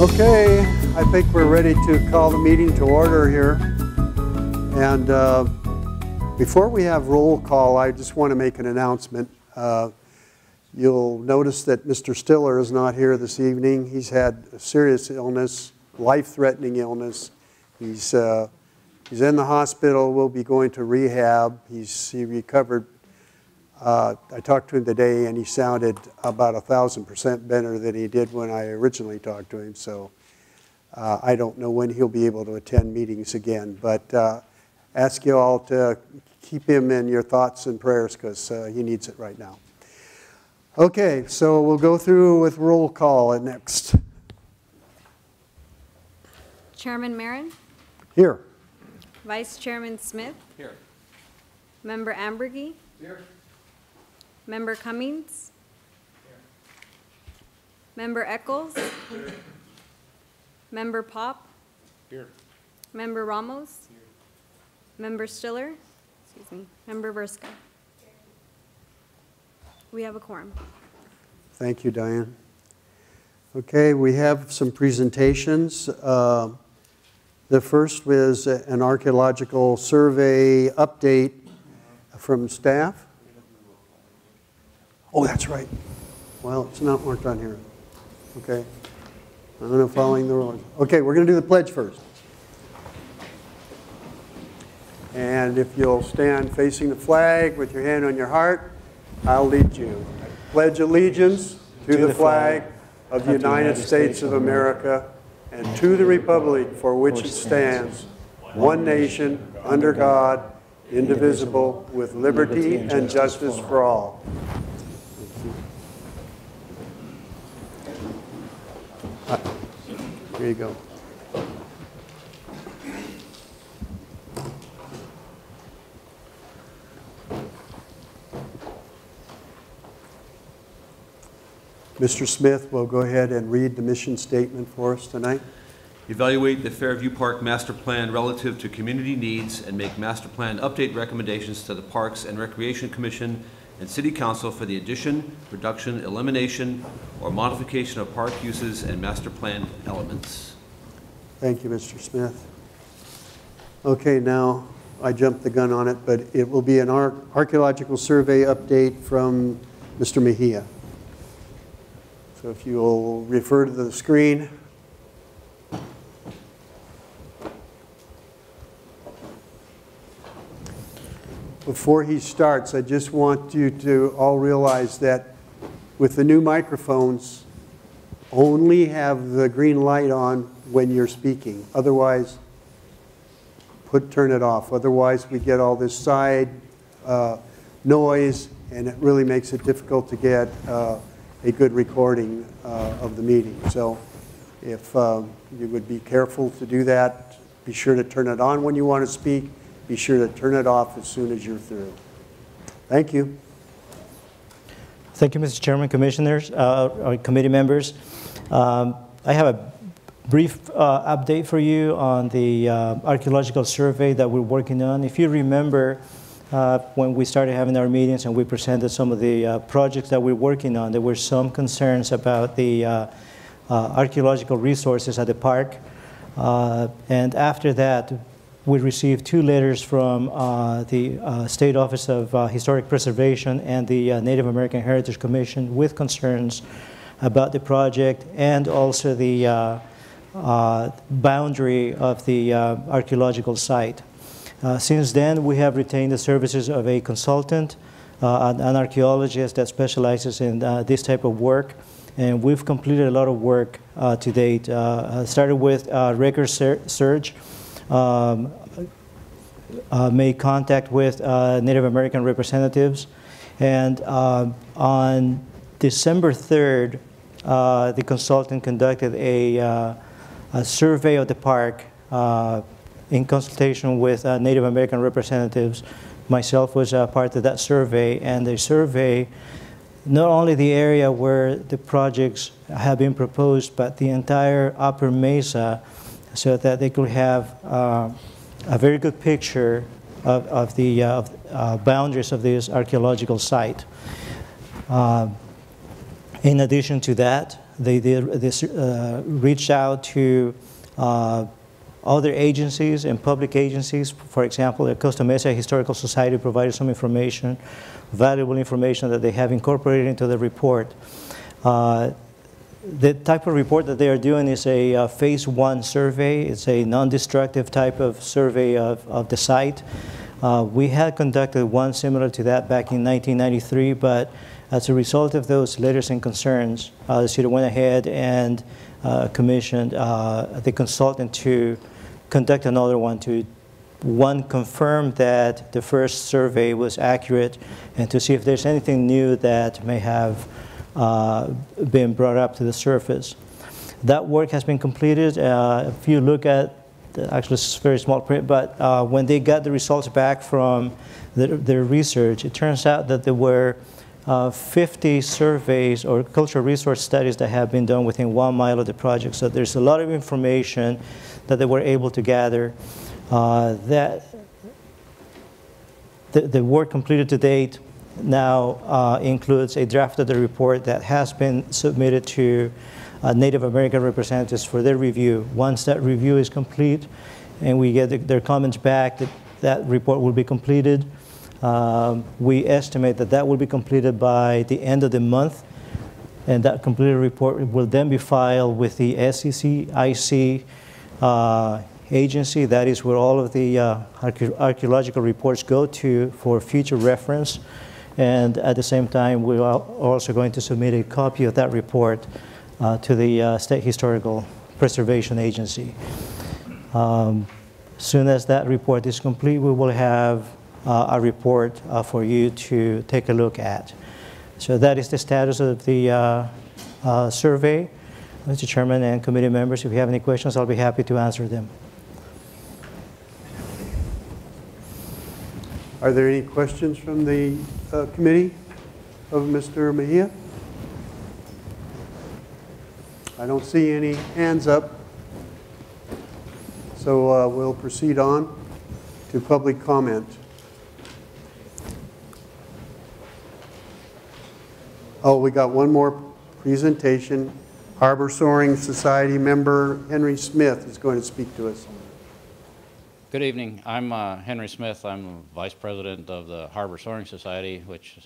Okay, I think we're ready to call the meeting to order here. And before we have roll call, I just want to make an announcement. You'll notice that Mr. Stiller is not here this evening. He's had a serious illness, life-threatening illness. He's in the hospital. We'll be going to rehab. He recovered. I talked to him today, and he sounded about 1,000% better than he did when I originally talked to him. So I don't know when he'll be able to attend meetings again. But ask you all to keep him in your thoughts and prayers because he needs it right now. Okay, so we'll go through with roll call next. Chairman Marin? Here. Vice Chairman Smith? Here. Member Ambergy? Here. Member Cummings? Here. Member Eccles? Here. Member Pop? Here. Member Ramos? Here. Member Stiller? Excuse me. Member Verska? We have a quorum. Thank you, Diane. Okay, we have some presentations. The first was an archaeological survey update from staff. Oh, that's right. Well, it's not marked on here. Okay. I'm going to following the rules. Okay, we're going to do the pledge first. And if you'll stand facing the flag with your hand on your heart, I'll lead you. I pledge allegiance to the flag of the United States of America and to the republic for which it stands, one nation, under God, indivisible, with liberty and justice for all. Here you go. Mr. Smith will go ahead and read the mission statement for us tonight. Evaluate the Fairview Park Master Plan relative to community needs and make master plan update recommendations to the Parks and Recreation Commission and City Council for the addition, reduction, elimination, or modification of park uses and master plan elements. Thank you, Mr. Smith. Okay, now I jumped the gun on it, but it will be an archaeological survey update from Mr. Mejia. So if you will refer to the screen. Before he starts, I just want you to all realize that with the new microphones, only have the green light on when you're speaking. Otherwise, turn it off. Otherwise, we get all this side noise, and it really makes it difficult to get a good recording of the meeting. So if you would be careful to do that, be sure to turn it on when you want to speak. Be sure to turn it off as soon as you're through. Thank you. Thank you, Mr. Chairman, Commissioners, committee members. I have a brief update for you on the archaeological survey that we're working on. If you remember, when we started having our meetings and we presented some of the projects that we're working on, there were some concerns about the archaeological resources at the park. And after that, we received 2 letters from the State Office of Historic Preservation and the Native American Heritage Commission with concerns about the project and also the boundary of the archaeological site. Since then, we have retained the services of a consultant, an archaeologist that specializes in this type of work, and we've completed a lot of work to date. Started with record search, made contact with Native American representatives, and on December 3rd, the consultant conducted a survey of the park in consultation with Native American representatives. Myself was part of that survey, and the survey not only the area where the projects have been proposed, but the entire upper Mesa, so that they could have a very good picture of the boundaries of this archaeological site. In addition to that, they reached out to other agencies and public agencies. For example, the Costa Mesa Historical Society provided some information, valuable information that they have incorporated into the report. The type of report that they are doing is a phase 1 survey. It's a non-destructive type of survey of the site. We had conducted one similar to that back in 1993, but as a result of those letters and concerns, the city went ahead and commissioned the consultant to conduct another one to, confirm that the first survey was accurate, and to see if there's anything new that may have been brought up to the surface. That work has been completed. If you look at, actually it's very small print, but when they got the results back from their research, it turns out that there were 50 surveys or cultural resource studies that have been done within 1 mile of the project. So there's a lot of information that they were able to gather. That the work completed to date now includes a draft of the report that has been submitted to Native American representatives for their review. Once that review is complete and we get their comments back, that report will be completed. We estimate that that will be completed by the end of the month, and that completed report will then be filed with the SEC-IC agency. That is where all of the archaeological reports go to for future reference. And at the same time, we are also going to submit a copy of that report to the State Historical Preservation Agency. Soon as that report is complete, we will have a report for you to take a look at. So that is the status of the survey. Mr. Chairman and committee members, if you have any questions, I'll be happy to answer them. Are there any questions from the committee of Mr. Mejia? I don't see any hands up. So we'll proceed on to public comment. Oh, we got one more presentation. Harbor Soaring Society member Henry Smith is going to speak to us. Good evening. I'm Henry Smith. I'm Vice President of the Harbor Soaring Society, which,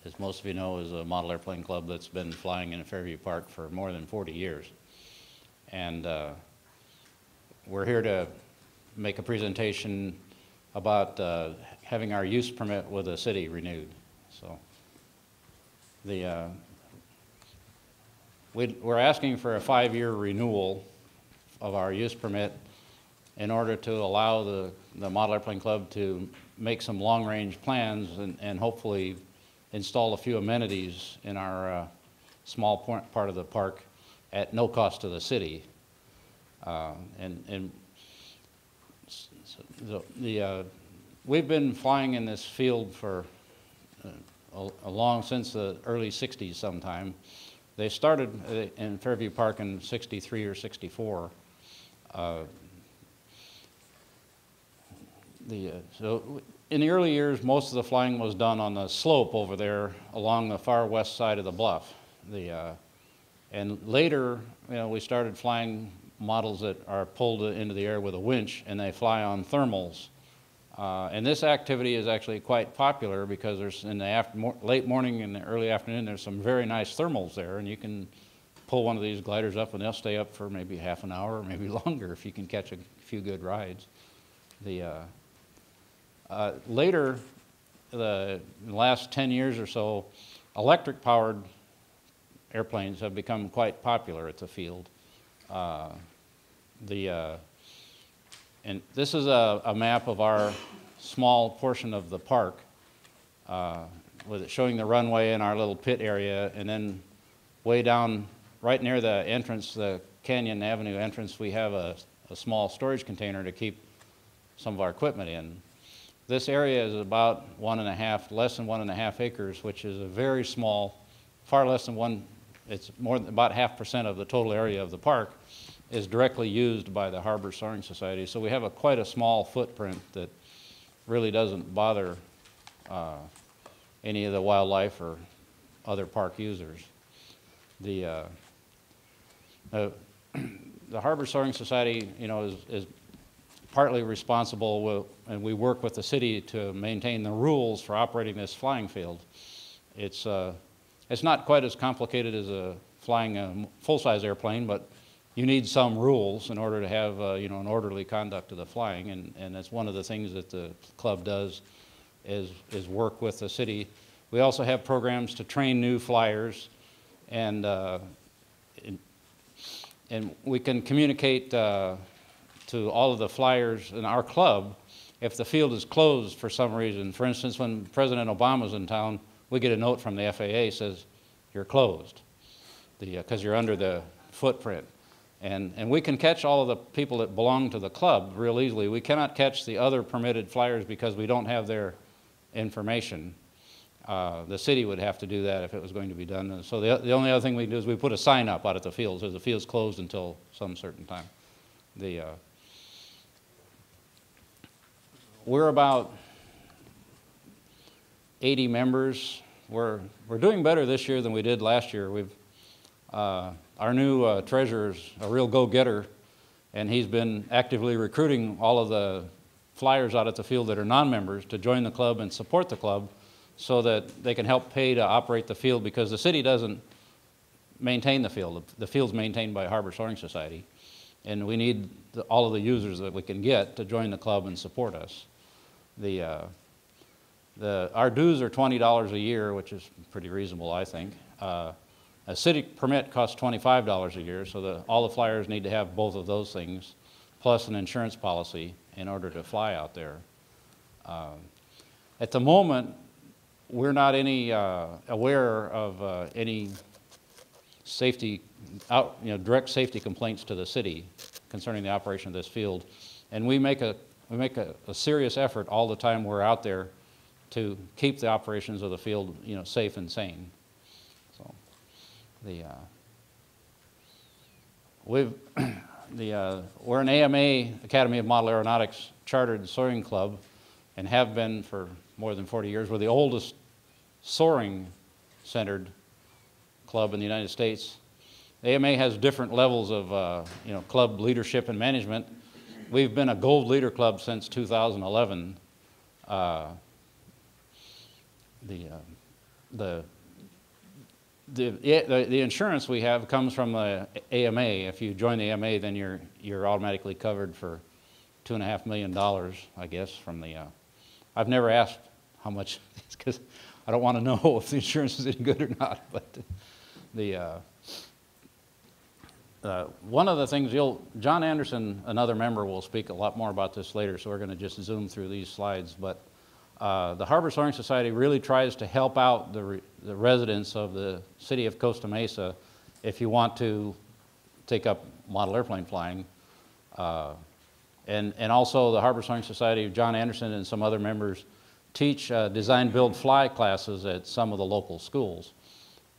as most of you know, is a model airplane club that's been flying in Fairview Park for more than 40 years. And we're here to make a presentation about having our use permit with the city renewed. So we're asking for a 5-year renewal of our use permit in order to allow the Model Airplane Club to make some long-range plans and hopefully install a few amenities in our small part of the park at no cost to the city. We've been flying in this field for since the early 60s sometime. They started in Fairview Park in 63 or 64. So in the early years, most of the flying was done on the slope over there along the far west side of the bluff. And later, we started flying models that are pulled into the air with a winch, and they fly on thermals. And this activity is actually quite popular because there's in the late morning and the early afternoon, there's some very nice thermals there, and you can pull one of these gliders up and they'll stay up for maybe half an hour or maybe longer if you can catch a few good rides. Later, in the last 10 years or so, electric-powered airplanes have become quite popular at the field. And this is a map of our small portion of the park, with it showing the runway and our little pit area, and then way down right near the entrance, the Canyon Avenue entrance, we have a small storage container to keep some of our equipment in. This area is about less than 1.5 acres, which is a very small, far less than it's more than about 0.5% of the total area of the park is directly used by the Harbor Soaring Society. So we have quite a small footprint that really doesn't bother any of the wildlife or other park users. The Harbor Soaring Society, you know, is partly responsible, and we work with the city to maintain the rules for operating this flying field. It's not quite as complicated as flying a full-size airplane, but you need some rules in order to have you know, an orderly conduct of the flying, and that's one of the things that the club does is work with the city. We also have programs to train new flyers, and we can communicate to all of the flyers in our club if the field is closed for some reason. For instance, when President Obama's in town, we get a note from the FAA says, you're closed, because you're under the footprint. And we can catch all of the people that belong to the club real easily. We cannot catch the other permitted flyers because we don't have their information. The city would have to do that if it was going to be done. And so the only other thing we can do is we put a sign up out at the field, says the field's closed until some certain time. We're about 80 members. We're doing better this year than we did last year. Our new treasurer's a real go-getter, and he's been actively recruiting all of the flyers out at the field that are non-members to join the club and support the club so that they can help pay to operate the field, because the city doesn't maintain the field. The field's maintained by Harbor Soaring Society, and we need all of the users that we can get to join the club and support us. Our dues are $20 a year, which is pretty reasonable, I think. A city permit costs $25 a year, so all the flyers need to have both of those things, plus an insurance policy in order to fly out there. At the moment, we're not aware of any safety, direct safety complaints to the city concerning the operation of this field, and we make a serious effort all the time we're out there to keep the operations of the field, safe and sane. So, we're an AMA, Academy of Model Aeronautics, chartered soaring club, and have been for more than 40 years. We're the oldest soaring-centered club in the United States. The AMA has different levels of, club leadership and management. We've been a gold leader club since 2011. The insurance we have comes from the AMA. If you join the AMA, then you're automatically covered for $2.5 million, I guess, from the. I've never asked how much, because I don't want to know if the insurance is any good or not. But one of the things John Anderson, another member, will speak a lot more about this later. So we're going to just zoom through these slides, but. The Harbor Soaring Society really tries to help out the residents of the city of Costa Mesa if you want to take up model airplane flying. And also the Harbor Soaring Society, John Anderson and some other members teach design, build, fly classes at some of the local schools.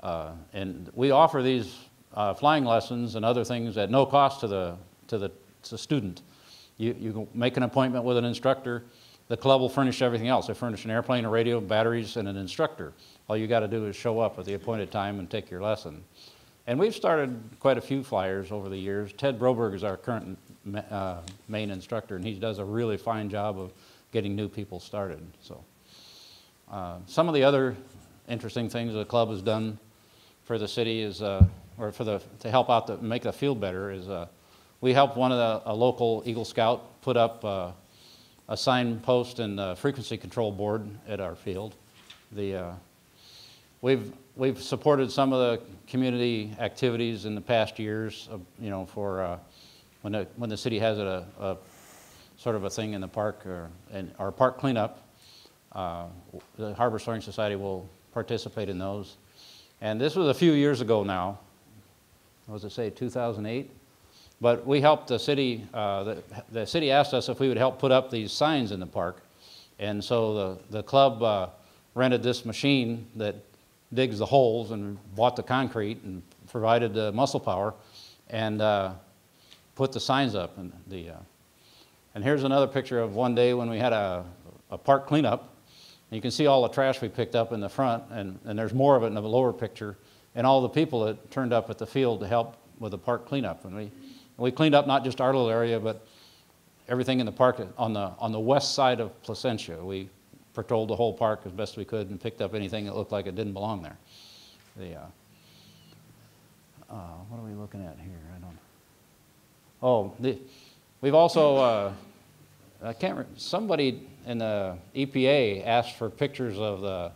And we offer these flying lessons and other things at no cost to the student. You can make an appointment with an instructor. The club will furnish everything else. They furnish an airplane, a radio, batteries, and an instructor. All you got to do is show up at the appointed time and take your lesson. And we've started quite a few flyers over the years. Ted Broberg is our current main instructor, and he does a really fine job of getting new people started. So, some of the other interesting things the club has done for the city is, to help out make the field better, is we helped a local Eagle Scout put up a signpost and a frequency control board at our field. We've supported some of the community activities in the past years, for when the city has a sort of a thing in the park or park cleanup. The Harbor Soaring Society will participate in those. And this was a few years ago now. What does it say, 2008? But we helped the city. The city asked us if we would help put up these signs in the park, and so the club rented this machine that digs the holes and bought the concrete and provided the muscle power, and put the signs up. And here's another picture of one day when we had a park cleanup. And you can see all the trash we picked up in the front, and there's more of it in the lower picture, and all the people that turned up at the field to help with the park cleanup. And we cleaned up not just our little area, but everything in the park on the west side of Placentia. We patrolled the whole park as best we could and picked up anything that looked like it didn't belong there. What are we looking at here? I don't. Oh, we've also. Somebody in the EPA asked for pictures of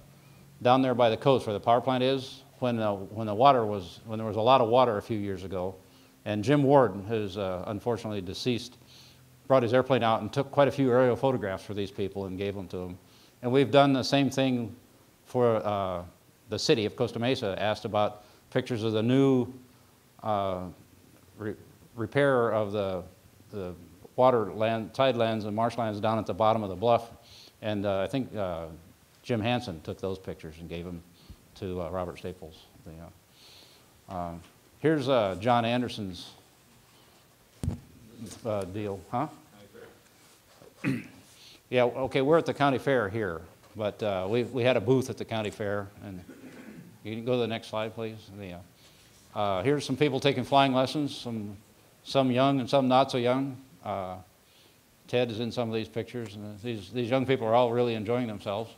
down there by the coast where the power plant is when there was a lot of water a few years ago, and Jim Ward, who's unfortunately deceased, brought his airplane out and took quite a few aerial photographs for these people and gave them to them. And we've done the same thing for the city of Costa Mesa, asked about pictures of the new repair of the tidelands and marshlands down at the bottom of the bluff. And I think Jim Hansen took those pictures and gave them to Robert Staples. Here's John Anderson's deal, huh? Yeah, okay, we're at the county fair here, but we had a booth at the county fair, and you can go to the next slide, please. Here's some people taking flying lessons, some young and some not so young. Ted is in some of these pictures, and these young people are all really enjoying themselves.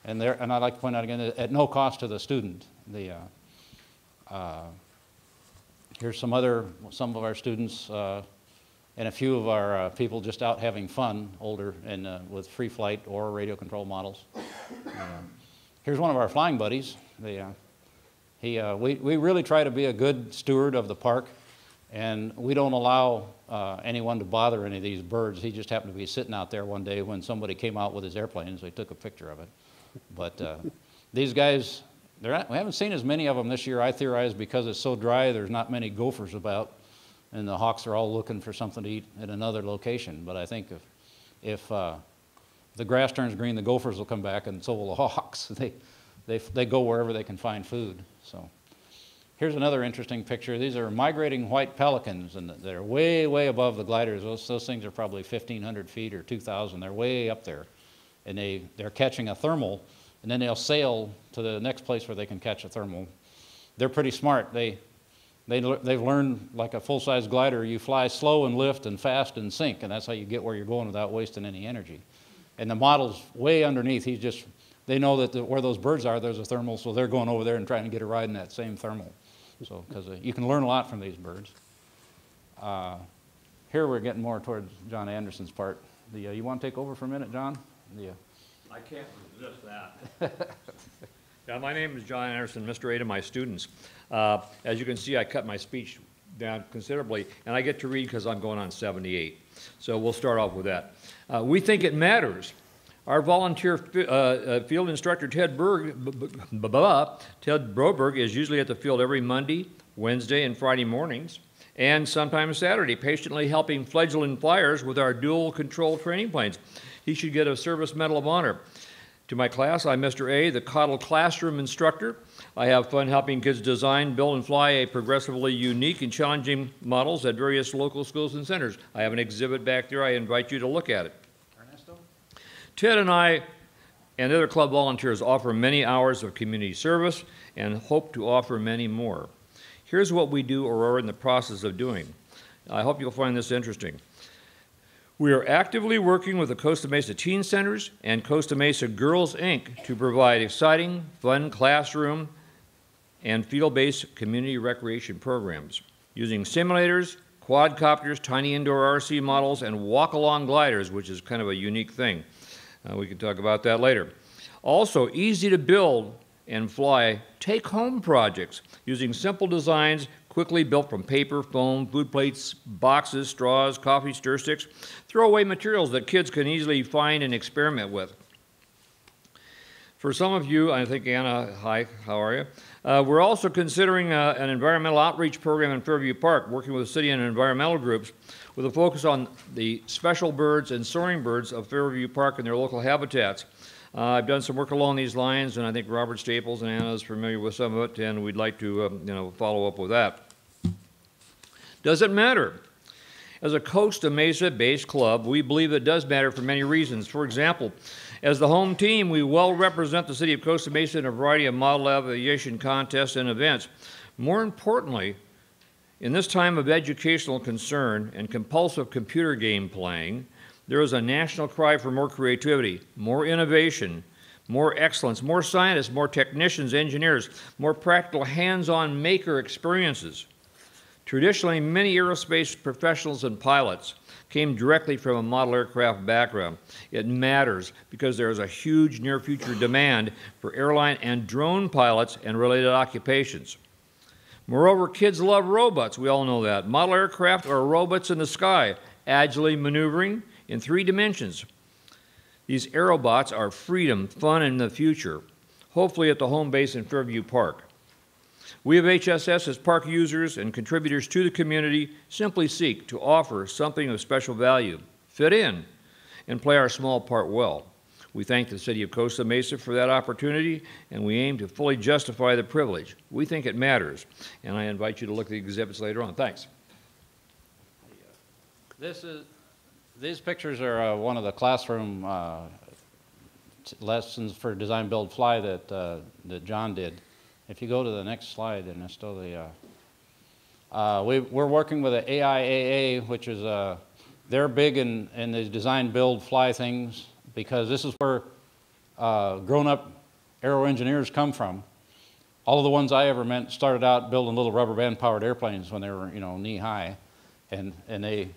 And I'd like to point out again, at no cost to the student. Here's some of our students and a few of our people just out having fun, older, and with free flight or radio control models. Here's one of our flying buddies. We really try to be a good steward of the park, and we don't allow anyone to bother any of these birds. He just happened to be sitting out there one day when somebody came out with his airplane, so he took a picture of it. But these guys, we haven't seen as many of them this year, I theorize, because it's so dry, there's not many gophers about, and the hawks are all looking for something to eat at another location. But I think if the grass turns green, the gophers will come back, and so will the hawks. They go wherever they can find food. So here's another interesting picture. These are migrating white pelicans, and they're way, way above the gliders. Those things are probably 1,500 feet or 2,000. They're way up there. And they're catching a thermal, and then they'll sail to the next place where they can catch a thermal. They're pretty smart. They've learned, like a full-size glider, you fly slow and lift and fast and sink, and that's how you get where you're going without wasting any energy. And the model's way underneath. They know that where those birds are, there's a thermal, so they're going over there and trying to get a ride in that same thermal. So, because you can learn a lot from these birds. Here we're getting more towards John Anderson's part. You want to take over for a minute, John? I can't resist that. Yeah, my name is John Anderson, Mr. 8 of my students. As you can see, I cut my speech down considerably, and I get to read because I'm going on 78. So we'll start off with that. We think it matters. Our volunteer field instructor, Ted Broberg, is usually at the field every Monday, Wednesday, and Friday mornings, and sometimes Saturday, patiently helping fledgling flyers with our dual control training planes. He should get a Service Medal of Honor. To my class, I'm Mr. A, the Coddle Classroom instructor. I have fun helping kids design, build, and fly a progressively unique and challenging models at various local schools and centers. I have an exhibit back there. I invite you to look at it. Ernesto? Ted and I and other club volunteers offer many hours of community service and hope to offer many more. Here's what we do or are in the process of doing. I hope you'll find this interesting. We are actively working with the Costa Mesa Teen Centers and Costa Mesa Girls, Inc. to provide exciting, fun classroom and field-based community recreation programs using simulators, quadcopters, tiny indoor RC models, and walk-along gliders, which is kind of a unique thing. We can talk about that later. Also, easy to build and fly take-home projects using simple designs quickly built from paper, foam, food plates, boxes, straws, coffee stir sticks, throwaway materials that kids can easily find and experiment with. For some of you, I think Anna, hi, how are you? We're also considering an environmental outreach program in Fairview Park, working with the city and environmental groups with a focus on the special birds and soaring birds of Fairview Park and their local habitats. I've done some work along these lines, and I think Robert Staples and Anna is familiar with some of it, and we'd like to follow up with that. Does it matter? As a Costa Mesa-based club, we believe it does matter for many reasons. For example, as the home team, we well represent the city of Costa Mesa in a variety of model aviation contests and events. More importantly, In this time of educational concern and compulsive computer game playing, there is a national cry for more creativity, more innovation, more excellence, more scientists, more technicians, engineers, more practical hands-on maker experiences. Traditionally, many aerospace professionals and pilots came directly from a model aircraft background. It matters because there is a huge near-future demand for airline and drone pilots and related occupations. Moreover, kids love robots, we all know that. Model aircraft are robots in the sky, agilely maneuvering in 3 dimensions. These aerobots are freedom, fun, and the future, hopefully at the home base in Fairview Park. We of HSS, as park users and contributors to the community, simply seek to offer something of special value, fit in, and play our small part well. We thank the City of Costa Mesa for that opportunity, and we aim to fully justify the privilege. We think it matters, and I invite you to look at the exhibits later on. Thanks. These pictures are one of the classroom lessons for design, build, fly that John did. If you go to the next slide, and it's still the, we're working with the AIAA, which is, they're big in the design, build, fly things, because this is where grown-up aero engineers come from. All of the ones I ever met started out building little rubber band-powered airplanes when they were, knee-high, and they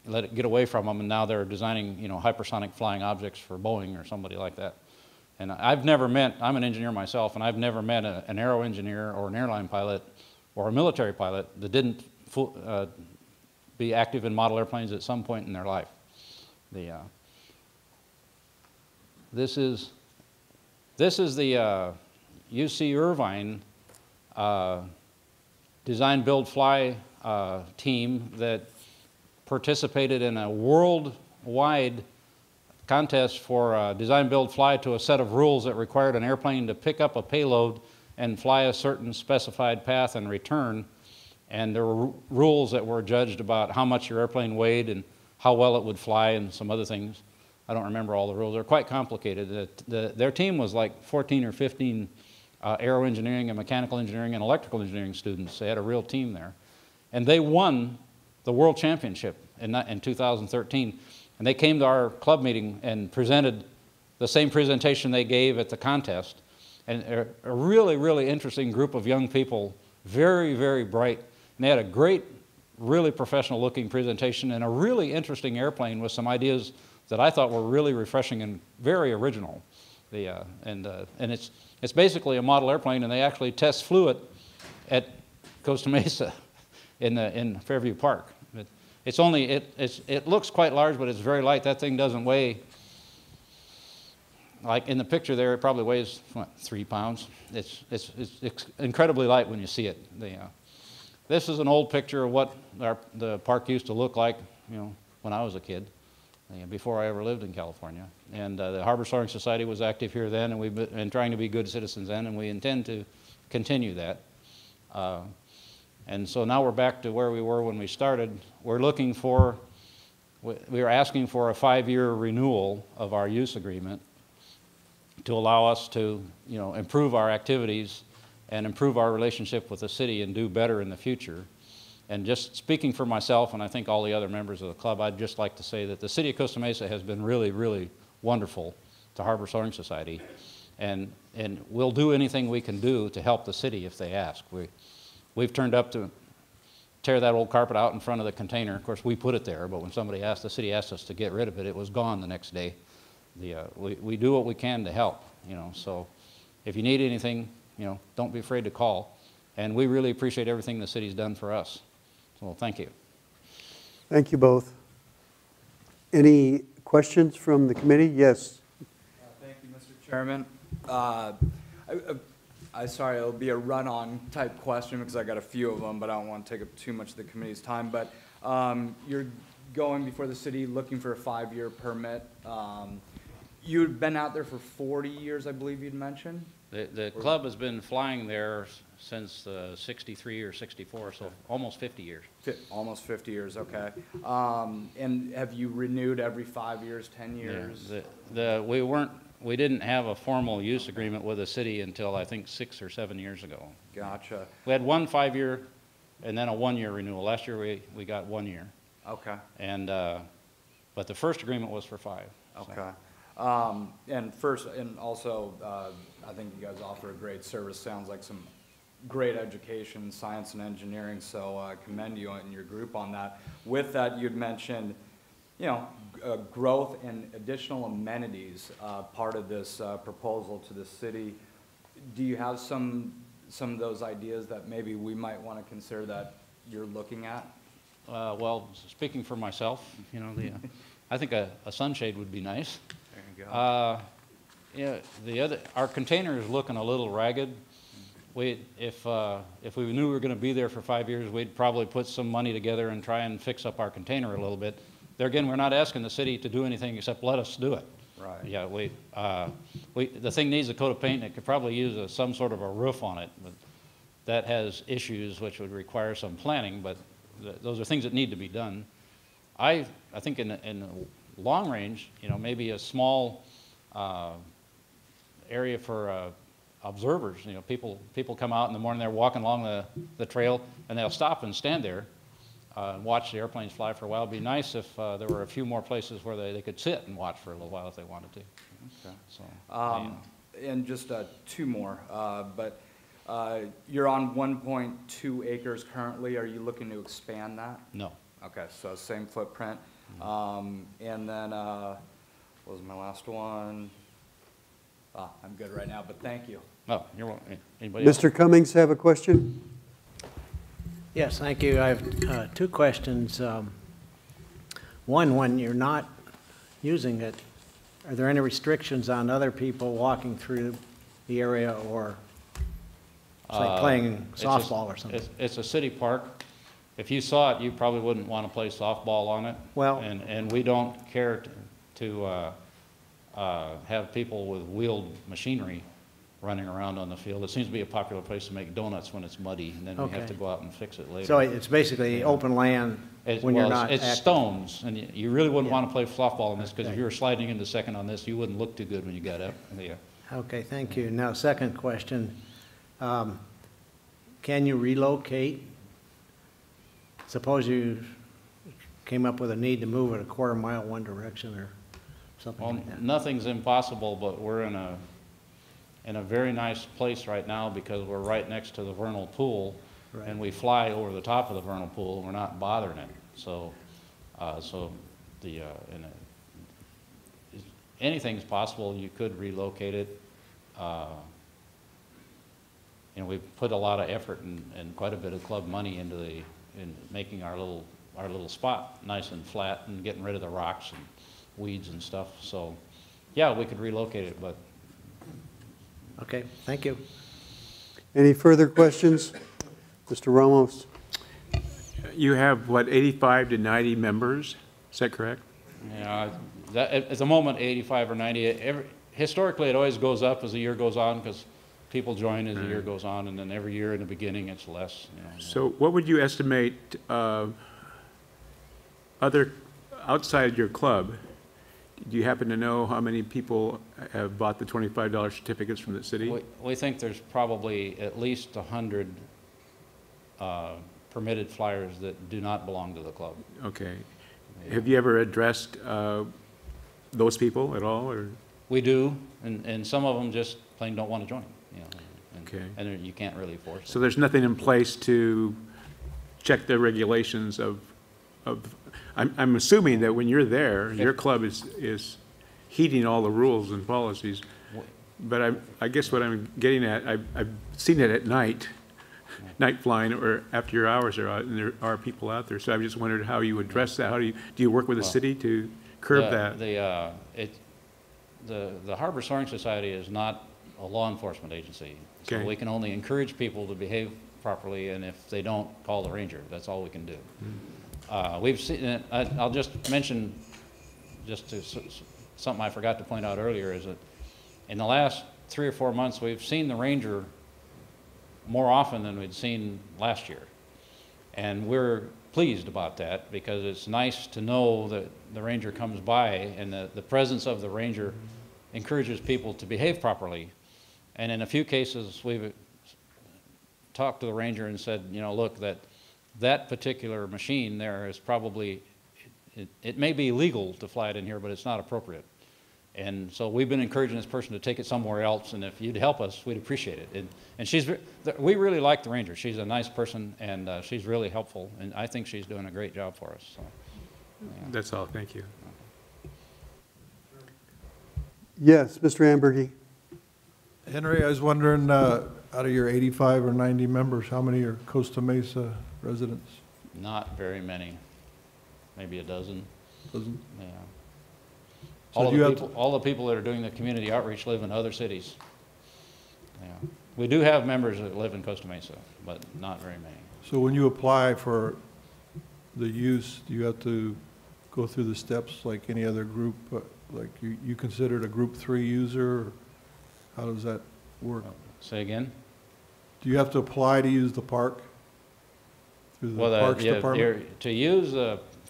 let it get away from them, and now they're designing, hypersonic flying objects for Boeing or somebody like that. And I've never met, I'm an engineer myself, and I've never met an aero engineer or an airline pilot or a military pilot that didn't be active in model airplanes at some point in their life. This is the UC Irvine design, build, fly team that participated in a worldwide contest for design, build, fly to a set of rules that required an airplane to pick up a payload and fly a certain specified path and return. And there were rules that were judged about how much your airplane weighed and how well it would fly and some other things. I don't remember all the rules. They're quite complicated. Their team was like 14 or 15 aero engineering and mechanical engineering and electrical engineering students. They had a real team there. And they won the world championship in 2013. And they came to our club meeting and presented the same presentation they gave at the contest. And a really, really interesting group of young people, very, very bright. And they had a great, really professional looking presentation and a really interesting airplane with some ideas that I thought were really refreshing and very original. And it's basically a model airplane, and they actually flew it at Costa Mesa in Fairview Park. It looks quite large, but it's very light. That thing doesn't weigh, like in the picture there, it probably weighs, what, 3 pounds. It's incredibly light when you see it. This is an old picture of what the park used to look like, when I was a kid, before I ever lived in California. And the Harbor Soaring Society was active here then, and we've been trying to be good citizens then, and we intend to continue that. And so now we're back to where we were when we started. We were asking for a 5-year renewal of our use agreement to allow us to, improve our activities and improve our relationship with the city and do better in the future. And just speaking for myself, and I think all the other members of the club, I'd just like to say that the City of Costa Mesa has been really, really wonderful to Harbor Soaring Society. And we'll do anything we can do to help the city if they ask. We've turned up to tear that old carpet out in front of the container. Of course, we put it there, but when the city asked us to get rid of it, it was gone the next day. We do what we can to help, so if you need anything, don't be afraid to call. And we really appreciate everything the city's done for us. So thank you. Thank you both. Any questions from the committee? Yes. Thank you, Mr. Chairman. I'm sorry, it'll be a run-on type question because I got a few of them, but I don't want to take up too much of the committee's time. But you're going before the city looking for a 5-year permit. You've been out there for 40 years, I believe you'd mentioned? The club has been flying there since 63 or 64, so almost 50 years. Almost 50 years, okay. And have you renewed every 5 years, 10 years? Yeah, we didn't have a formal use agreement with the city until I think 6 or 7 years ago. Gotcha. We had one 5-year and then a 1-year renewal. Last year we got 1 year. Okay. And, but the first agreement was for 5. So. Okay. And also, I think you guys offer a great service. Sounds like some great education, science and engineering. So I commend you and your group on that. With that, you'd mentioned, you know, growth and additional amenities, part of this proposal to the city. Do you have some of those ideas that maybe we might want to consider that you're looking at? Well, speaking for myself, you know, I think a sunshade would be nice. There you go. Yeah, our container is looking a little ragged. If we knew we were going to be there for 5 years, we'd probably put some money together and try and fix up our container a little bit. There again, we're not asking the city to do anything except let us do it. Right. Yeah, the thing needs a coat of paint. It could probably use some sort of a roof on it, but that has issues which would require some planning. But those are things that need to be done. I think in the long range, you know, maybe a small area for observers. You know, people come out in the morning, they're walking along the trail, and they'll stop and stand there and watch the airplanes fly for a while. It'd be nice if there were a few more places where they could sit and watch for a little while if they wanted to. Okay. So, and just 2 more, but you're on 1.2 acres currently. Are you looking to expand that? no. Okay, so same footprint. And then, what was my last one? I'm good right now, but thank you. Oh, you're welcome. Anybody else? Mr. Cummings have a question? Yes, thank you. I have 2 questions. One, when you're not using it, are there any restrictions on other people walking through the area, or it's like playing softball or something? It's a city park. If you saw it, you probably wouldn't want to play softball on it. Well- And we don't care to have people with wheeled machinery running around on the field. It seems to be a popular place to make donuts when it's muddy, and then we have Okay. to go out and fix it later. So it's basically open land when you're not It's active. stones, and you really wouldn't Yeah. want to play softball on this, because if Okay. you were sliding into second on this, you wouldn't look too good when you got up. Yeah. Okay, thank you. Now, second question, can you relocate? Suppose you came up with a need to move it a quarter mile one direction or something Well, like that. nothing's impossible, but we're in a very nice place right now because we're right next to the vernal pool, Right. and we fly over the top of the vernal pool, and we're not bothering it. So, anything's possible. You could relocate it. You know, we've put a lot of effort and quite a bit of club money in making our little spot nice and flat and getting rid of the rocks and weeds and stuff. So, yeah, we could relocate it, but Okay, thank you. Any further questions? Mr. Ramos? You have, what, 85 to 90 members? Is that correct? yeah, at the moment, 85 or 90. Historically, it always goes up as the year goes on because people join as the year goes on, and then every year in the beginning it's less. You know. So what would you estimate other outside your club? Do you happen to know how many people have bought the $25 certificates from the city? We think there's probably at least 100 permitted flyers that do not belong to the club. Okay. Have you ever addressed those people at all, or? We do, and some of them just plain don't want to join. You know, Okay. And you can't really force So it. there's nothing in place to check the regulations of I'm assuming that when you're there, your club is heeding all the rules and policies. But I guess what I'm getting at, I've seen it at night flying or after your hours are out, and there are people out there. So I just wondered how you address that. Do you work with the city to curb that? The Harbor Soaring Society is not a law enforcement agency. So Okay. we can only encourage people to behave properly, and if they don't, call the ranger. That's all we can do. We've seen, I'll just mention, something I forgot to point out earlier, is that in the last 3 or 4 months, we've seen the ranger more often than we'd seen last year. And we're pleased about that because it's nice to know that the ranger comes by, and the presence of the ranger encourages people to behave properly. And in a few cases, we've talked to the ranger and said, you know, look, that that particular machine there is probably, it may be legal to fly it in here, but it's not appropriate. And so we've been encouraging this person to take it somewhere else, and if you'd help us, we'd appreciate it. And we really like the ranger. She's a nice person, and she's really helpful, and I think she's doing a great job for us. So, yeah. That's all, thank you. Yes, Mr. Ambergy. Henry, I was wondering, out of your 85 or 90 members, how many are Costa Mesa residents? Not very many, maybe a dozen. Dozen? Yeah. So All the people that are doing the community outreach live in other cities. Yeah. We do have members that live in Costa Mesa, but not very many. So when you apply for the use, do you have to go through the steps like any other group? Like you considered a group 3 user? Or how does that work? Say again? Do you have to apply to use the park? Through the Parks Department?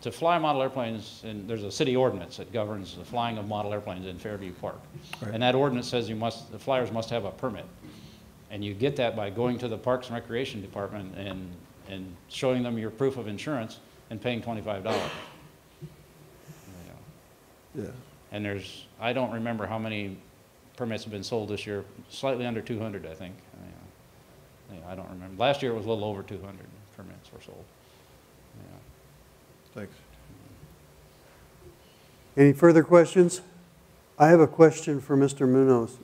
To fly model airplanes, and there's a city ordinance that governs the flying of model airplanes in Fairview Park. Right. And that ordinance says the flyers must have a permit. And you get that by going to the Parks and Recreation Department and showing them your proof of insurance and paying $25. Yeah. And I don't remember how many permits have been sold this year, slightly under 200, I think. I don't remember. Last year it was a little over 200 permits were sold. Yeah. Thanks. Any further questions? I have a question for Mr. Munoz.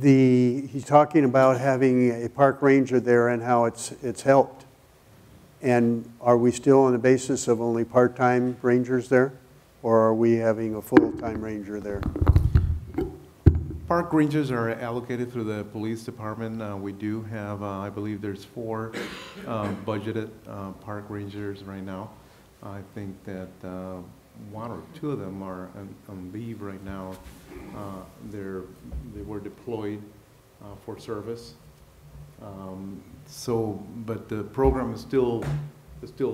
He's talking about having a park ranger there and how it's helped. And are we still on the basis of only part-time rangers there? Or are we having a full-time ranger there? Park rangers are allocated through the police department. We do have, I believe there's 4 budgeted park rangers right now. I think that 1 or 2 of them are on leave right now. They were deployed for service. But the program is still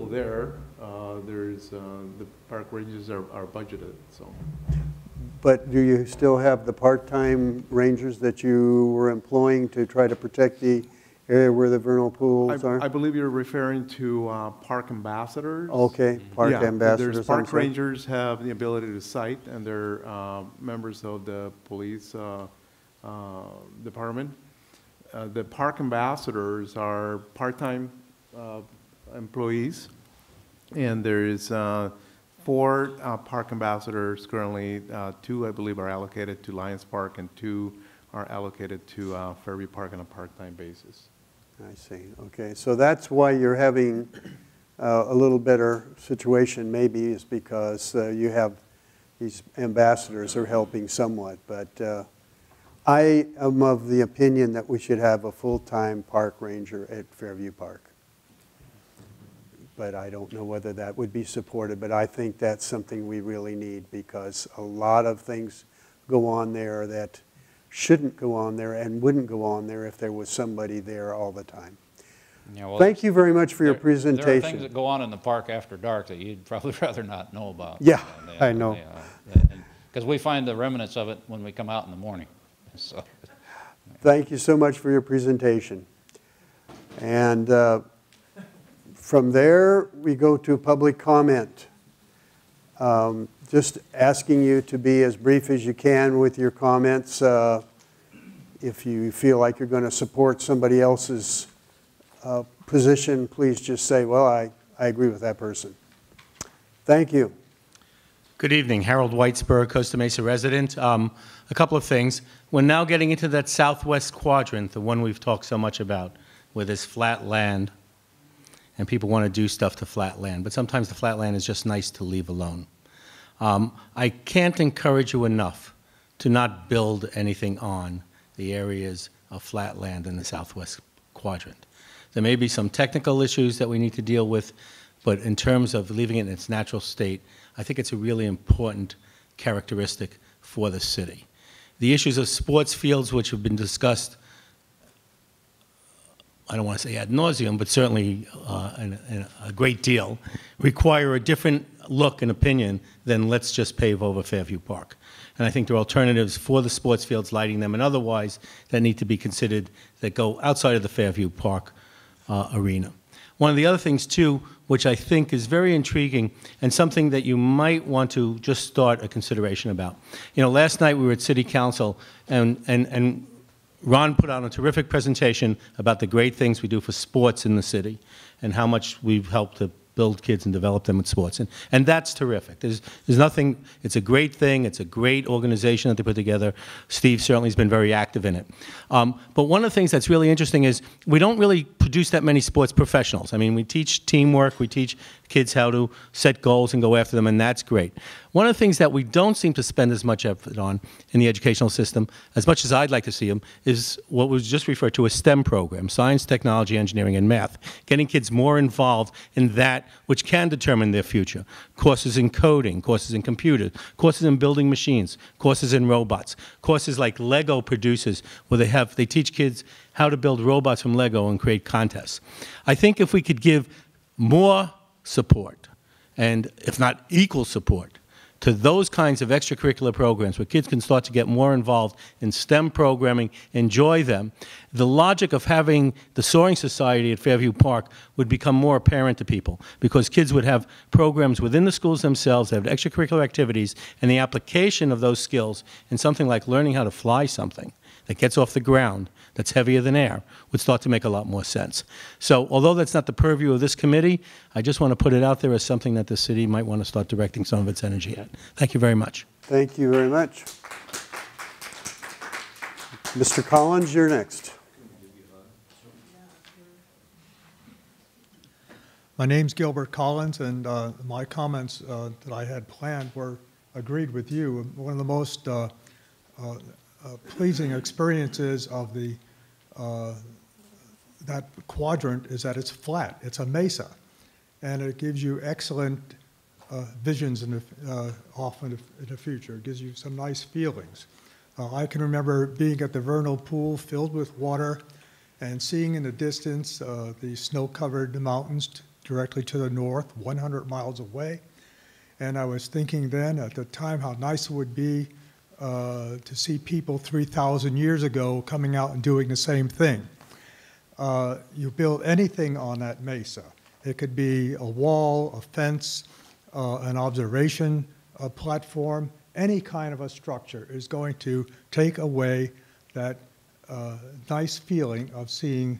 there. The park rangers are budgeted, so. But do you still have the part-time rangers that you were employing to try to protect the area where the vernal pools are? I believe you're referring to park ambassadors. Okay, park ambassadors. There's park rangers have the ability to cite, and they're members of the police department. The park ambassadors are part-time employees, and there is 4 park ambassadors currently. 2, I believe, are allocated to Lions Park, and 2 are allocated to Fairview Park on a part-time basis. I see. Okay, so that's why you're having a little better situation, maybe, is because you have these ambassadors are helping somewhat. But I am of the opinion that we should have a full-time park ranger at Fairview Park. But I don't know whether that would be supported, but I think that's something we really need because a lot of things go on there that shouldn't go on there and wouldn't go on there if there was somebody there all the time. Yeah, well, thank you very much for your presentation. There are things that go on in the park after dark that you'd probably rather not know about. Yeah, I know. Because we find the remnants of it when we come out in the morning. So. Thank you so much for your presentation. And from there, we go to public comment. Just asking you to be as brief as you can with your comments. If you feel like you're going to support somebody else's position, please just say, well, I agree with that person. Thank you. Good evening. Harold Whitesboro, Costa Mesa resident. A couple of things. We're now getting into that southwest quadrant, the one we've talked so much about, where there's flat land, and people want to do stuff to flat land. But sometimes the flat land is just nice to leave alone. I can't encourage you enough to not build anything on the areas of flat land in the southwest quadrant. There may be some technical issues that we need to deal with, but in terms of leaving it in its natural state, I think it's a really important characteristic for the city. The issues of sports fields, which have been discussed I don't want to say ad nauseum, but certainly a great deal, require a different look and opinion than let's just pave over Fairview Park. And I think there are alternatives for the sports fields, lighting them, and otherwise that need to be considered that go outside of the Fairview Park arena. One of the other things, too, which I think is very intriguing and something that you might want to just start a consideration about. You know, last night we were at City Council, and Ron put on a terrific presentation about the great things we do for sports in the city and how much we've helped to build kids and develop them in sports. And that's terrific. There's nothing, it's a great thing. It's a great organization that they put together. Steve certainly has been very active in it. But one of the things that's really interesting is we don't really produce that many sports professionals. I mean, we teach teamwork. We teach kids how to set goals and go after them, and that's great. One of the things that we don't seem to spend as much effort on in the educational system, as much as I'd like to see them, is what was just referred to as STEM programs, science, technology, engineering, and math, getting kids more involved in that which can determine their future. Courses in coding, courses in computers, courses in building machines, courses in robots, courses like Lego produces, where they teach kids how to build robots from Lego and create contests. I think if we could give more support, and if not equal support, to those kinds of extracurricular programs where kids can start to get more involved in STEM programming, enjoy them, the logic of having the Soaring Society at Fairview Park would become more apparent to people, because kids would have programs within the schools themselves that have extracurricular activities, and the application of those skills in something like learning how to fly something that gets off the ground, that's heavier than air, would start to make a lot more sense. So although that's not the purview of this committee, I just want to put it out there as something that the city might want to start directing some of its energy at. Thank you very much. Thank you very much. Mr. Collins, you're next. My name's Gilbert Collins, and my comments that I had planned were agreed with you. One of the most pleasing experiences of that quadrant is that it's flat. It's a mesa, and it gives you excellent visions off in the future. It gives you some nice feelings. I can remember being at the vernal pool filled with water and seeing in the distance the snow-covered mountains directly to the north, 100 miles away. And I was thinking then at the time how nice it would be to see people 3,000 years ago coming out and doing the same thing. You build anything on that mesa. It could be a wall, a fence, an observation platform. Any kind of a structure is going to take away that nice feeling of seeing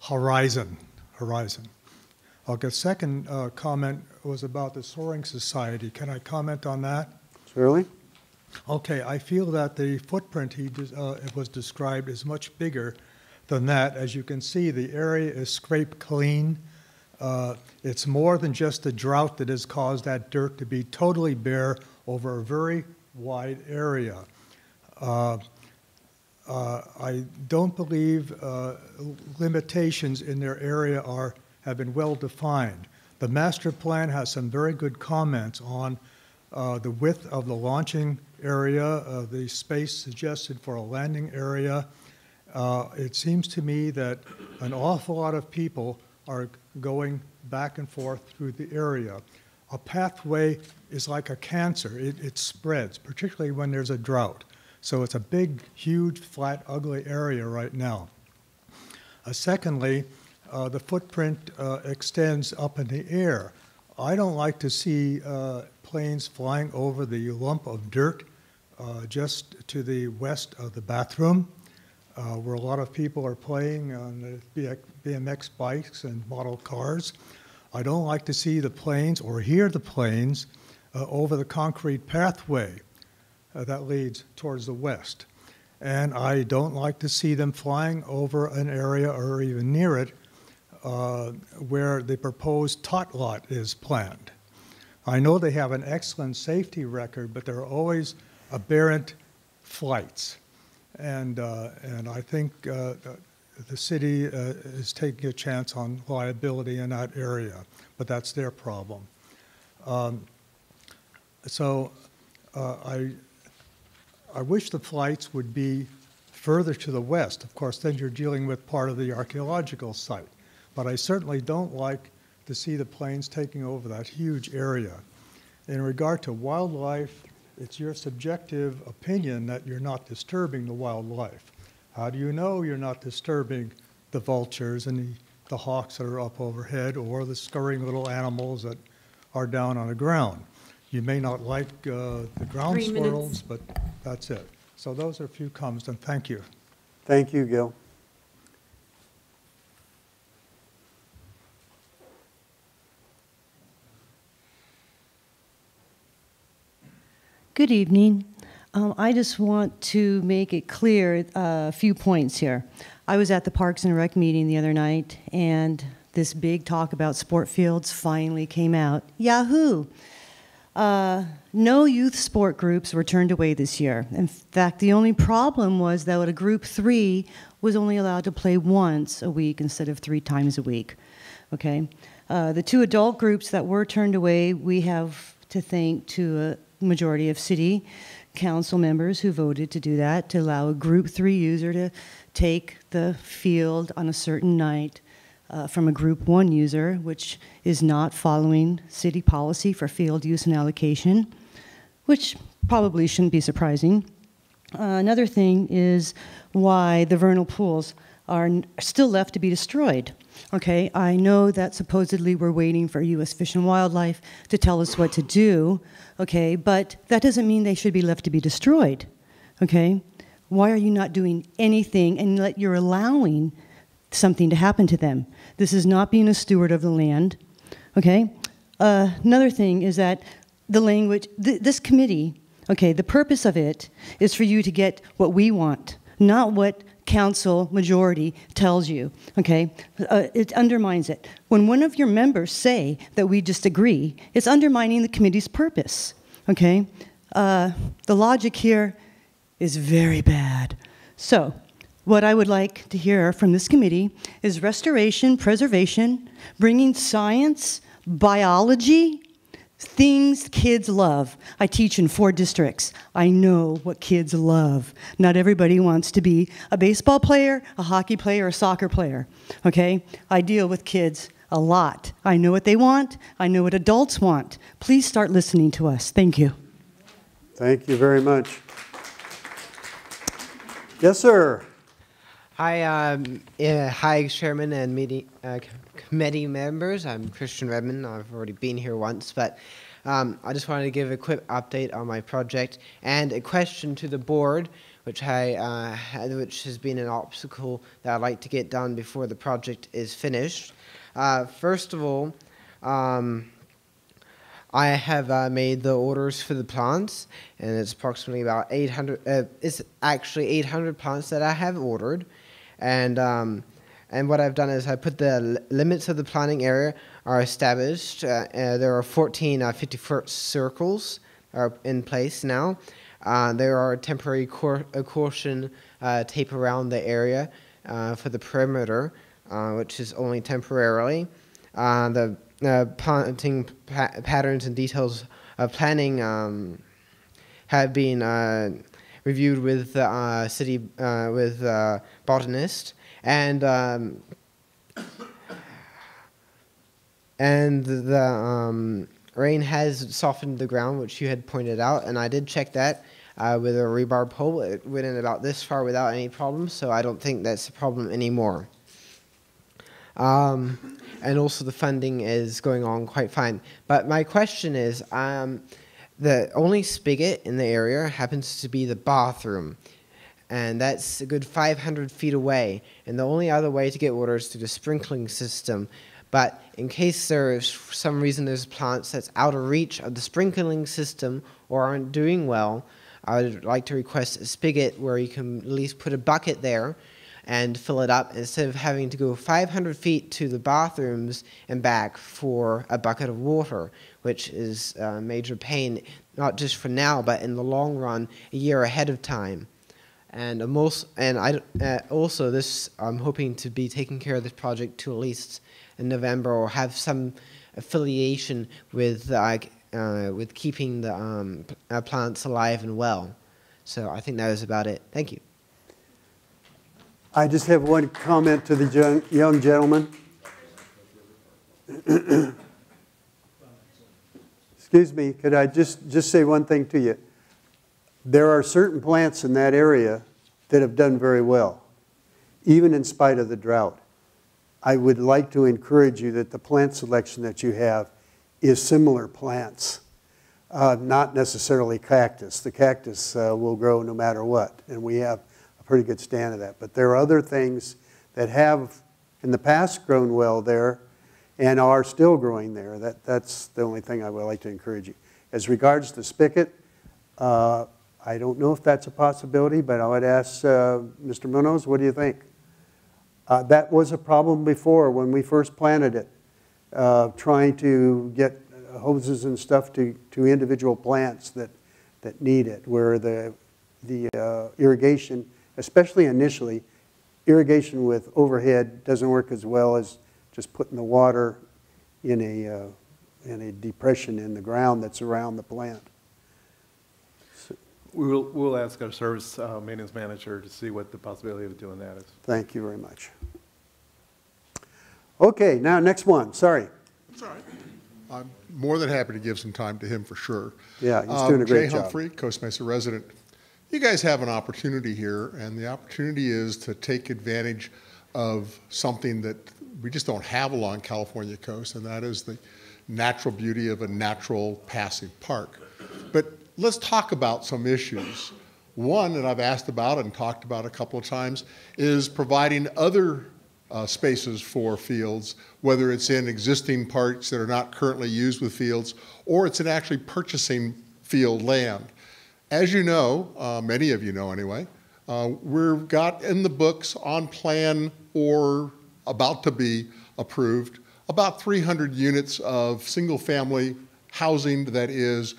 horizon. Okay, second comment was about the Soaring Society. Can I comment on that? Surely. Okay, I feel that the footprint it was described is much bigger than that. As you can see, the area is scraped clean. It's more than just the drought that has caused that dirt to be totally bare over a very wide area. I don't believe limitations in their area have been well defined. The master plan has some very good comments on the width of the launching area, the space suggested for a landing area. It seems to me that an awful lot of people are going back and forth through the area. A pathway is like a cancer. It spreads, particularly when there's a drought. So it's a big, huge, flat, ugly area right now. Secondly, the footprint extends up in the air. I don't like to see planes flying over the lump of dirt just to the west of the bathroom, where a lot of people are playing on the BMX bikes and model cars. I don't like to see the planes or hear the planes over the concrete pathway that leads towards the west. And I don't like to see them flying over an area or even near it where the proposed tot lot is planned. I know they have an excellent safety record, but there are always aberrant flights. And I think the city is taking a chance on liability in that area, but that's their problem. I wish the flights would be further to the west, of course, then you're dealing with part of the archaeological site. But I certainly don't like to see the planes taking over that huge area. In regard to wildlife, it's your subjective opinion that you're not disturbing the wildlife. How do you know you're not disturbing the vultures and the hawks that are up overhead or the scurrying little animals that are down on the ground? You may not like the ground 3 minutes. squirrels, but that's it. So those are a few comments, and thank you. Thank you, Gil. Good evening. I just want to make it clear a few points here. I was at the Parks and Rec meeting the other night, and this big talk about sport fields finally came out. Yahoo! No youth sport groups were turned away this year. In fact, the only problem was that a group 3 was only allowed to play once a week instead of 3 times a week. Okay? The 2 adult groups that were turned away, we have to thank to a majority of city council members who voted to do that, to allow a group 3 user to take the field on a certain night from a group 1 user, which is not following city policy for field use and allocation, which probably shouldn't be surprising. Another thing is why the vernal pools are still left to be destroyed. Okay, I know that supposedly we're waiting for U.S. Fish and Wildlife to tell us what to do, okay, but that doesn't mean they should be left to be destroyed, okay? Why are you not doing anything and you're allowing something to happen to them? This is not being a steward of the land, okay? Another thing is that the language, this committee, okay, the purpose of it is for you to get what we want, not what council majority tells you, okay? It undermines it. When one of your members say that we disagree, it's undermining the committee's purpose, okay? The logic here is very bad. So, what I would like to hear from this committee is restoration, preservation, bringing science, biology, things kids love. I teach in 4 districts. I know what kids love. Not everybody wants to be a baseball player, a hockey player, a soccer player, okay? I deal with kids a lot. I know what they want. I know what adults want. Please start listening to us. Thank you. Thank you very much. Yes, sir. Hi, hi, Chairman and committee members. I'm Christian Redmond. I've already been here once, but I just wanted to give a quick update on my project and a question to the board, which which has been an obstacle that I'd like to get done before the project is finished. First of all, I have made the orders for the plants, and it's approximately about 800. It's actually 800 plants that I have ordered. And what I've done is I put the limits of the planting area are established. There are 14 50-foot circles are in place now. There are temporary caution tape around the area for the perimeter, which is only temporarily. The planting patterns and details of planning have been reviewed with city with botanist, and the rain has softened the ground, which you had pointed out, and I did check that with a rebar pole. It went in about this far without any problems, so I don't think that's a problem anymore. And also the funding is going on quite fine. But my question is, the only spigot in the area happens to be the bathroom, and that's a good 500 feet away. And the only other way to get water is through the sprinkling system. But in case there is, for some reason, there's plants that's out of reach of the sprinkling system or aren't doing well, I would like to request a spigot where you can at least put a bucket there and fill it up instead of having to go 500 feet to the bathrooms and back for a bucket of water, which is a major pain, not just for now, but in the long run, a year ahead of time. And also this, I'm hoping to be taking care of this project to at least in November, or have some affiliation with keeping the plants alive and well. So I think that was about it. Thank you. I just have one comment to the young gentleman. Excuse me, could I just say one thing to you? There are certain plants in that area that have done very well, even in spite of the drought. I would like to encourage you that the plant selection that you have is similar plants, not necessarily cactus. The cactus will grow no matter what, and we have a pretty good stand of that. But there are other things that have in the past grown well there and are still growing there. That's the only thing I would like to encourage you. As regards to spigot, I don't know if that's a possibility, but I would ask Mr. Munoz, what do you think? That was a problem before when we first planted it, trying to get hoses and stuff to individual plants that need it, where the irrigation, especially initially, irrigation with overhead doesn't work as well as just putting the water in a depression in the ground that's around the plant. We'll ask our service maintenance manager to see what the possibility of doing that is. Thank you very much. Okay, now next one. Sorry. That's all right. I'm more than happy to give some time to him for sure. Yeah, he's doing a great Jay job. Humphrey, Costa Mesa resident. You guys have an opportunity here, and the opportunity is to take advantage of something that we just don't have along California coast, and that is the natural beauty of a natural passive park. But let's talk about some issues. One that I've asked about and talked about a couple of times is providing other spaces for fields, whether it's in existing parks that are not currently used with fields, or it's in actually purchasing field land. As you know, many of you know anyway, we've got in the books on plan or about to be approved about 300 units of single-family housing that is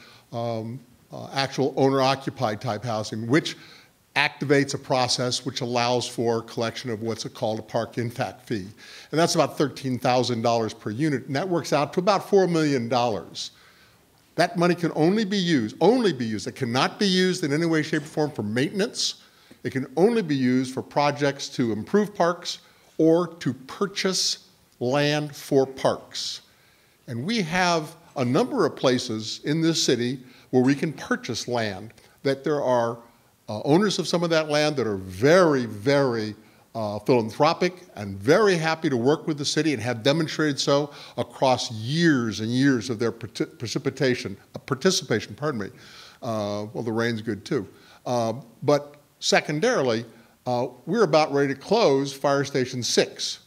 actual owner-occupied type housing, which activates a process which allows for collection of what's called a park impact fee. And that's about $13,000 per unit, and that works out to about $4 million. That money can only be used, it cannot be used in any way, shape, or form for maintenance. It can only be used for projects to improve parks or to purchase land for parks. And we have a number of places in this city where we can purchase land, that there are owners of some of that land that are very, very philanthropic and very happy to work with the city and have demonstrated so across years and years of their participation, pardon me. Well, the rain's good too. But secondarily, we're about ready to close Fire Station 6.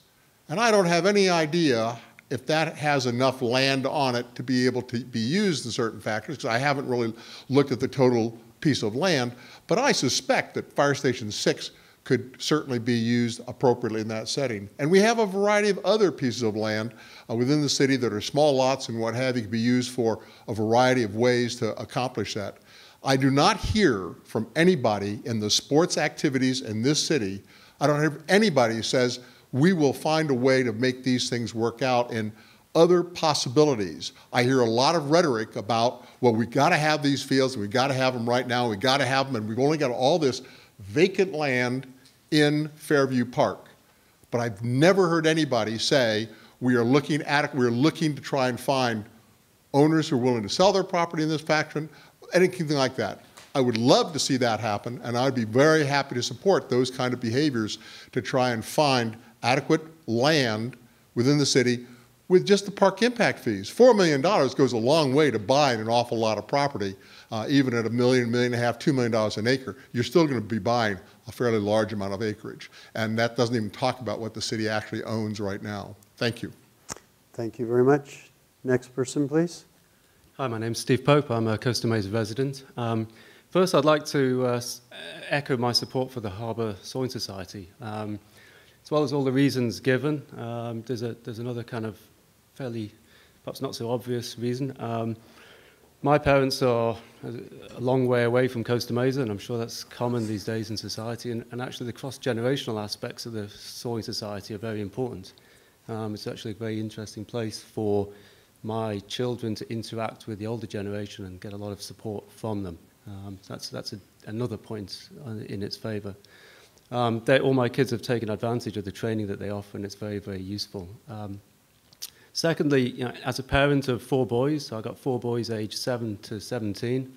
And I don't have any idea if that has enough land on it to be able to be used in certain factors, because I haven't really looked at the total piece of land, but I suspect that Fire Station 6 could certainly be used appropriately in that setting. And we have a variety of other pieces of land within the city that are small lots and what have you, can be used for a variety of ways to accomplish that. I do not hear from anybody in the sports activities in this city, I don't hear anybody who says, we will find a way to make these things work out in other possibilities. I hear a lot of rhetoric about, well, we've got to have these fields, and we've got to have them right now, we've got to have them, and we've only got all this vacant land in Fairview Park. But I've never heard anybody say, we are looking to try and find owners who are willing to sell their property in this fashion, anything like that. I would love to see that happen, and I'd be very happy to support those kind of behaviors to try and find adequate land within the city with just the park impact fees. $4 million goes a long way to buying an awful lot of property, even at $1 million, $1.5 million, $2 million an acre. You're still going to be buying a fairly large amount of acreage. And that doesn't even talk about what the city actually owns right now. Thank you. Thank you very much. Next person, please. Hi, my name's Steve Pope. I'm a Costa Mesa resident. First, I'd like to echo my support for the Harbour Soaring Society. As well as all the reasons given, there's another kind of fairly, perhaps not so obvious reason. My parents are a long way away from Costa Mesa, and I'm sure that's common these days in society, and actually the cross-generational aspects of the Soaring Society are very important. It's actually a very interesting place for my children to interact with the older generation and get a lot of support from them. So that's another point in its favour. All my kids have taken advantage of the training that they offer, and it's very, very useful. Secondly, as a parent of 4 boys, so I've got 4 boys aged 7 to 17.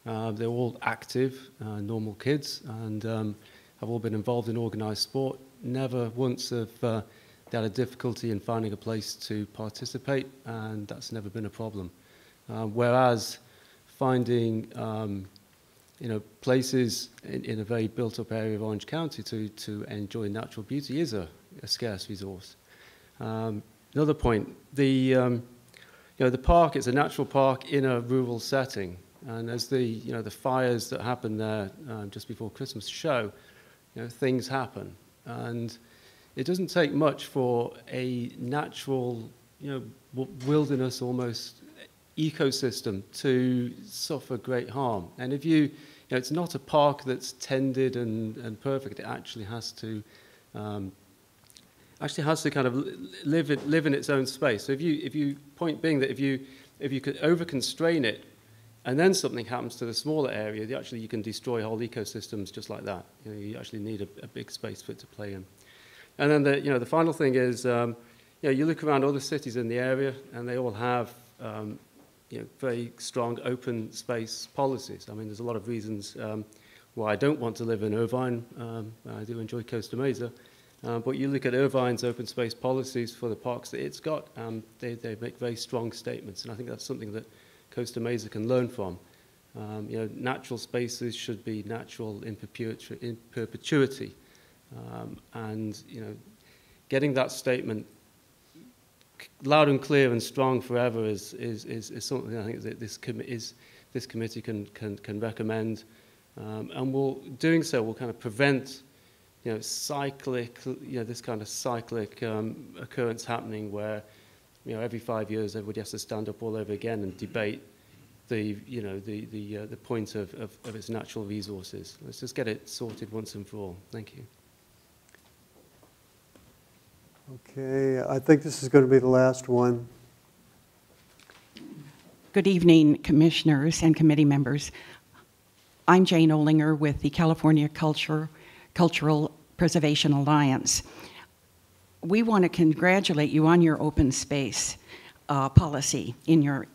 They're all active, normal kids, and have all been involved in organised sport. Never once have they had a difficulty in finding a place to participate, and that's never been a problem. Whereas finding places in a very built-up area of Orange County to enjoy natural beauty is a scarce resource. Another point, the park is a natural park in a rural setting, and as the fires that happened there just before Christmas show, things happen, and it doesn't take much for a natural, wilderness almost ecosystem to suffer great harm. And if it's not a park that's tended and perfect. It actually has to kind of live in its own space. So point being that if you could over-constrain it, and then something happens to the smaller area, you can destroy whole ecosystems just like that. You actually need a big space for it to play in. And then the final thing is, you look around other cities in the area, and they all have very strong open space policies. I mean, there's a lot of reasons why I don't want to live in Irvine. I do enjoy Costa Mesa. But you look at Irvine's open space policies for the parks that it's got, they make very strong statements, and I think that's something that Costa Mesa can learn from. Natural spaces should be natural in perpetuity. And getting that statement loud and clear and strong forever is something I think that this committee can recommend, and doing so will kind of prevent this kind of cyclic occurrence happening where every 5 years everybody has to stand up all over again and debate the point of its natural resources. Let's just get it sorted once and for all. Thank you. Okay, I think this is going to be the last one. Good evening, commissioners and committee members. I'm Jane Olinger with the California Cultural Preservation Alliance. We want to congratulate you on your open space policy in your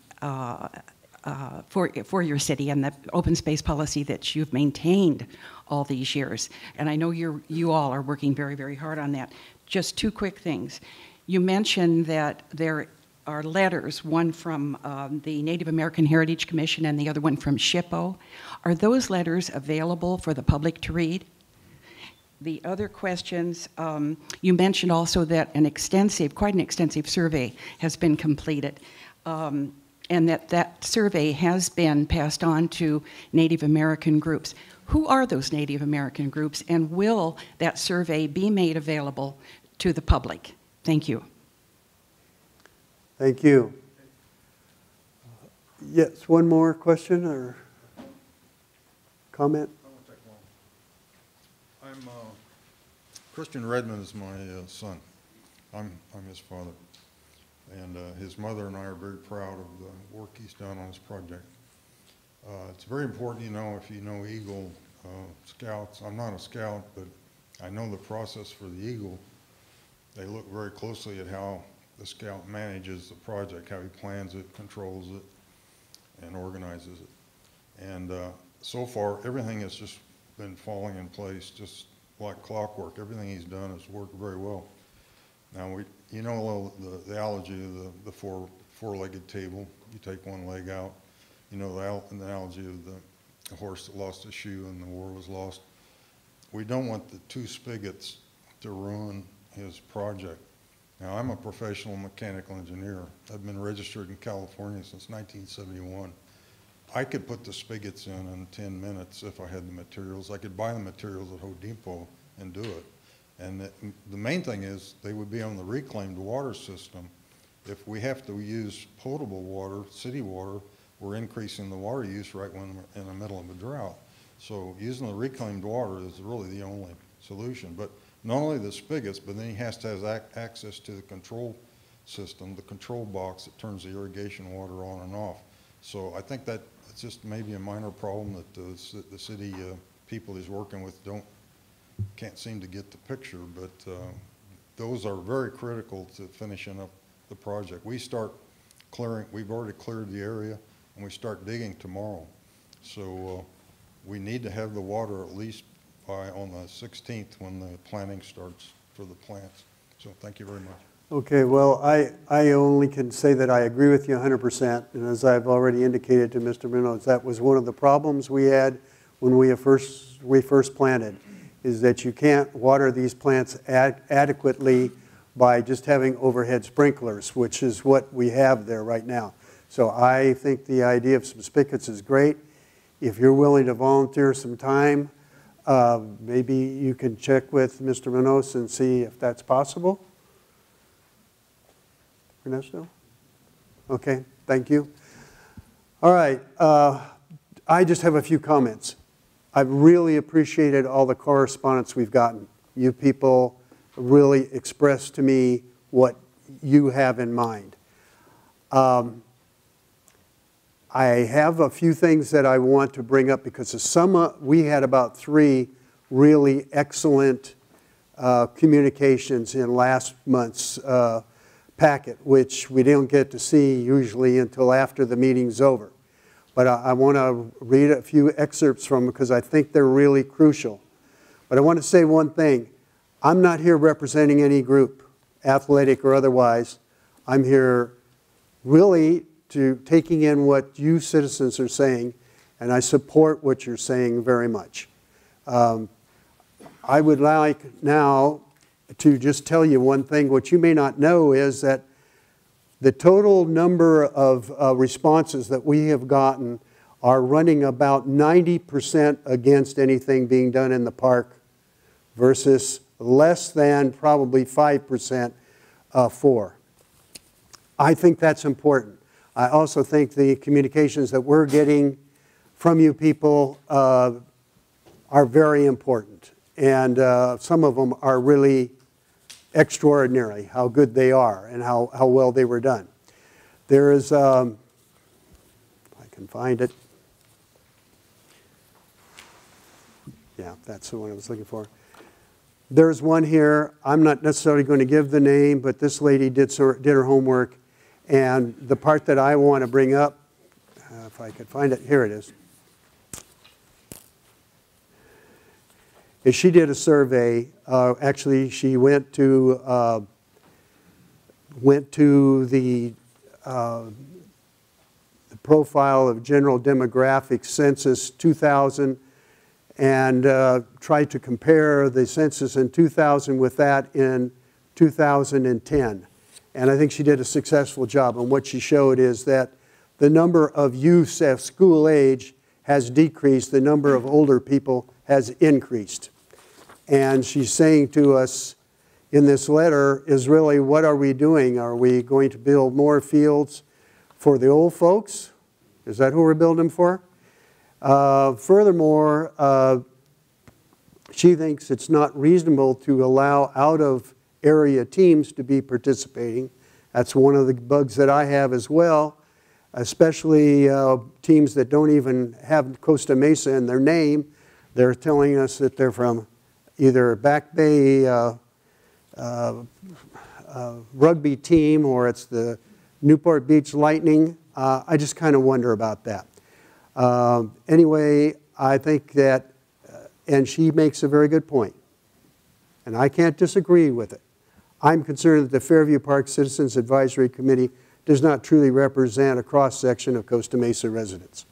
for your city, and the open space policy that you've maintained all these years. And I know you all are working very, very hard on that. Just 2 quick things. You mentioned that there are letters, one from the Native American Heritage Commission and the other one from SHPO. Are those letters available for the public to read? The other questions, you mentioned also that quite an extensive survey has been completed, and that survey has been passed on to Native American groups. Who are those Native American groups, and will that survey be made available to the public? Thank you. Thank you. Yes, one more question or comment? Christian Redmond is my son. I'm his father. And his mother and I are very proud of the work he's done on this project. It's very important, if you know Eagle Scouts. I'm not a scout, but I know the process for the Eagle. They look very closely at how the scout manages the project, how he plans it, controls it, and organizes it. And so far, everything has just been falling in place, just like clockwork. Everything he's done has worked very well. Now, the analogy of the four-legged table. You take one leg out. The analogy of the horse that lost a shoe and the war was lost. We don't want the 2 spigots to ruin his project. Now, I'm a professional mechanical engineer. I've been registered in California since 1971. I could put the spigots in 10 minutes if I had the materials. I could buy the materials at Home Depot and do it. And the main thing is they would be on the reclaimed water system. If we have to use potable water, city water, we're increasing the water use right when we're in the middle of a drought. So using the reclaimed water is really the only solution. But not only the spigots, but then he has to have access to the control system, the control box that turns the irrigation water on and off. So I think that it's just maybe a minor problem that the city people he's working with don't can't seem to get the picture, but those are very critical to finishing up the project. We start clearing, we've already cleared the area, and we start digging tomorrow. So we need to have the water at least by on the 16th when the planting starts for the plants. So thank you very much. Okay, well, I only can say that I agree with you 100%, and as I've already indicated to Mr. Munoz, that was one of the problems we had when we first planted, is that you can't water these plants adequately by just having overhead sprinklers, which is what we have there right now. So I think the idea of some spigots is great. If you're willing to volunteer some time, maybe you can check with Mr. Munoz and see if that's possible. Ernesto? Okay, thank you. All right, I just have a few comments. I've really appreciated all the correspondence we've gotten. You people really expressed to me what you have in mind. I have a few things that I want to bring up because we had about 3 really excellent communications in last month's packet, which we don't get to see usually until after the meeting's over. But I want to read a few excerpts from them because I think they're really crucial. But I want to say one thing. I'm not here representing any group, athletic or otherwise. I'm here really taking in what you citizens are saying, and I support what you're saying very much. I would like now to just tell you one thing. What you may not know is that the total number of responses that we have gotten are running about 90% against anything being done in the park versus less than probably 5% for. I think that's important. I also think the communications that we're getting from you people are very important. And some of them are really extraordinary, how good they are and how well they were done. There is, if I can find it. Yeah, that's the one I was looking for. There's one here. I'm not necessarily going to give the name, but this lady did her homework. And the part that I want to bring up, if I could find it, here it is. Is she did a survey. Actually, she went to the profile of general demographics census 2000 and tried to compare the census in 2000 with that in 2010. And I think she did a successful job. And what she showed is that the number of youths at school age has decreased. The number of older people has increased. And she's saying to us in this letter is really, what are we doing? Are we going to build more fields for the old folks? Is that who we're building them for? Furthermore, she thinks it's not reasonable to allow out-of-area teams to be participating. That's one of the bugs that I have as well, especially teams that don't even have Costa Mesa in their name. They're telling us that they're from either Back Bay rugby team or it's the Newport Beach Lightning. I just kind of wonder about that. Anyway, I think that, and she makes a very good point, and I can't disagree with it. I'm concerned that the Fairview Park Citizens Advisory Committee does not truly represent a cross-section of Costa Mesa residents.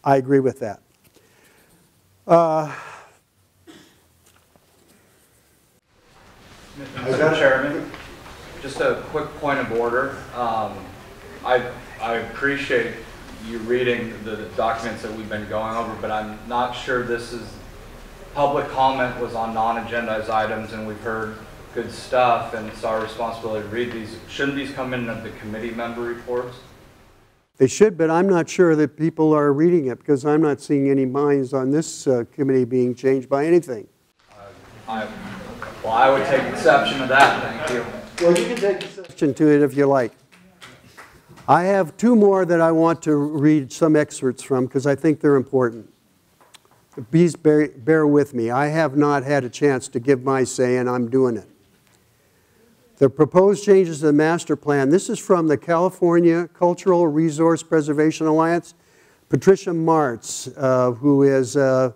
I agree with that. Mr. Chairman, just a quick point of order. I appreciate you reading the documents that we've been going over, but I'm not sure this is, public comment was on non-agendized items, and we've heard good stuff, and it's our responsibility to read these. Shouldn't these come in the committee member reports? They should, but I'm not sure that people are reading it because I'm not seeing any minds on this committee being changed by anything. Well, I would take exception to that, thank you. Well, you can take exception to it if you like. I have 2 more that I want to read some excerpts from because I think they're important. please bear with me. I have not had a chance to give my say, and I'm doing it. The proposed changes to the master plan, this is from the California Cultural Resource Preservation Alliance. Patricia Martz, who is a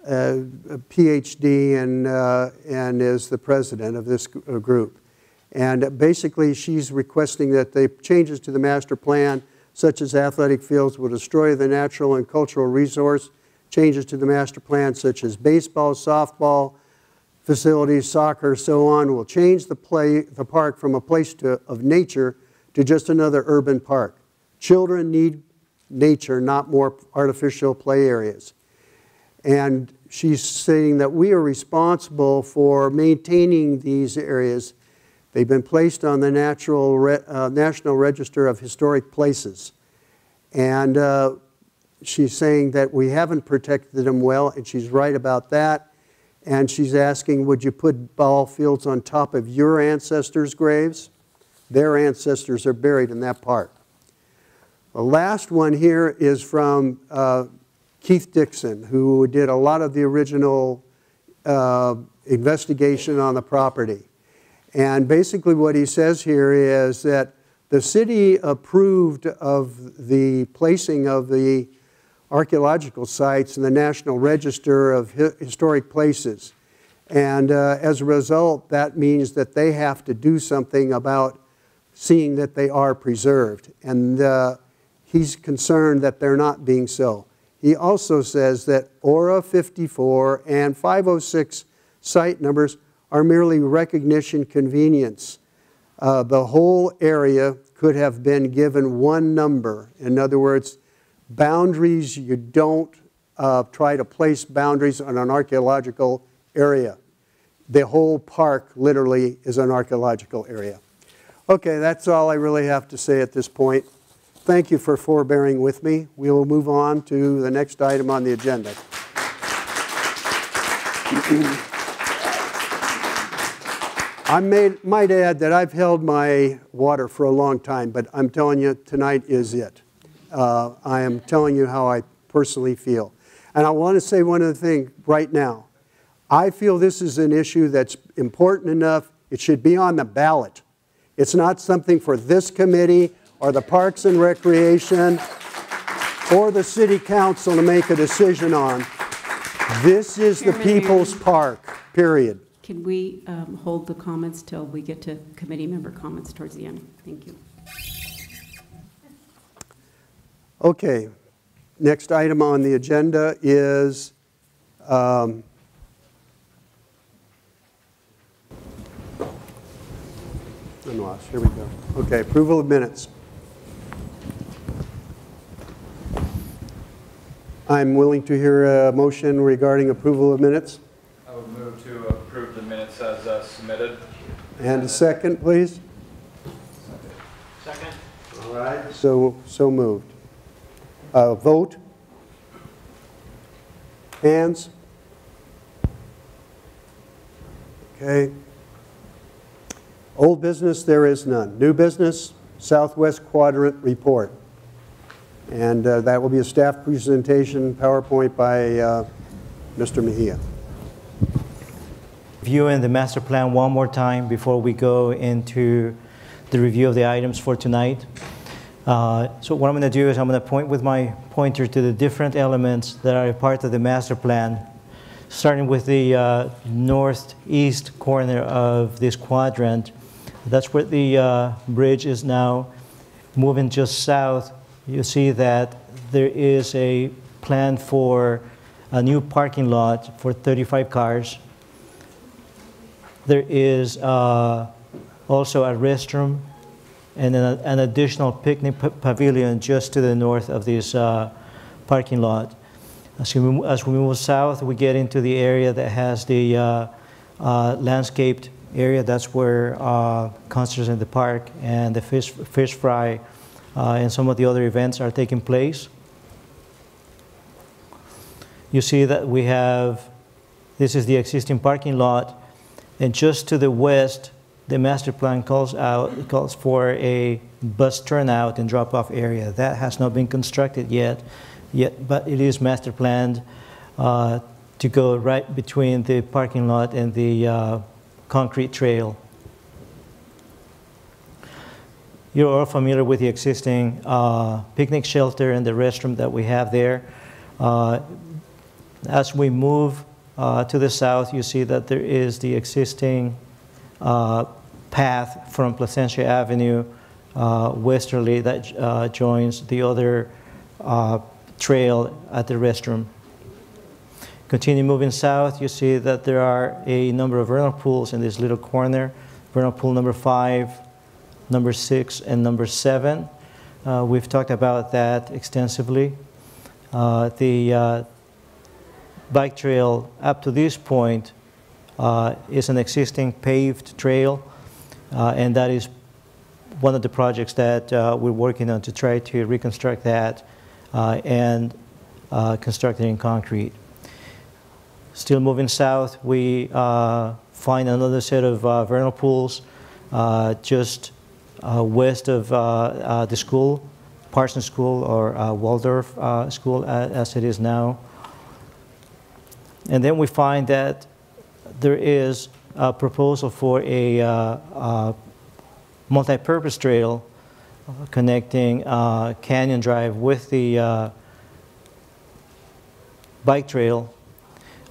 PhD and is the president of this group. And basically, she's requesting that the changes to the master plan, such as athletic fields, will destroy the natural and cultural resource. Changes to the master plan, such as baseball, softball, facilities, soccer, so on, will change the park from a place of nature to just another urban park. Children need nature, not more artificial play areas. And she's saying that we are responsible for maintaining these areas. They've been placed on the National Register of Historic Places. And she's saying that we haven't protected them well, and she's right about that. And she's asking, would you put ball fields on top of your ancestors' graves? Their ancestors are buried in that park. The last one here is from Keith Dixon, who did a lot of the original investigation on the property. And basically what he says here is that the city approved of the placing of the archaeological sites in the National Register of Historic Places. And as a result, that means that they have to do something about seeing that they are preserved. And he's concerned that they're not being so. He also says that ORA 54 and 506 site numbers are merely recognition convenience. The whole area could have been given one number. In other words, boundaries, you don't try to place boundaries on an archaeological area. The whole park literally is an archaeological area. Okay, that's all I really have to say at this point. Thank you for forbearing with me. We will move on to the next item on the agenda. I might add that I've held my water for a long time, but I'm telling you, tonight is it. I am telling you how I personally feel. And I want to say one other thing right now. I feel this is an issue that's important enough. It should be on the ballot. It's not something for this committee or the Parks and Recreation or the City Council to make a decision on. This is the people's park, period. Can we hold the comments till we get to committee member comments towards the end? Thank you. Okay, next item on the agenda is I'm lost. Here we go. Okay, approval of minutes. I'm willing to hear a motion regarding approval of minutes. I would move to approve the minutes as submitted. And a second, please. Second. All right, so moved. Vote. Hands. Okay. Old business, there is none. New business, Southwest Quadrant report. And that will be a staff presentation, PowerPoint by Mr. Mejia. Reviewing the master plan one more time before we go into the review of the items for tonight. So what I'm going to do is I'm going to point with my pointer to the different elements that are a part of the master plan, starting with the northeast corner of this quadrant. That's where the bridge is now. Moving just south, you see that there is a plan for a new parking lot for 35 cars. There is also a restroom and an additional picnic pavilion just to the north of this parking lot. As we move south, we get into the area that has the landscaped area. That's where concerts in the park and the fish fry and some of the other events are taking place. You see that we have, this is the existing parking lot, and just to the west, the master plan calls for a bus turnout and drop-off area. That has not been constructed yet, but it is master planned. to go right between the parking lot and the concrete trail. You're all familiar with the existing picnic shelter and the restroom that we have there. As we move to the south, you see that there is the existing path from Placentia Avenue westerly that joins the other trail at the restroom. Continue moving south, you see that there are a number of vernal pools in this little corner. Vernal pool number 5, number 6, and number 7. We've talked about that extensively. The bike trail up to this point is an existing paved trail, and that is one of the projects that we're working on to try to reconstruct that and construct it in concrete. Still moving south, we find another set of vernal pools just west of the school, Parsons School or Waldorf School as it is now. And then we find that there is a proposal for a multi-purpose trail connecting Canyon Drive with the bike trail,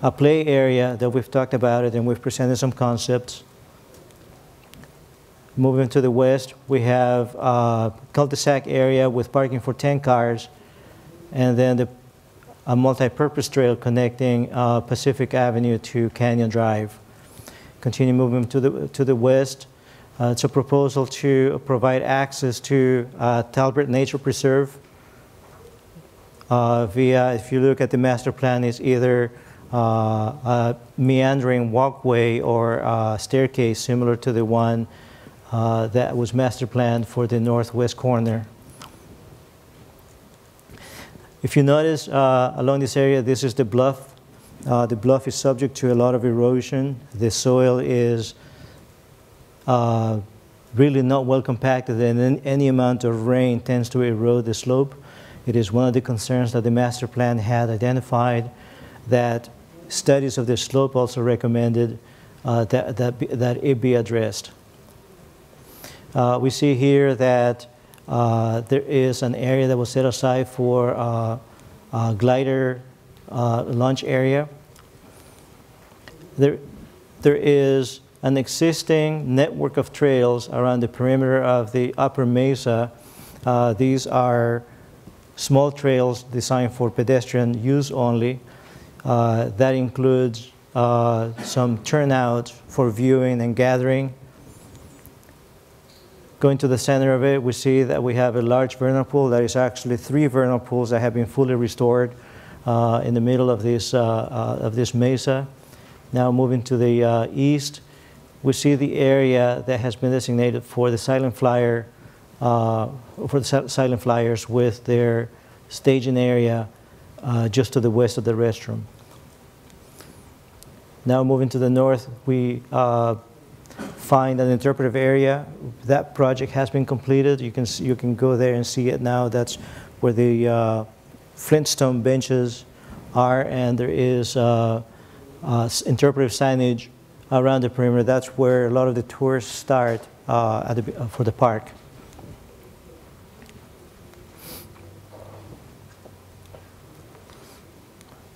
a play area that we've talked about it and we've presented some concepts. Moving to the west, we have a cul-de-sac area with parking for 10 cars, and then a multi-purpose trail connecting Pacific Avenue to Canyon Drive. Continue moving to the west. It's a proposal to provide access to Talbert Nature Preserve via, if you look at the master plan, it's either a meandering walkway or a staircase similar to the one that was master planned for the northwest corner. If you notice along this area, this is the bluff. The bluff is subject to a lot of erosion. The soil is really not well compacted, and any amount of rain tends to erode the slope. It is one of the concerns that the master plan had identified, that studies of the slope also recommended that it be addressed. We see here that there is an area that was set aside for a glider launch area. There is an existing network of trails around the perimeter of the upper Mesa. These are small trails designed for pedestrian use only. That includes some turnouts for viewing and gathering. Going to the center of it, we see that we have a large vernal pool. That is actually 3 vernal pools that have been fully restored in the middle of this mesa. Now moving to the east, we see the area that has been designated for the silent flyer, silent flyers with their staging area just to the west of the restroom. Now moving to the north, we find an interpretive area. That project has been completed. You can go there and see it now. That's where the Flintstone benches are, and there is interpretive signage around the perimeter. That's where a lot of the tours start for the park.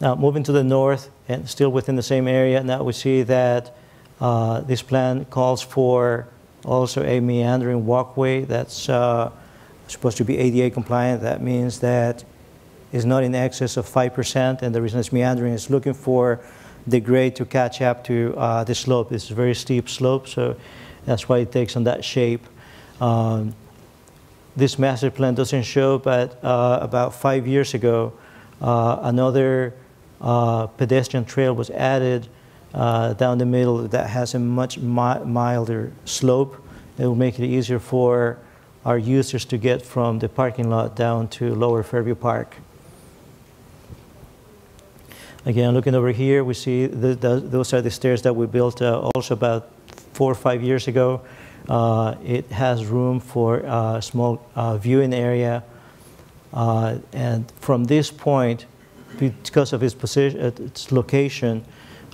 Now moving to the north and still within the same area, now we see that this plan calls for also a meandering walkway that's supposed to be ADA compliant. That means that it's not in excess of 5%, and the reason it's meandering is looking for the grade to catch up to the slope. It's a very steep slope, so that's why it takes on that shape. This master plan doesn't show, but about 5 years ago, another pedestrian trail was added down the middle that has a much milder slope. It will make it easier for our users to get from the parking lot down to Lower Fairview Park. Again, looking over here, we see those are the stairs that we built also about 4 or 5 years ago. It has room for a small viewing area. And from this point, because of its position, its location,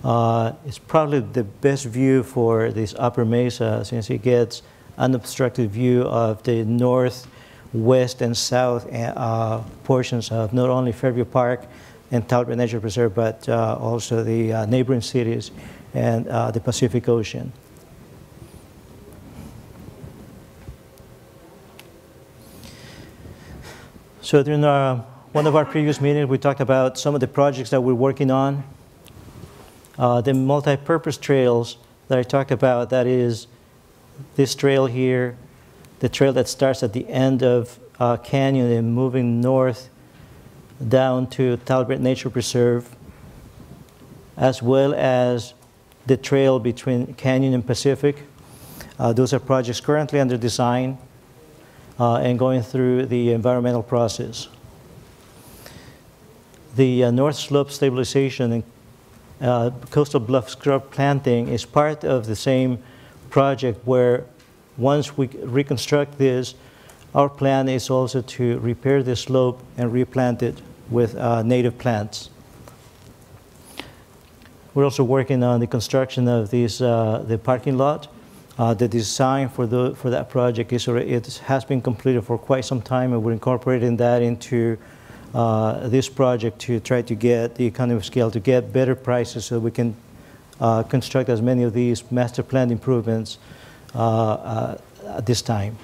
it's probably the best view for this upper mesa, since it gets unobstructed view of the north, west, and south portions of not only Fairview Park and Talbot Nature Preserve, but also the neighboring cities and the Pacific Ocean. So during one of our previous meetings, we talked about some of the projects that we're working on. The multi-purpose trails that I talked about, that is this trail here, the trail that starts at the end of Canyon and moving north down to Talbot Nature Preserve, as well as the trail between Canyon and Pacific. Those are projects currently under design and going through the environmental process. The North Slope stabilization and coastal bluff scrub planting is part of the same project, where once we reconstruct this, our plan is also to repair the slope and replant it with native plants. We're also working on the construction of this, the parking lot. The design for that project has been completed for quite some time, and we're incorporating that into this project to try to get the economy of scale, to get better prices so we can construct as many of these master plan improvements at this time.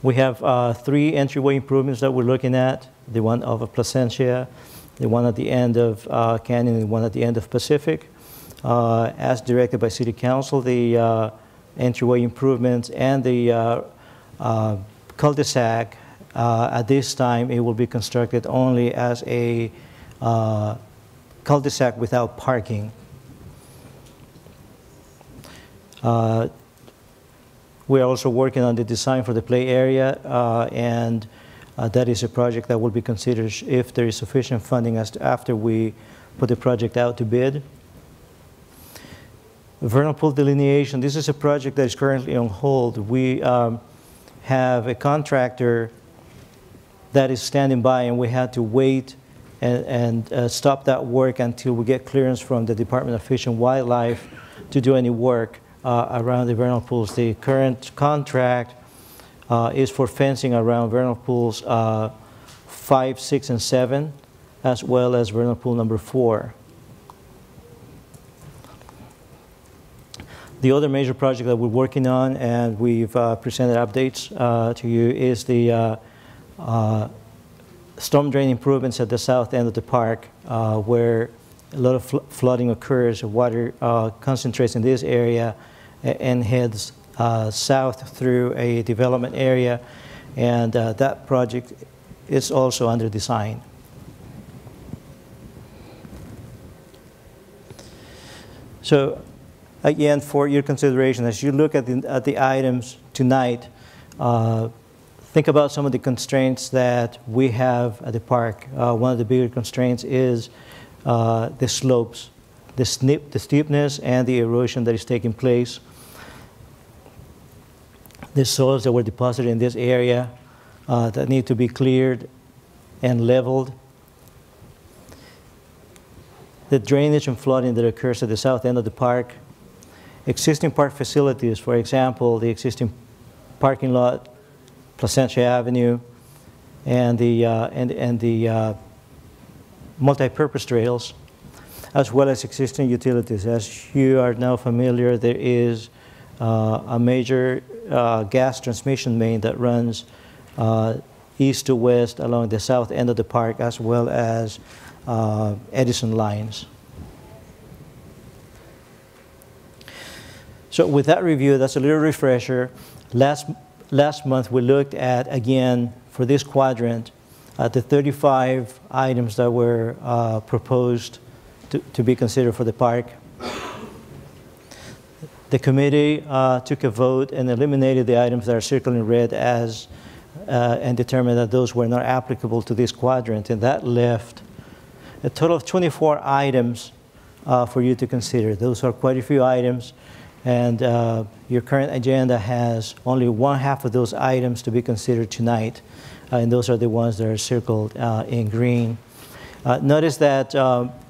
We have 3 entryway improvements that we're looking at, the one of Placentia, the one at the end of Canyon, and the one at the end of Pacific. As directed by City Council, the entryway improvements and the cul-de-sac, at this time, it will be constructed only as a cul-de-sac without parking. We're also working on the design for the play area, and that is a project that will be considered if there is sufficient funding after we put the project out to bid. Vernal pool delineation, this is a project that is currently on hold. We have a contractor that is standing by, and we had to wait and stop that work until we get clearance from the Department of Fish and Wildlife to do any work around the vernal pools. The current contract is for fencing around vernal pools 5, 6, and 7, as well as vernal pool number 4. The other major project that we're working on, and we've presented updates to you, is the storm drain improvements at the south end of the park, where a lot of flooding occurs. Water concentrates in this area and heads south through a development area, and that project is also under design. So again, for your consideration, as you look at the items tonight, think about some of the constraints that we have at the park. One of the bigger constraints is the slopes, the steepness and the erosion that is taking place. The soils that were deposited in this area that need to be cleared and leveled. The drainage and flooding that occurs at the south end of the park. Existing park facilities, for example, the existing parking lot, Placentia Avenue, and the multi-purpose trails, as well as existing utilities. As you are now familiar, there is a major gas transmission main that runs east to west along the south end of the park, as well as Edison lines. So with that review, that's a little refresher. Last month we looked at, again, for this quadrant, the 35 items that were proposed to be considered for the park. The committee took a vote and eliminated the items that are circled in red as, and determined that those were not applicable to this quadrant, and that left a total of 24 items for you to consider. Those are quite a few items, And your current agenda has only one half of those items to be considered tonight, and those are the ones that are circled in green. Notice that,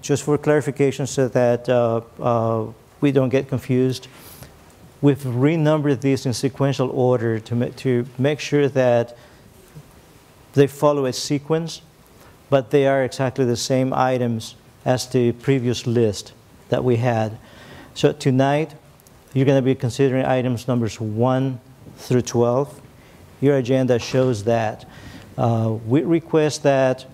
just for clarification so that we don't get confused, we've renumbered these in sequential order to make sure that they follow a sequence, but they are exactly the same items as the previous list that we had. So tonight, you're going to be considering items numbers 1 through 12. Your agenda shows that. We request that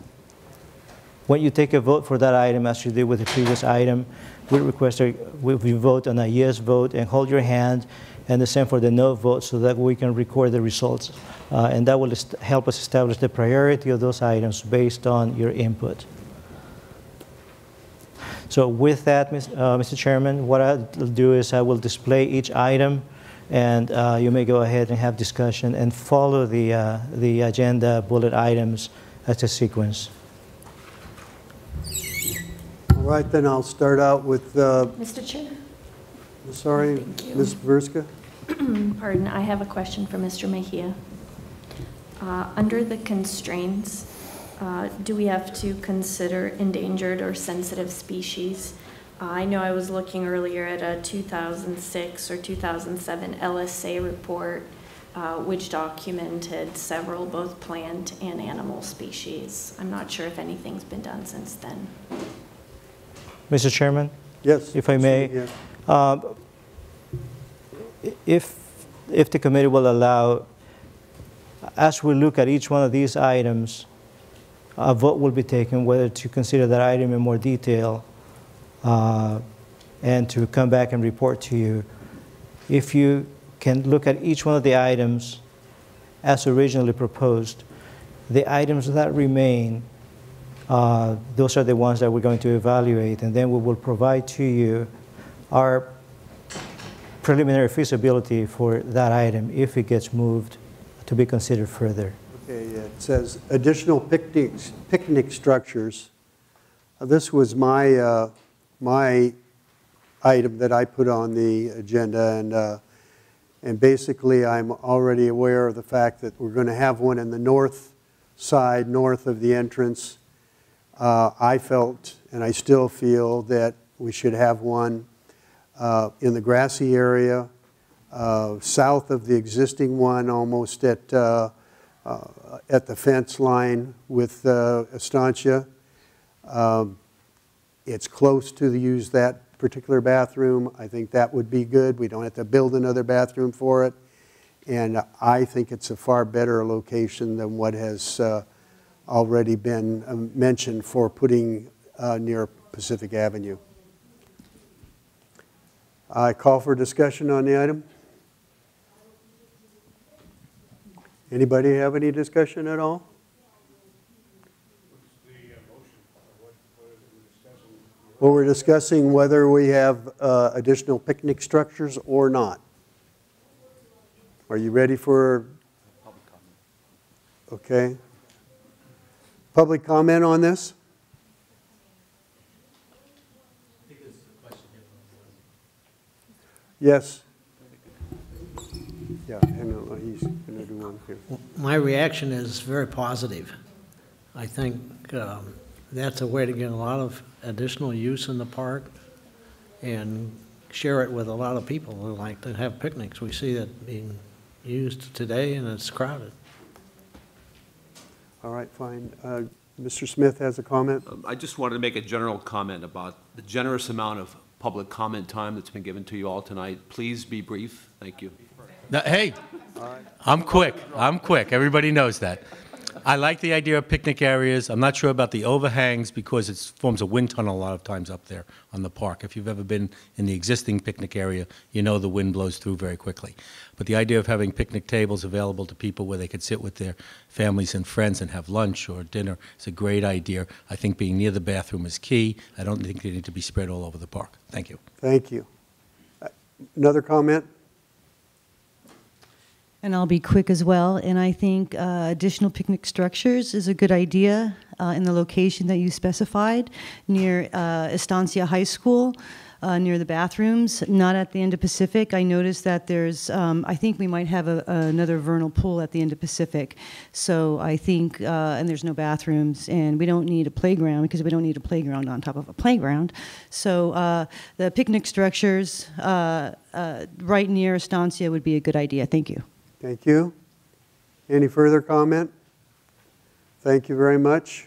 when you take a vote for that item, as you did with the previous item, we request that we vote on a yes vote and hold your hand, and the same for the no vote so that we can record the results. And that will help us establish the priority of those items based on your input. So with that, Mr. Chairman, what I'll do is I will display each item, and you may go ahead and have discussion and follow the agenda bullet items as a sequence. All right, then I'll start out with... Mr. Chair? Sorry, Ms. Verska? Pardon, I have a question for Mr. Mejia. Under the constraints, do we have to consider endangered or sensitive species? I know I was looking earlier at a 2006 or 2007 LSA report, which documented several both plant and animal species. I'm not sure if anything's been done since then. Mr. Chairman? Yes. If I may, yes. If the committee will allow, as we look at each one of these items, a vote will be taken whether to consider that item in more detail and to come back and report to you. If you can look at each one of the items as originally proposed, the items that remain, those are the ones that we're going to evaluate, and then we will provide to you our preliminary feasibility for that item if it gets moved to be considered further. Okay, it says additional picnic structures. This was my my item that I put on the agenda, and basically I'm already aware of the fact that we're going to have one in the north side, north of the entrance. I felt, and I still feel, that we should have one in the grassy area, south of the existing one, almost at the fence line with Estancia. It's close to use that particular bathroom. I think that would be good. We don't have to build another bathroom for it. And I think it's a far better location than what has already been mentioned for putting near Pacific Avenue. I call for discussion on the item. Anybody have any discussion at all? Well, we're discussing whether we have additional picnic structures or not. Are you ready for public comment? Okay. Public comment on this? Yes. Yeah, hang on, he's going to do one here. My reaction is very positive. I think that's a way to get a lot of additional use in the park and share it with a lot of people who like to have picnics. We see that being used today, and it's crowded. All right, fine. Mr. Smith has a comment. I just wanted to make a general comment about the generous amount of public comment time that's been given to you all tonight. Please be brief. Thank you. Now, hey, I'm quick. I'm quick. Everybody knows that. I like the idea of picnic areas. I'm not sure about the overhangs because it forms a wind tunnel a lot of times up there on the park. If you've ever been in the existing picnic area, you know the wind blows through very quickly. But the idea of having picnic tables available to people where they could sit with their families and friends and have lunch or dinner is a great idea. I think being near the bathroom is key. I don't think they need to be spread all over the park. Thank you. Thank you. Another comment? And I'll be quick as well. And I think additional picnic structures is a good idea in the location that you specified near Estancia High School. near the bathrooms, not at the end of Pacific. I noticed that there's, I think we might have another vernal pool at the end of Pacific. So I think, and there's no bathrooms, and we don't need a playground because we don't need a playground on top of a playground. So the picnic structures right near Estancia would be a good idea. Thank you. Thank you. Any further comment? Thank you very much.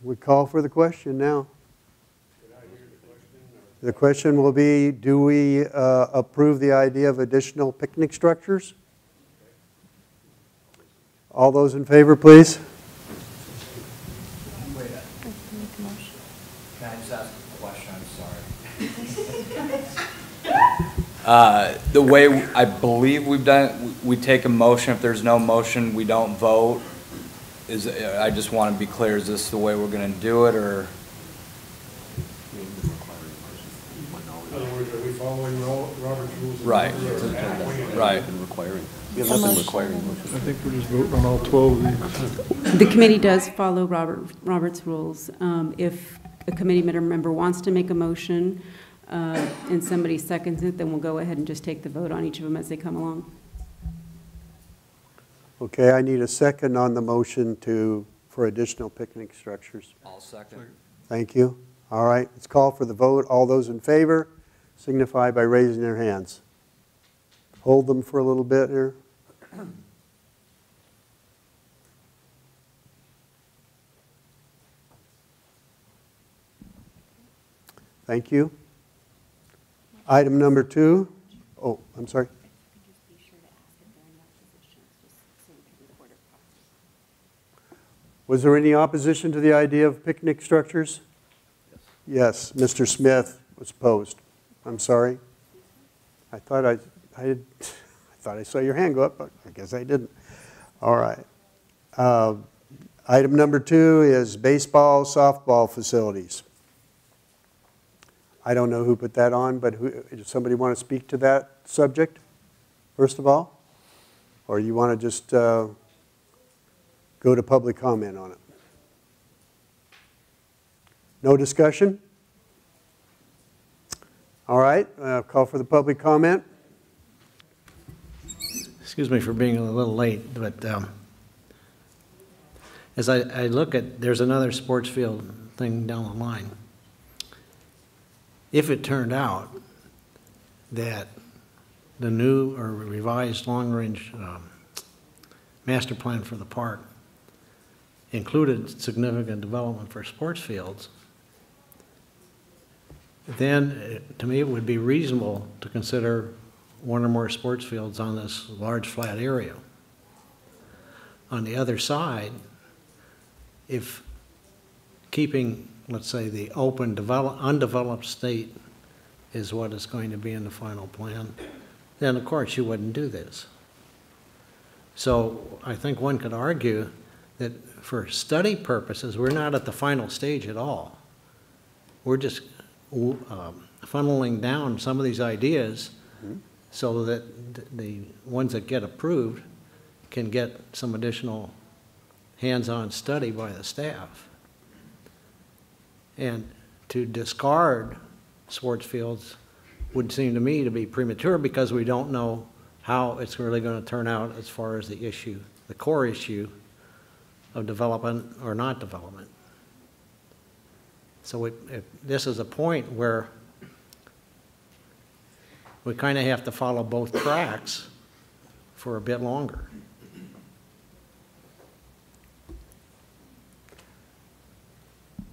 We call for the question now. The question will be, do we approve the idea of additional picnic structures? All those in favor, please. Wait, can I just ask a question? I'm sorry. The way I believe we've done it, we take a motion. If there's no motion, we don't vote. I just want to be clear, is this the way we're going to do it, or? In other words, are we following Robert's rules? Right. Right. We have nothing requiring motion. I think we're just voting on all 12 of these. The committee does follow Robert's rules. If a committee member wants to make a motion and somebody seconds it, then we'll go ahead and just take the vote on each of them as they come along. Okay, I need a second on the motion for additional picnic structures. I'll second. Thank you. All right, let's call for the vote. All those in favor signify by raising their hands. Hold them for a little bit here. Thank you. Item number 2. Oh, I'm sorry. Was there any opposition to the idea of picnic structures? Yes, Mr. Smith was opposed. I'm sorry. I thought I saw your hand go up, but I guess I didn't. All right. Item number 2 is baseball, softball facilities. I don't know who put that on, but does somebody want to speak to that subject, first of all? Or you want to just go to public comment on it? No discussion? All right, call for the public comment. Excuse me for being a little late, but as I look at, there's another sports field thing down the line. If it turned out that the new or revised long-range master plan for the park included significant development for sports fields, then to me it would be reasonable to consider one or more sports fields on this large flat area. On the other side, if keeping, let's say, the open, undeveloped state is what is going to be in the final plan, then of course you wouldn't do this. So I think one could argue that for study purposes, we're not at the final stage at all. We're just funneling down some of these ideas so that the ones that get approved can get some additional hands-on study by the staff. And to discard sports fields would seem to me to be premature because we don't know how it's really going to turn out as far as the issue, the core issue of development or not development. So this is a point where we kind of have to follow both tracks for a bit longer.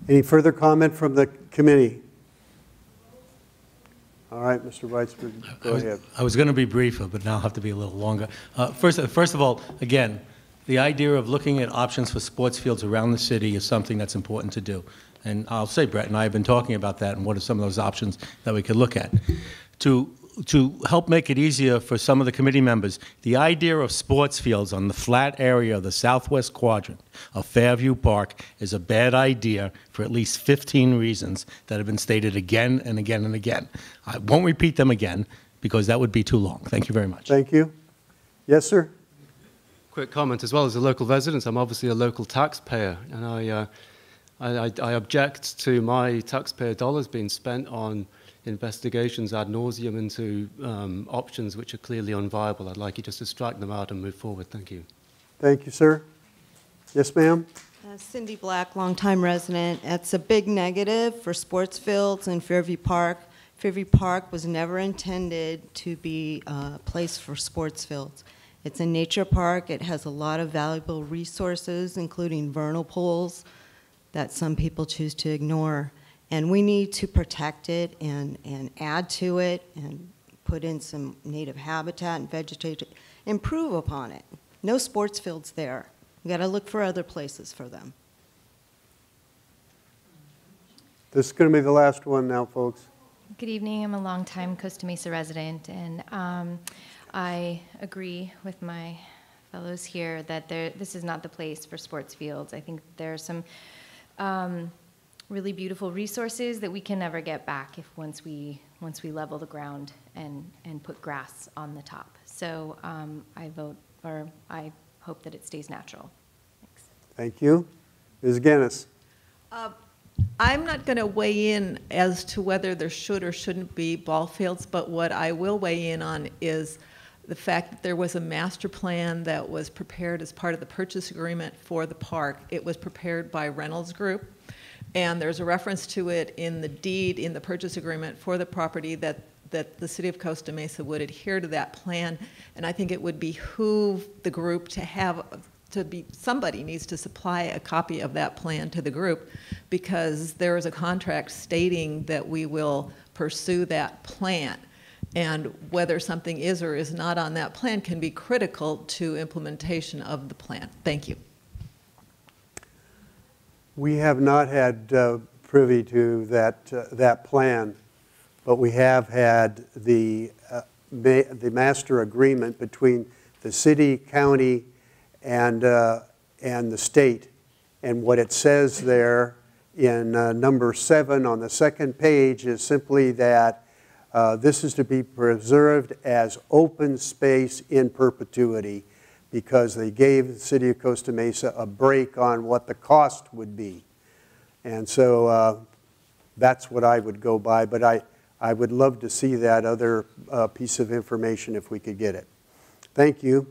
Any further comment from the committee? All right, Mr. Weitzberg, go ahead. I was going to be briefer, but now I'll have to be a little longer. First of all, again, the idea of looking at options for sports fields around the city is something that's important to do. And I'll say Brett and I have been talking about that and what are some of those options that we could look at. To help make it easier for some of the committee members, the idea of sports fields on the flat area of the southwest quadrant of Fairview Park is a bad idea for at least 15 reasons that have been stated again and again and again. I won't repeat them again because that would be too long. Thank you very much. Thank you. Yes, sir? Quick comment, as well as a local resident, I'm obviously a local taxpayer, and I object to my taxpayer dollars being spent on investigations ad nauseum into options which are clearly unviable. I'd like you just to strike them out and move forward. Thank you. Thank you, sir. Yes, ma'am? Cindy Black, longtime resident. It's a big negative for sports fields in Fairview Park. Fairview Park was never intended to be a place for sports fields. It's a nature park. It has a lot of valuable resources, including vernal pools, that some people choose to ignore. And we need to protect it and add to it and put in some native habitat and vegetation, improve upon it. No sports fields there. We got to look for other places for them. This is going to be the last one now, folks. Good evening. I'm a longtime Costa Mesa resident, and I agree with my fellows here that this is not the place for sports fields. I think there are some really beautiful resources that we can never get back if once we level the ground and put grass on the top. So I hope that it stays natural. Thanks. Thank you. Ms. Guinness. I'm not going to weigh in as to whether there should or shouldn't be ball fields, but what I will weigh in on is the fact that there was a master plan that was prepared as part of the purchase agreement for the park. It was prepared by Reynolds Group, and there's a reference to it in the deed in the purchase agreement for the property that the city of Costa Mesa would adhere to that plan, and I think it would behoove the group somebody needs to supply a copy of that plan to the group, because there is a contract stating that we will pursue that plan. And whether something is or is not on that plan can be critical to implementation of the plan. Thank you. We have not had privy to that plan, but we have had the master agreement between the city, county, and the state. And what it says there in number 7 on the second page is simply that this is to be preserved as open space in perpetuity, because they gave the city of Costa Mesa a break on what the cost would be. And so that's what I would go by, but I would love to see that other piece of information if we could get it. Thank you.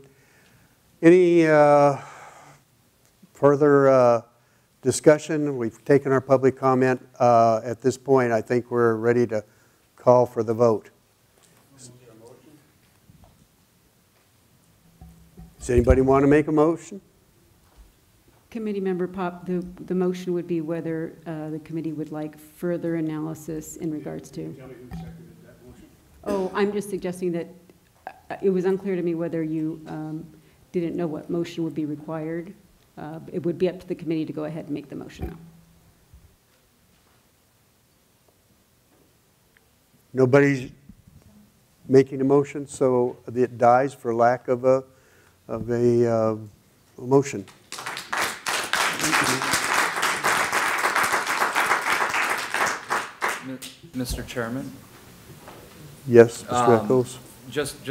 Any further discussion? We've taken our public comment. At this point, I think we're ready to call for the vote. Does anybody want to make a motion? Committee Member Pop, the motion would be whether the committee would like further analysis in regards to. Tell me who seconded that motion. Oh, I'm just suggesting that it was unclear to me whether you didn't know what motion would be required. It would be up to the committee to go ahead and make the motion now. Nobody's making a motion, so it dies for lack of a motion. Mr. Chairman? Yes, Mr. Echols. Just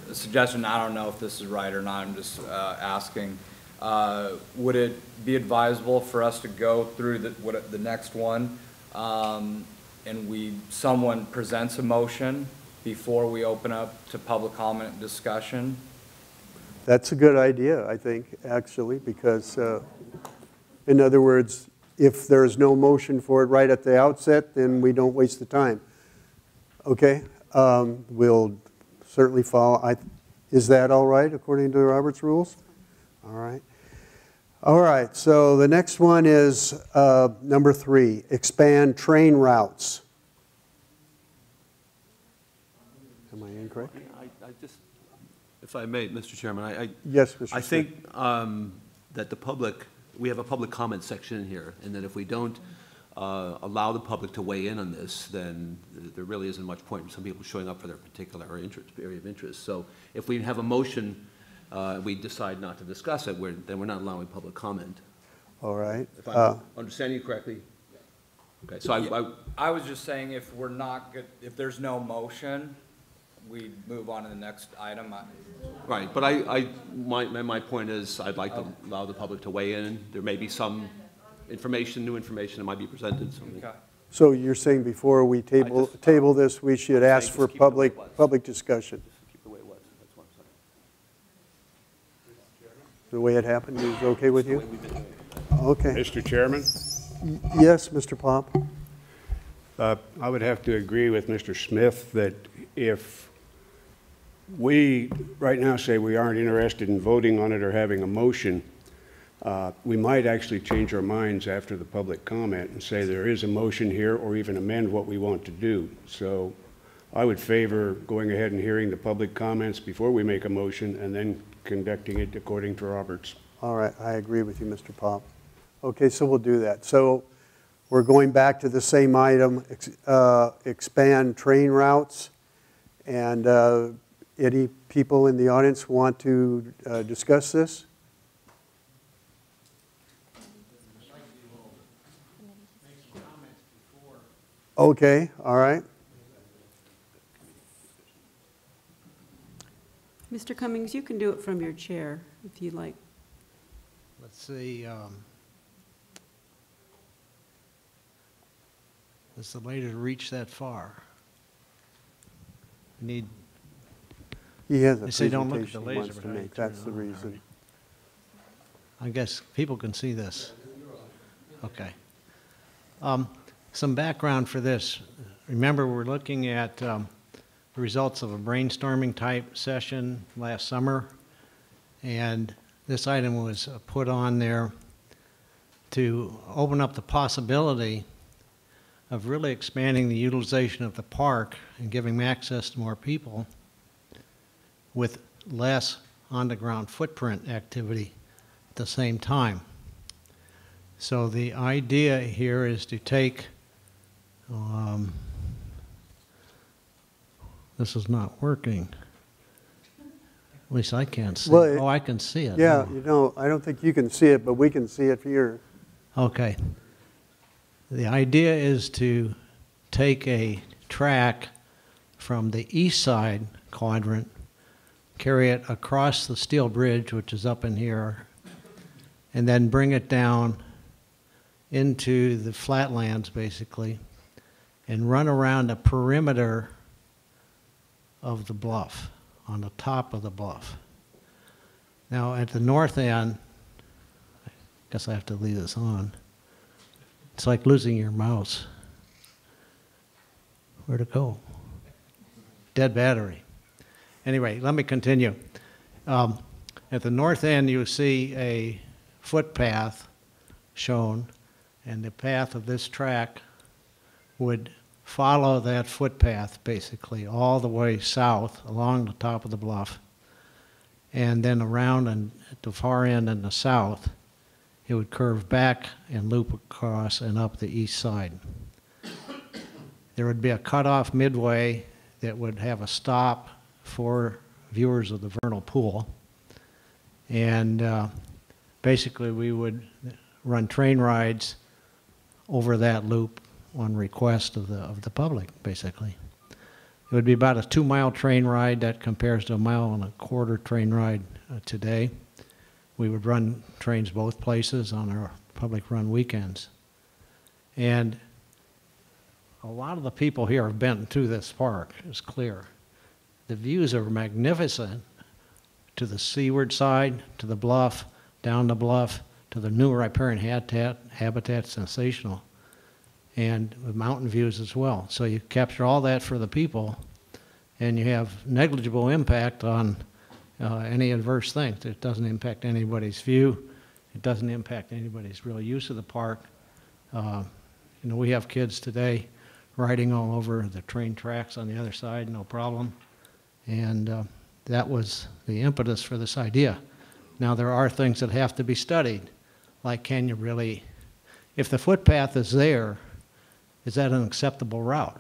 a suggestion, I don't know if this is right or not, I'm just asking. Would it be advisable for us to go through the next one and someone presents a motion before we open up to public comment and discussion? That's a good idea, I think, actually, because in other words, if there's no motion for it right at the outset, then we don't waste the time. Okay, we'll certainly follow. Is that all right according to Robert's rules? All right. All right, so the next one is number 3, expand train routes. Am I incorrect? I just, if I may, Mr. Chairman, yes, Mr. I think that the public, we have a public comment section in here, and that if we don't allow the public to weigh in on this, then there really isn't much point in some people showing up for their particular area of interest. So if we have a motion, we decide not to discuss it, then we're not allowing public comment. All right. If I'm understanding you correctly. Okay, so I was just saying if we're not good, if there's no motion, we move on to the next item. Right, but my point is I'd like to allow the public to weigh in. There may be some information, new information that might be presented. So Okay. So you're saying before we table this, we should ask for public discussion? keep it the way it was. That's what I'm saying. The way it happened is okay with you? Okay. Mr. Chairman? Yes, Mr. Pop? I would have to agree with Mr. Smith that if we right now say we aren't interested in voting on it or having a motion, we might actually change our minds after the public comment and say there is a motion here or even amend what we want to do. So I would favor going ahead and hearing the public comments before we make a motion and then conducting it according to Roberts. All right, I agree with you, Mr. Pop. Okay, so we'll do that. So we're going back to the same item, expand train routes. And any people in the audience want to discuss this? Okay, all right. Mr. Cummings, you can do it from your chair if you'd like. Let's see. Is the laser to reach that far? We need. He has a They say don't look at presentation the he laser, wants to but I make. That's the reason. I guess people can see this. Okay. Some background for this. Remember, we're looking at the results of a brainstorming type session last summer, and this item was put on there to open up the possibility of really expanding the utilization of the park and giving access to more people with less on-the-ground footprint activity at the same time. So the idea here is to take, this is not working. At least I can't see it. Oh, I can see it. Yeah, you know, I don't think you can see it, but we can see it here. Okay. The idea is to take a track from the east side quadrant, carry it across the steel bridge, which is up in here, and then bring it down into the flatlands, basically, and run around the perimeter of the bluff, on the top of the bluff. Now, at the north end, I guess I have to leave this on. It's like losing your mouse. Where'd it go? Dead battery. Anyway, let me continue. At the north end, you see a footpath shown, and the path of this track would follow that footpath, basically, all the way south along the top of the bluff, and then around and at the far end in the south, it would curve back and loop across and up the east side. There would be a cutoff midway that would have a stop for viewers of the vernal pool. And basically we would run train rides over that loop on request of the public, basically. It would be about a 2-mile train ride that compares to a 1.25 mile train ride today. We would run trains both places on our public run weekends. And a lot of the people here have been to this park, it's clear. The views are magnificent to the seaward side, to the bluff, down the bluff, to the new riparian habitat, sensational. And with mountain views as well. So you capture all that for the people, and you have negligible impact on any adverse things. It doesn't impact anybody's view. It doesn't impact anybody's real use of the park. You know, we have kids today riding all over the train tracks on the other side, no problem. And that was the impetus for this idea. Now there are things that have to be studied, like can you really, if the footpath is there, is that an acceptable route?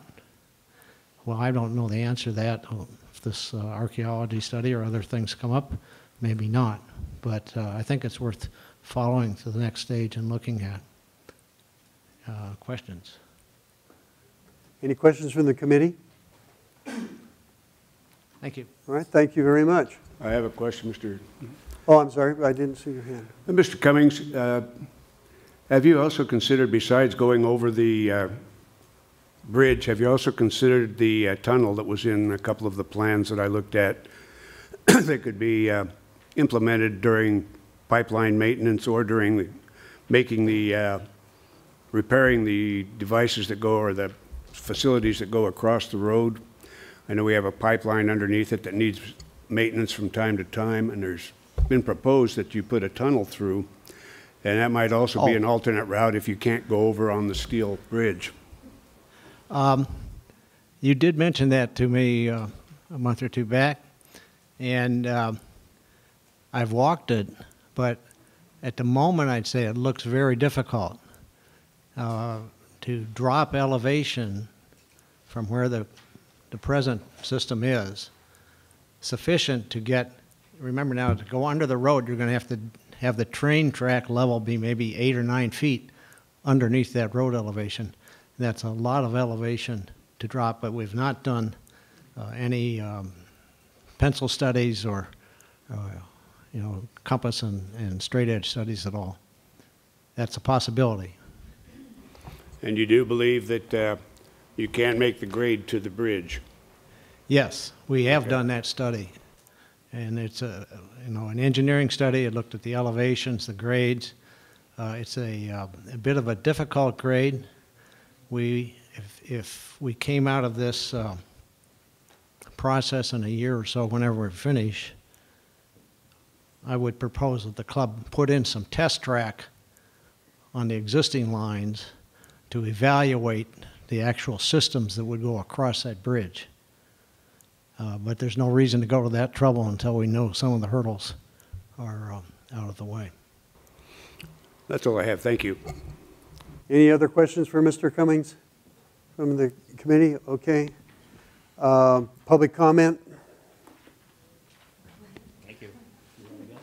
Well, I don't know the answer to that. If this archaeology study or other things come up, maybe not. But I think it's worth following to the next stage and looking at. Questions? Any questions from the committee? Thank you. All right, thank you very much. I have a question, Mr. Oh, I'm sorry, I didn't see your hand. Mr. Cummings, Have you also considered, besides going over the bridge, have you also considered the tunnel that was in a couple of the plans that I looked at that could be implemented during pipeline maintenance or during repairing the devices that go, or the facilities that go across the road? I know we have a pipeline underneath it that needs maintenance from time to time, and there's been proposed that you put a tunnel through, and that might also be an alternate route if you can't go over on the steel bridge. You did mention that to me a month or two back, and I've walked it, but at the moment I'd say it looks very difficult to drop elevation from where the present system is sufficient to get, remember now, to go under the road, you're going to have the train track level be maybe 8 or 9 feet underneath that road elevation. That's a lot of elevation to drop, but we've not done any pencil studies or compass and straight edge studies at all. That's a possibility. And you do believe that you can make the grade to the bridge? Yes, we have done that study, and it's an engineering study. It looked at the elevations, the grades. It's a bit of a difficult grade. If we came out of this process in a year or so, whenever we're finished, I would propose that the club put in some test track on the existing lines to evaluate the actual systems that would go across that bridge. But there's no reason to go to that trouble until we know some of the hurdles are out of the way. That's all I have. Thank you. Any other questions for Mr. Cummings from the committee? Okay. Public comment? Thank you.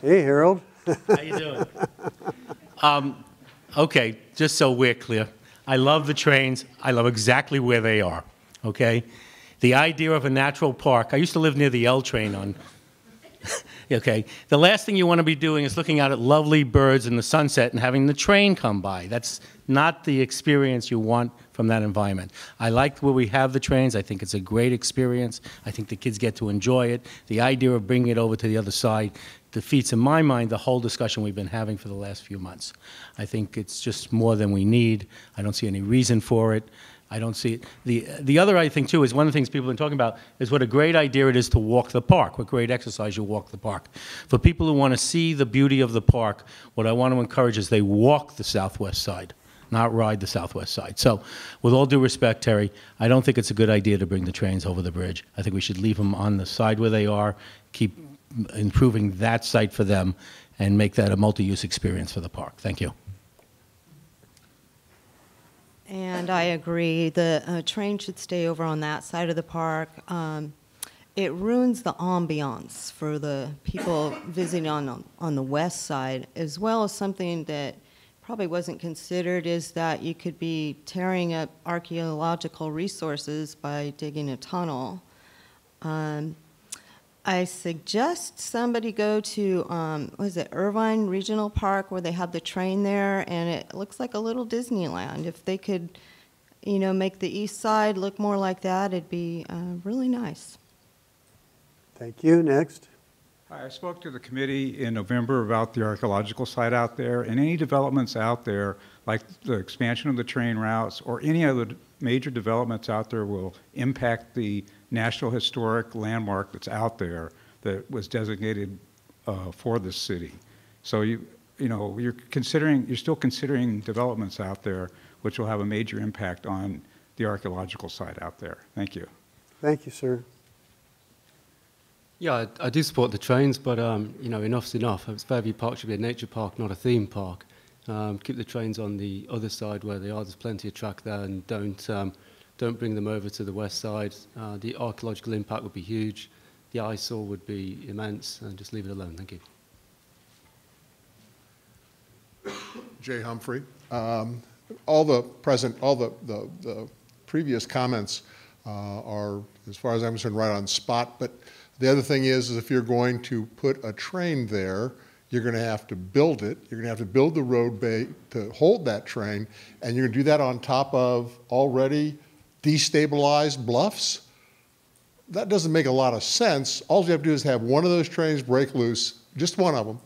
Hey, Harold. How you doing? Okay, just so we're clear, I love the trains. I love exactly where they are, okay? The idea of a natural park, I used to live near the L train on, okay? The last thing you want to be doing is looking out at lovely birds in the sunset and having the train come by. That's not the experience you want from that environment. I like where we have the trains. I think it's a great experience. I think the kids get to enjoy it. The idea of bringing it over to the other side defeats, in my mind, the whole discussion we've been having for the last few months. I think it's just more than we need. I don't see any reason for it. I don't see it. The other, I think, too, is one of the things people have been talking about is what a great idea it is to walk the park, what great exercise you walk the park. For people who want to see the beauty of the park, what I want to encourage is they walk the southwest side, not ride the southwest side. So, with all due respect, Terry, I don't think it's a good idea to bring the trains over the bridge. I think we should leave them on the side where they are, keep improving that site for them, and make that a multi-use experience for the park. Thank you. And I agree. The train should stay over on that side of the park. It ruins the ambiance for the people visiting on the west side, as well as something that probably wasn't considered is that you could be tearing up archaeological resources by digging a tunnel. I suggest somebody go to, what is it, Irvine Regional Park, where they have the train there, and it looks like a little Disneyland. If they could, make the east side look more like that, it'd be really nice. Thank you. Next. Hi, I spoke to the committee in November about the archaeological site out there, and any developments out there, like the expansion of the train routes or any other major developments out there, will impact the National Historic Landmark that's out there that was designated for this city. So you're still considering developments out there which will have a major impact on the archaeological site out there. Thank you. Thank you, sir. Yeah, I do support the trains, but enough's enough. Fairview Park should be a nature park, not a theme park. Keep the trains on the other side where they are. There's plenty of track there, and don't bring them over to the west side. The archaeological impact would be huge. The eyesore would be immense, and just leave it alone. Thank you. Jay Humphrey. All the previous comments are, as far as I'm concerned, right on spot. But the other thing is if you're going to put a train there, You're going to have to build it. You're going to have to build the road bay to hold that train, and you're going to do that on top of already destabilized bluffs. That doesn't make a lot of sense. All you have to do is have one of those trains break loose, just one of them,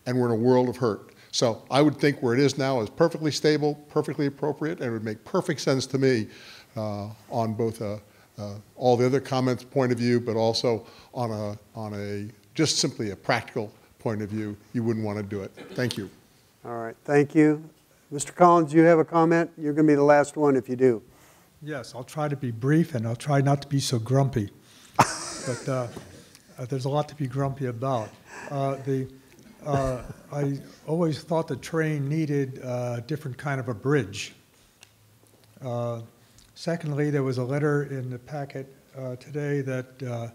and we're in a world of hurt. So I would think where it is now is perfectly stable, perfectly appropriate, and it would make perfect sense to me on both all the other comments point of view, but also on a just simply a practical point of view. You wouldn't want to do it. Thank you. All right, thank you. Mr. Collins, you have a comment? You're going to be the last one if you do. Yes, I'll try to be brief, and I'll try not to be so grumpy. But there's a lot to be grumpy about. I always thought the train needed a different kind of a bridge. Secondly, there was a letter in the packet today that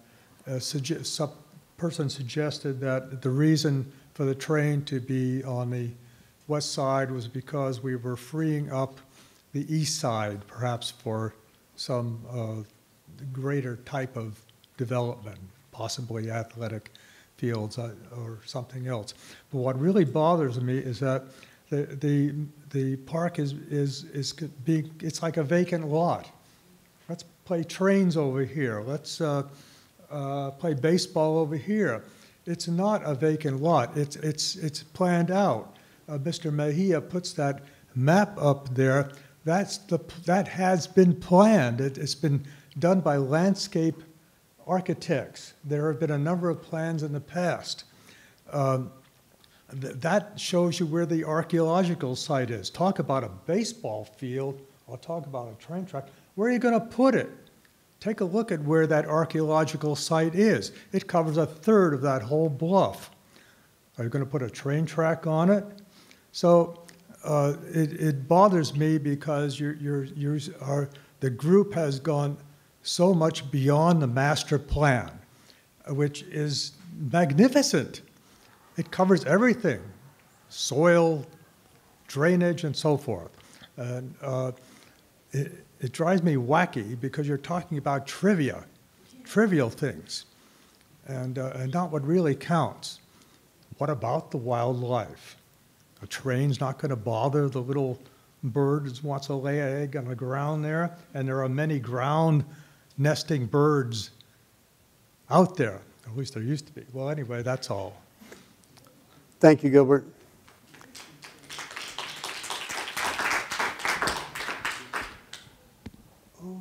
some person suggested that the reason for the train to be on the west side was because we were freeing up the east side, perhaps for some greater type of development, possibly athletic fields or something else. But what really bothers me is that the park is being, it's like a vacant lot. Let's play trains over here. Let's play baseball over here. It's not a vacant lot. It's planned out. Mr. Mejia puts that map up there. That has been planned. It's been done by landscape architects. There have been a number of plans in the past. That shows you where the archaeological site is. Talk about a baseball field, or talk about a train track. Where are you going to put it? Take a look at where that archaeological site is. It covers a third of that whole bluff. Are you going to put a train track on it? So it bothers me because the group has gone so much beyond the master plan, which is magnificent. It covers everything, soil, drainage, and so forth. And it drives me wacky because you're talking about trivial things, and not what really counts. What about the wildlife? A train's not going to bother the little bird who wants to lay an egg on the ground there, and there are many ground nesting birds out there. At least there used to be. Well, anyway, that's all. Thank you, Gilbert.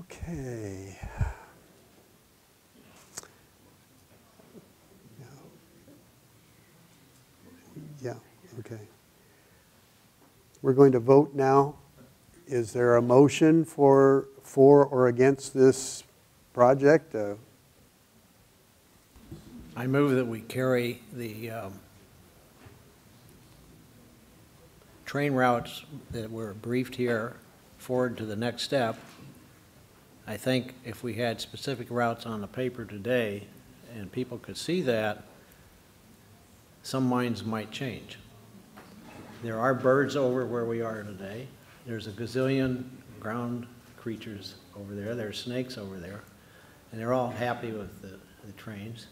Okay. Yeah, okay. We're going to vote now. Is there a motion for or against this project? I move that we carry the train routes that were briefed here forward to the next step. I think if we had specific routes on the paper today and people could see that, some minds might change. There are birds over where we are today. There's a gazillion ground creatures over there. There's snakes over there. And they're all happy with the trains.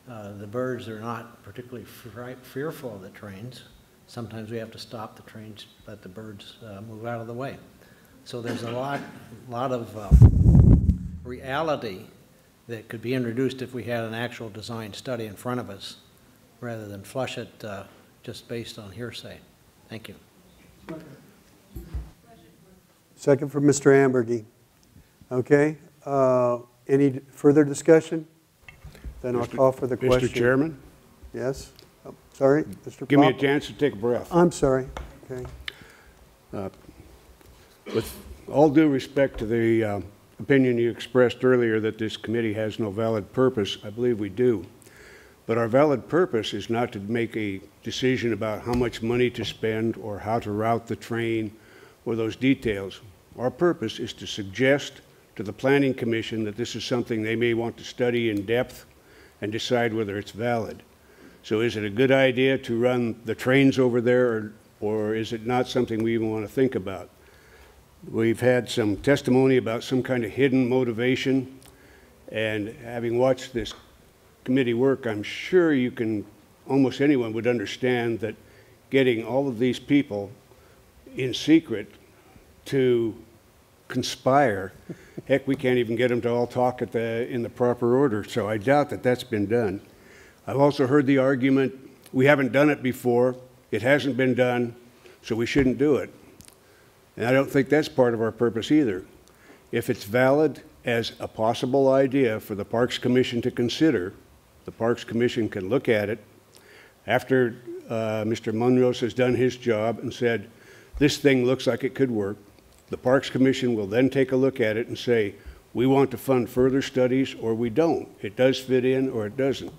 The birds are not particularly fearful of the trains. Sometimes we have to stop the trains, let the birds move out of the way. So there's a lot of reality that could be introduced if we had an actual design study in front of us, rather than flush it just based on hearsay. Thank you. Second from Mr. Ambergy. Okay. Any further discussion? Then I'll call for the question. Mr. Chairman? Yes? Oh, sorry, Mr. Give me a Pop? chance to take a breath. I'm sorry. Okay. With all due respect to the opinion you expressed earlier that this committee has no valid purpose, I believe we do. But our valid purpose is not to make a decision about how much money to spend or how to route the train or those details. Our purpose is to suggest to the Planning Commission that this is something they may want to study in depth and decide whether it's valid. So is it a good idea to run the trains over there, or is it not something we even want to think about? We've had some testimony about some kind of hidden motivation, and having watched this committee work, I'm sure you can almost anyone would understand that getting all of these people in secret to conspire, heck, we can't even get them to all talk in the proper order, so I doubt that that's been done. I've also heard the argument, we haven't done it before, it hasn't been done, so we shouldn't do it. And I don't think that's part of our purpose either. If it's valid as a possible idea for the Parks Commission to consider, the Parks Commission can look at it after Mr. Munoz has done his job and said, this thing looks like it could work. The Parks Commission will then take a look at it and say, we want to fund further studies or we don't. It does fit in or it doesn't.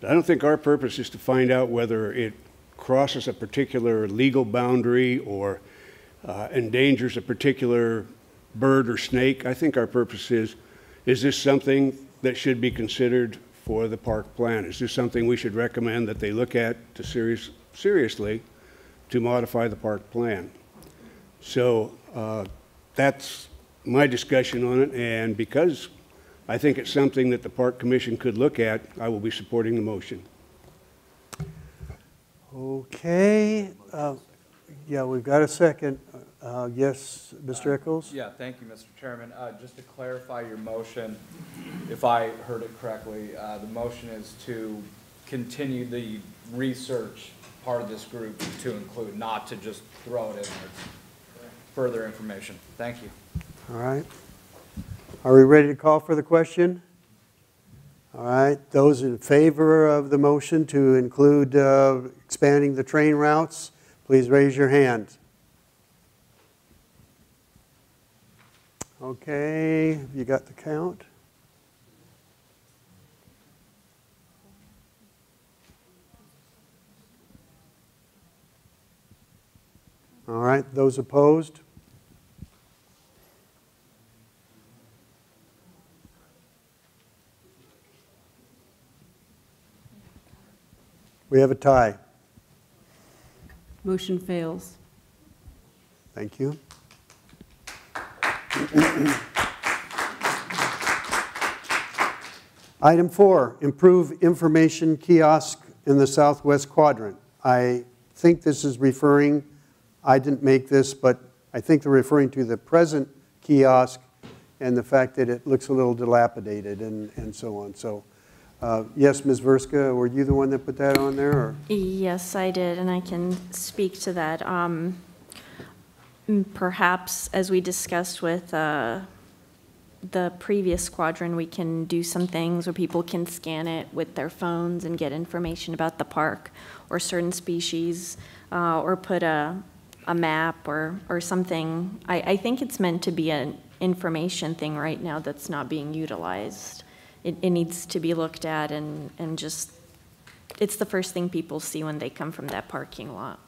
I don't think our purpose is to find out whether it crosses a particular legal boundary or endangers a particular bird or snake. I think our purpose is this something that should be considered for the park plan? Is this something we should recommend that they look at seriously to modify the park plan? So that's my discussion on it, and because I think it's something that the Park Commission could look at, I will be supporting the motion. Okay. Yeah, we've got a second. Yes, Mr. Eccles? Yeah, thank you, Mr. Chairman. Just to clarify your motion, if I heard it correctly, the motion is to continue the research part of this group to include, not to just throw it in there. Further information. Thank you. All right. Are we ready to call for the question? All right. Those in favor of the motion to include expanding the train routes, please raise your hand. Okay. You got the count? All right. Those opposed? We have a tie. Motion fails. Thank you. Item 4, improve information kiosk in the southwest quadrant. I think this is referring, I didn't make this, but I think they're referring to the present kiosk and the fact that it looks a little dilapidated and so on. So. Yes, Ms. Verska, were you the one that put that on there? Or? Yes, I did, and I can speak to that. Perhaps, as we discussed with the previous quadrant, we can do some things where people can scan it with their phones and get information about the park or certain species, or put a map or something. I think it's meant to be an information thing right now that's not being utilized. It needs to be looked at and just, it's the first thing people see when they come from that parking lot.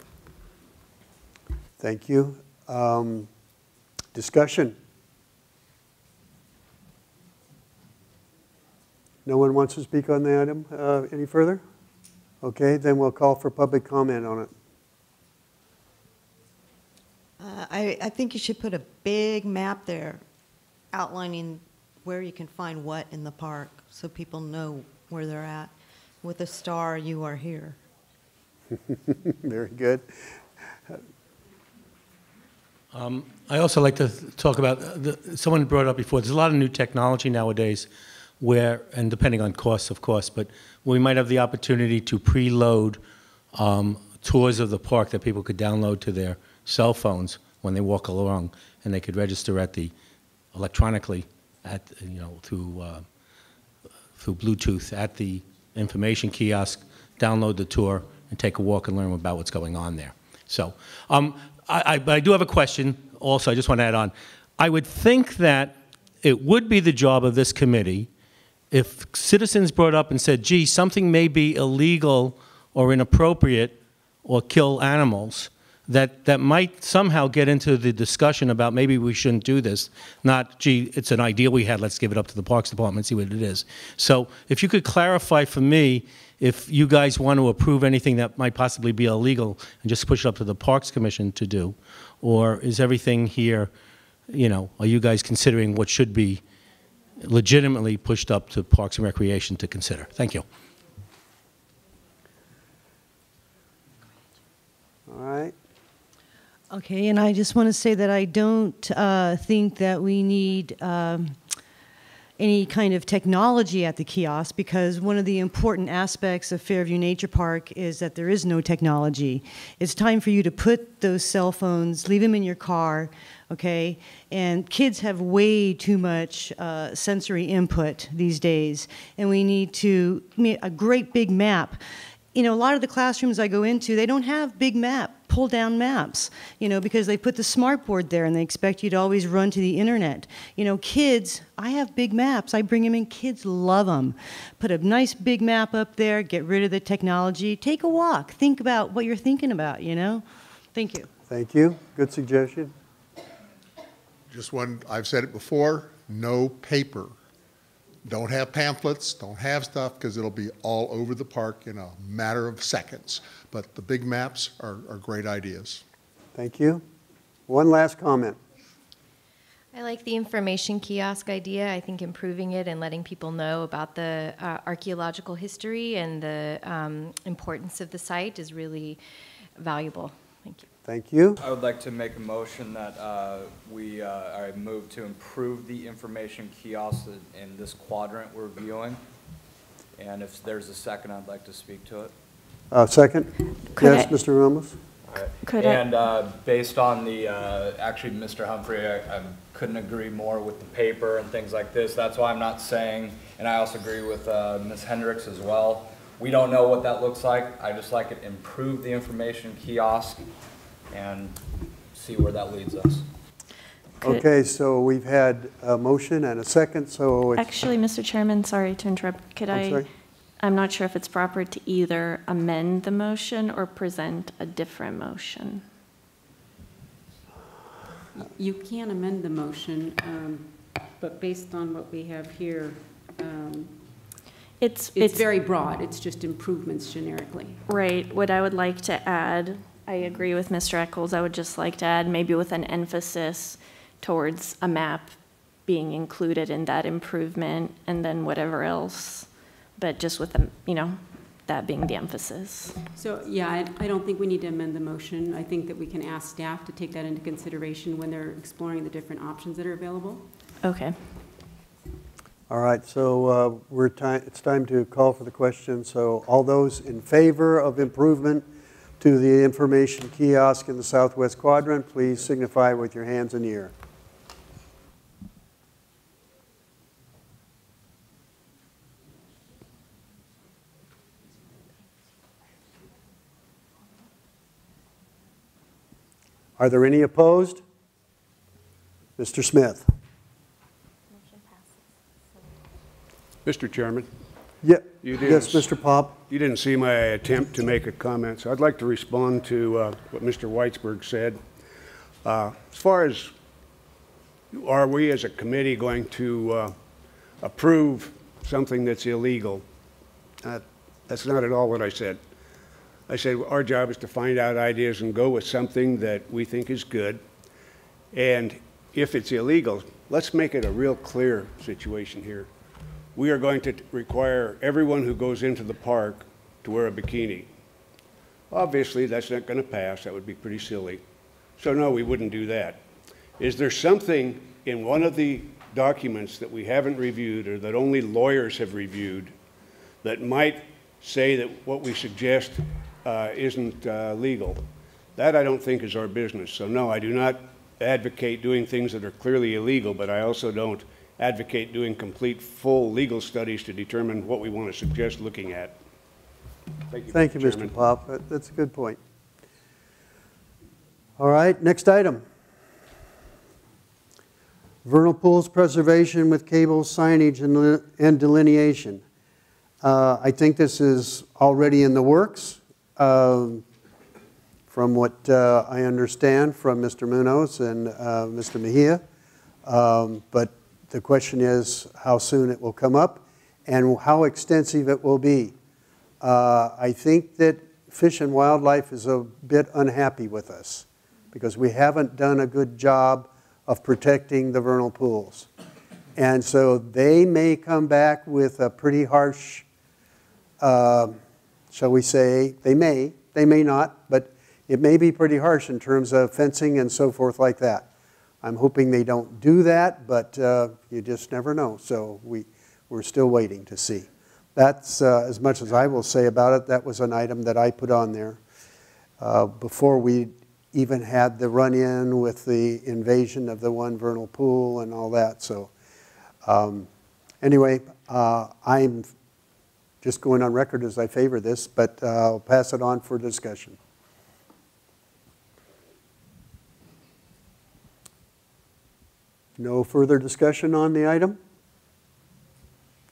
Thank you. Discussion. No one wants to speak on the item any further? Okay, then we'll call for public comment on it. I think you should put a big map there outlining where you can find what in the park so people know where they're at. With a star, you are here. Very good. I also like to talk about, someone brought it up before, there's a lot of new technology nowadays where, and depending on costs, of course, but we might have the opportunity to preload tours of the park that people could download to their cell phones when they walk along, and they could register at the, electronically, at, through Bluetooth at the information kiosk, download the tour, and take a walk and learn about what's going on there. So, but I do have a question also, I just want to add on. I would think that it would be the job of this committee if citizens brought up and said, gee, something may be illegal or inappropriate or kill animals, that might somehow get into the discussion about maybe we shouldn't do this. Not, gee, it's an idea we had, let's give it up to the Parks Department and see what it is. So if you could clarify for me if you guys want to approve anything that might possibly be illegal and just push it up to the Parks Commission to do, or is everything here, are you guys considering what should be legitimately pushed up to Parks and Recreation to consider? Thank you. All right. Okay, and I just want to say that I don't think that we need any kind of technology at the kiosk, because one of the important aspects of Fairview Nature Park is that there is no technology. It's time for you to put those cell phones, leave them in your car, okay? And kids have way too much sensory input these days, and we need to make a great big map. You know, a lot of the classrooms I go into, they don't have big pull-down maps, you know, because they put the smart board there and they expect you to always run to the internet. You know, kids, I have big maps. I bring them in. Kids love them. Put a nice big map up there, get rid of the technology, take a walk, think about what you're thinking about, you know? Thank you. Thank you. Good suggestion. Just one, I've said it before, no paper. Don't have pamphlets, don't have stuff, because it'll be all over the park in a matter of seconds. But the big maps are great ideas. Thank you. One last comment. I like the information kiosk idea. I think improving it and letting people know about the archaeological history and the importance of the site is really valuable. Thank you. Thank you. I would like to make a motion that I move to improve the information kiosk in this quadrant we're viewing. And if there's a second, I'd like to speak to it. Second? Yes, Mr. Ramos? Based on the, actually, Mr. Humphrey, I couldn't agree more with the paper and things like this. That's why I'm not saying, and I also agree with Ms. Hendricks as well. We don't know what that looks like. I just like it improve the information kiosk and see where that leads us. Okay, so we've had a motion and a second, so it's... Actually, Mr. Chairman, sorry to interrupt. Could I'm not sure if it's proper to either amend the motion or present a different motion. You can amend the motion, but based on what we have here, it's very broad. It's just improvements generically. Right. What I would like to add, I agree with Mr. Eccles. I would just like to add maybe with an emphasis towards a map being included in that improvement, and then whatever else, but just with, you know, that being the emphasis. So, yeah, I don't think we need to amend the motion. I think that we can ask staff to take that into consideration when they're exploring the different options that are available. Okay. All right, so it's time to call for the question. So all those in favor of improvement to the information kiosk in the southwest quadrant, please signify with your hands in the air. Are there any opposed? Mr. Smith. Mr. Chairman? Yeah. Yes, Mr. Pop. You didn't see my attempt to make a comment, so I'd like to respond to what Mr. Weitzberg said. As far as, are we as a committee going to approve something that's illegal? That's not at all what I said. I said our job is to find out ideas and go with something that we think is good. And if it's illegal, let's make it a real clear situation here. We are going to require everyone who goes into the park to wear a bikini. Obviously, that's not going to pass. That would be pretty silly. So no, we wouldn't do that. Is there something in one of the documents that we haven't reviewed or that only lawyers have reviewed that might say that what we suggest isn't legal? That I don't think is our business. So no, I do not advocate doing things that are clearly illegal, but I also don't advocate doing complete, full legal studies to determine what we want to suggest looking at. Thank you, Mr. Pop. That's a good point. All right, next item. Vernal pools preservation with cable signage and delineation. I think this is already in the works. From what I understand from Mr. Munoz and Mr. Mejia. But the question is how soon it will come up and how extensive it will be. I think that Fish and Wildlife is a bit unhappy with us because we haven't done a good job of protecting the vernal pools. And so they may come back with a pretty harsh, shall we say, they may not, but it may be pretty harsh in terms of fencing and so forth like that. I'm hoping they don't do that, but you just never know. So we're still waiting to see. That's as much as I will say about it. That was an item that I put on there before we even had the run-in with the invasion of the one vernal pool and all that. So anyway, I'm just going on record as I favor this, but I'll pass it on for discussion. No further discussion on the item?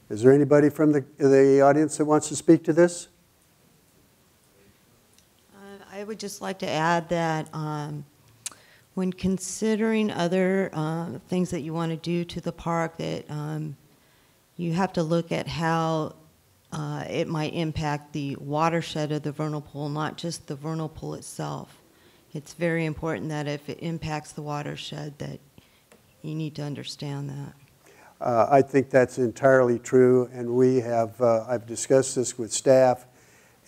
Is there anybody from the audience that wants to speak to this? I would just like to add that when considering other things that you want to do to the park, that you have to look at how it might impact the watershed of the vernal pool, not just the vernal pool itself. It's very important that if it impacts the watershed, that you need to understand that. I think that's entirely true, and we have, I've discussed this with staff,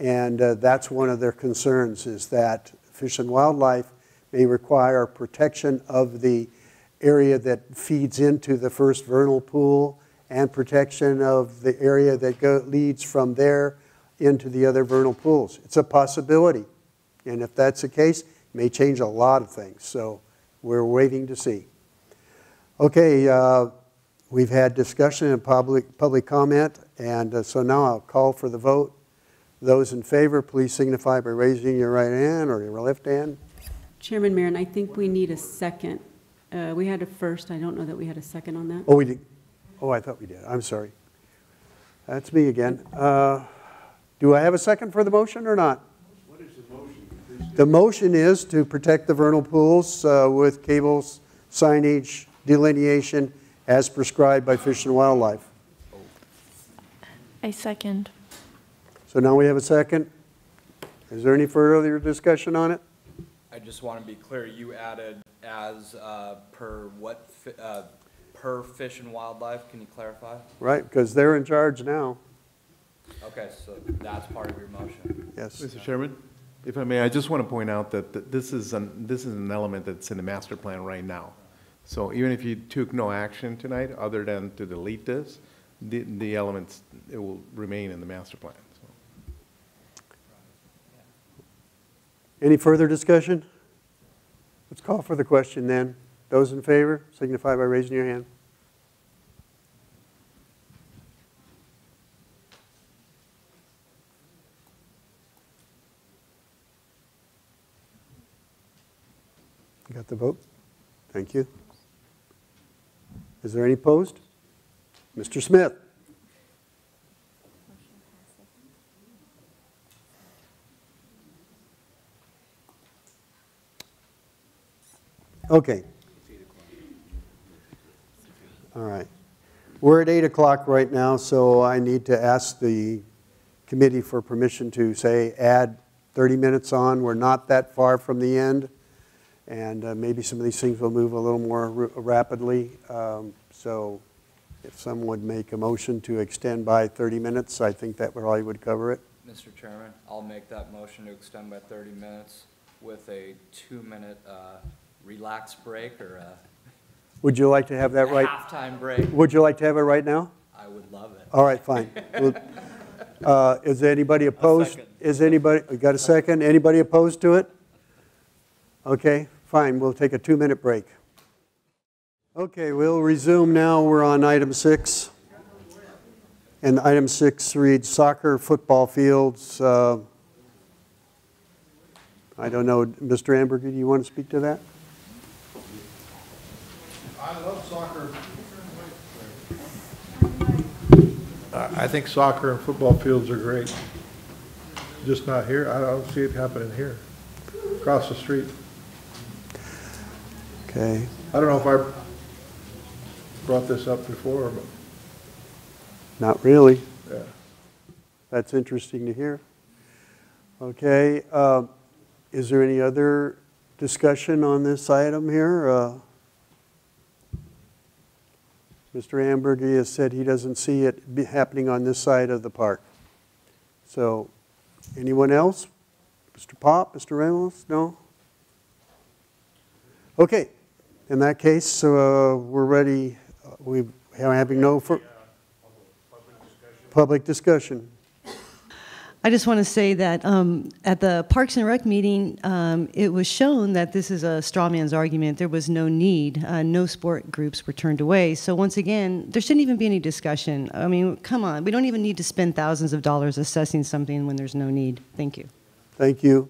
and that's one of their concerns, is that Fish and Wildlife may require protection of the area that feeds into the first vernal pool and protection of the area that leads from there into the other vernal pools. It's a possibility, and if that's the case, it may change a lot of things, so we're waiting to see. Okay, we've had discussion and public comment, and so now I'll call for the vote. Those in favor, please signify by raising your right hand or your left hand. Chairman Marin, I think we need a second. We had a first. I don't know that we had a second on that. Oh, we did. Oh, I thought we did. I'm sorry. That's me again. Do I have a second for the motion or not? What is the motion? The motion is to protect the vernal pools with cables, signage, delineation as prescribed by Fish and Wildlife. I second. So now we have a second. Is there any further discussion on it? I just want to be clear, you added as per what, per Fish and Wildlife, can you clarify? Right, because they're in charge now. Okay, so that's part of your motion. Yes. Mr. Chairman, if I may, I just want to point out that this is an element that's in the master plan right now. So even if you took no action tonight, other than to delete this, the elements, it will remain in the master plan. So. Any further discussion? Let's call for the question then. Those in favor, signify by raising your hand. You got the vote? Thank you. Is there any opposed? Mr. Smith. Okay. All right. We're at 8 o'clock right now, so I need to ask the committee for permission to say add 30 minutes on. We're not that far from the end, and maybe some of these things will move a little more rapidly. So if someone would make a motion to extend by 30 minutes, I think that probably would cover it. Mr. Chairman, I'll make that motion to extend by 30 minutes with a 2-minute relax break or a Would you like to have that right? halftime break. Would you like to have it right now? I would love it. All right, fine. Is anybody opposed? Is anybody, we got a second? Anybody opposed to it? Okay, fine. We'll take a 2-minute break. Okay, we'll resume now. We're on item 6. And item 6 reads soccer football fields. I don't know, Mr. Amberger, do you want to speak to that? I love soccer. I think soccer and football fields are great. Just not here. I don't see it happening here. Across the street. Okay. I don't know if I brought this up before, but. Not really. Yeah. That's interesting to hear. Okay. Is there any other discussion on this item here? Mr. Amberger has said he doesn't see it happening on this side of the park. So, anyone else Mr. Pop, Mr. Ramos? No? Okay. In that case, we're ready. We are having no public discussion. I just want to say that at the Parks and Rec meeting, it was shown that this is a straw man's argument. There was no need. No sport groups were turned away. So once again, there shouldn't even be any discussion. I mean, come on. We don't even need to spend thousands of dollars assessing something when there's no need. Thank you. Thank you.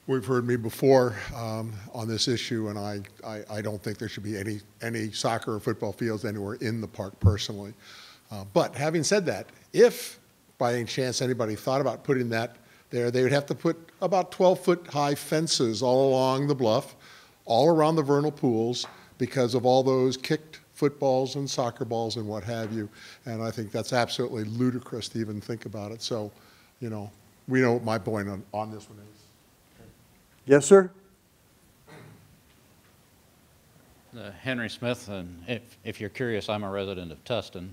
We've heard me before on this issue, and I don't think there should be any soccer or football fields anywhere in the park personally. But having said that, if by any chance anybody thought about putting that there, they would have to put about 12-foot high fences all along the bluff, all around the vernal pools, because of all those kicked footballs and soccer balls and what have you. And I think that's absolutely ludicrous to even think about it. So, you know, we know what my point on this one is. Yes, sir. Henry Smith, and if you're curious, I'm a resident of Tustin.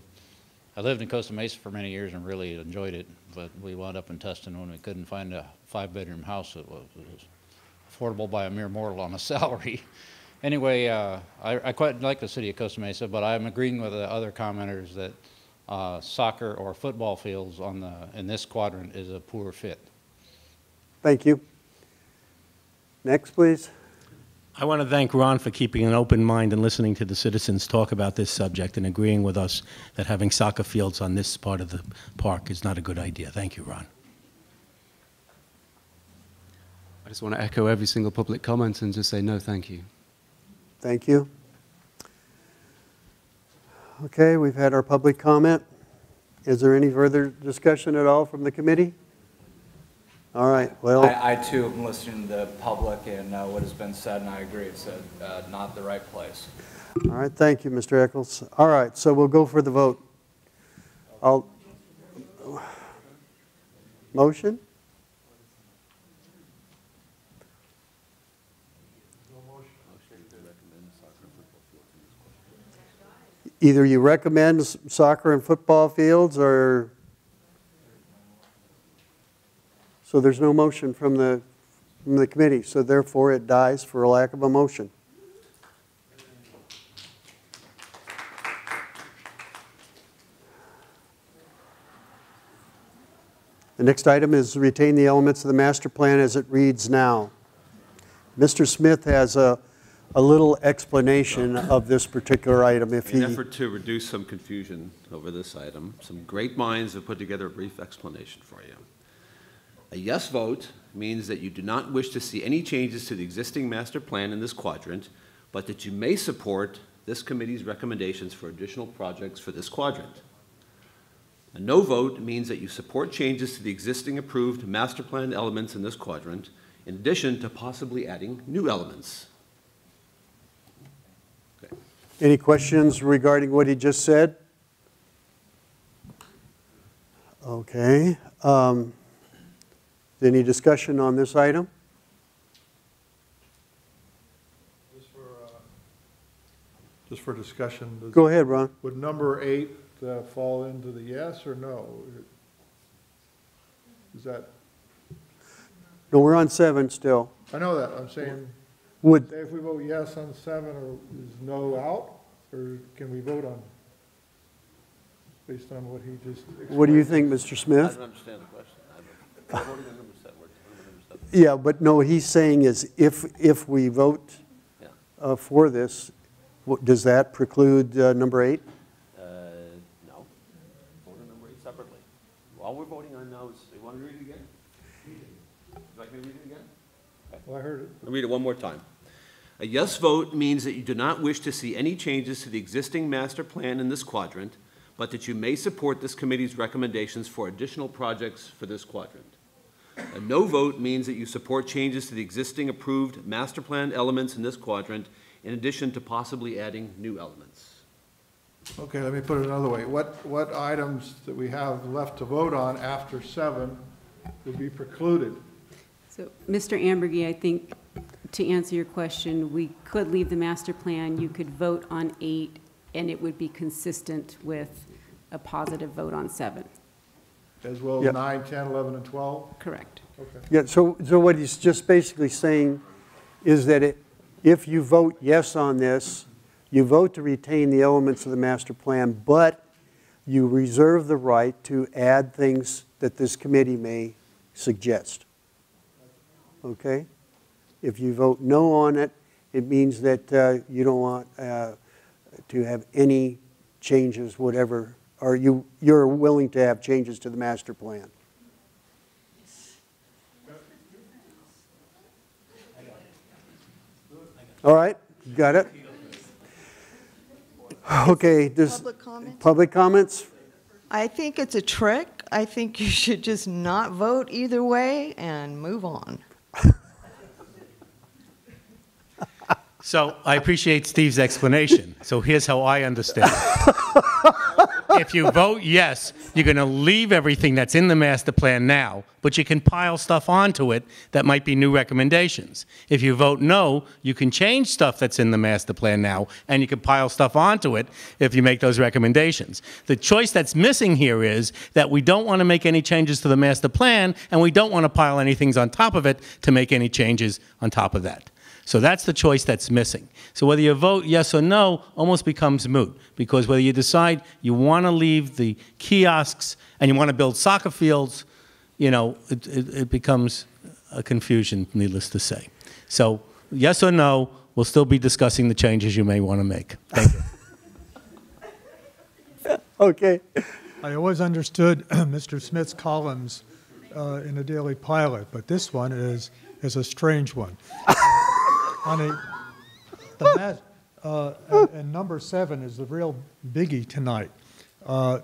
I lived in Costa Mesa for many years and really enjoyed it, but we wound up in Tustin when we couldn't find a 5-bedroom house that was affordable by a mere mortal on a salary. Anyway, I quite like the city of Costa Mesa, but I'm agreeing with the other commenters that soccer or football fields in this quadrant is a poor fit. Thank you. Next, please. I want to thank Ron for keeping an open mind and listening to the citizens talk about this subject and agreeing with us that having soccer fields on this part of the park is not a good idea. Thank you, Ron. I just want to echo every single public comment and just say no, thank you. Thank you. Okay, we've had our public comment. Is there any further discussion at all from the committee? All right, well. I too am listening to the public and what has been said, and I agree. It's not the right place. All right, thank you, Mr. Eccles. All right, so we'll go for the vote. Motion? Either you recommend soccer and football fields, or so there's no motion from the committee, so therefore it dies for a lack of a motion. The next item is retain the elements of the master plan as it reads now. Mr. Smith has a little explanation of this particular item. If In an effort to reduce some confusion over this item, some great minds have put together a brief explanation for you. A yes vote means that you do not wish to see any changes to the existing master plan in this quadrant, but that you may support this committee's recommendations for additional projects for this quadrant. A no vote means that you support changes to the existing approved master plan elements in this quadrant, in addition to possibly adding new elements. Okay. Any questions regarding what he just said? Okay. Any discussion on this item? Just for discussion. Go ahead, Ron. Would number 8 fall into the yes or no? Is that? No, we're on 7 still. I know that. I'm saying, Would say if we vote yes on 7, or is no out, or can we vote on based on what he just explained? What do you think, Mr. Smith? I don't understand the question. I'm voting on number 7. Yeah, but no, he's saying is if we vote for this, does that preclude number 8? No. Vote on number 8 separately. All we're voting on now is, you want to read it again? Would you like me to read it again? Okay. Well, I heard it. I'll read it one more time. A yes vote means that you do not wish to see any changes to the existing master plan in this quadrant, but that you may support this committee's recommendations for additional projects for this quadrant. A no vote means that you support changes to the existing approved master plan elements in this quadrant, in addition to possibly adding new elements. Okay, let me put it another way. What items that we have left to vote on after 7 would be precluded? So, Mr. Ambergy, I think to answer your question, we could leave the master plan. You could vote on 8, and it would be consistent with a positive vote on 7. as well as Yep. 9, 10, 11, and 12? Correct. Okay. Yeah, so what he's just basically saying is that if you vote yes on this, you vote to retain the elements of the master plan, but you reserve the right to add things that this committee may suggest. Okay? If you vote no on it, it means that you don't want to have any changes, whatever, or you're willing to have changes to the master plan. All right, got it? Okay, does Public comments? public comments? I think it's a trick. I think you should just not vote either way and move on. So I appreciate Steve's explanation. So here's how I understand it. If you vote yes, you're going to leave everything that's in the master plan now, but you can pile stuff onto it that might be new recommendations. If you vote no, you can change stuff that's in the master plan now, and you can pile stuff onto it if you make those recommendations. The choice that's missing here is that we don't want to make any changes to the master plan, and we don't want to pile anything on top of it to make any changes on top of that. So that's the choice that's missing. So whether you vote yes or no almost becomes moot, because whether you decide you want to leave the kiosks and you want to build soccer fields, you know, it becomes a confusion, needless to say. So yes or no, we'll still be discussing the changes you may want to make. Thank you. Okay. I always understood Mr. Smith's columns in the Daily Pilot, but this one is a strange one. And number 7 is the real biggie tonight. I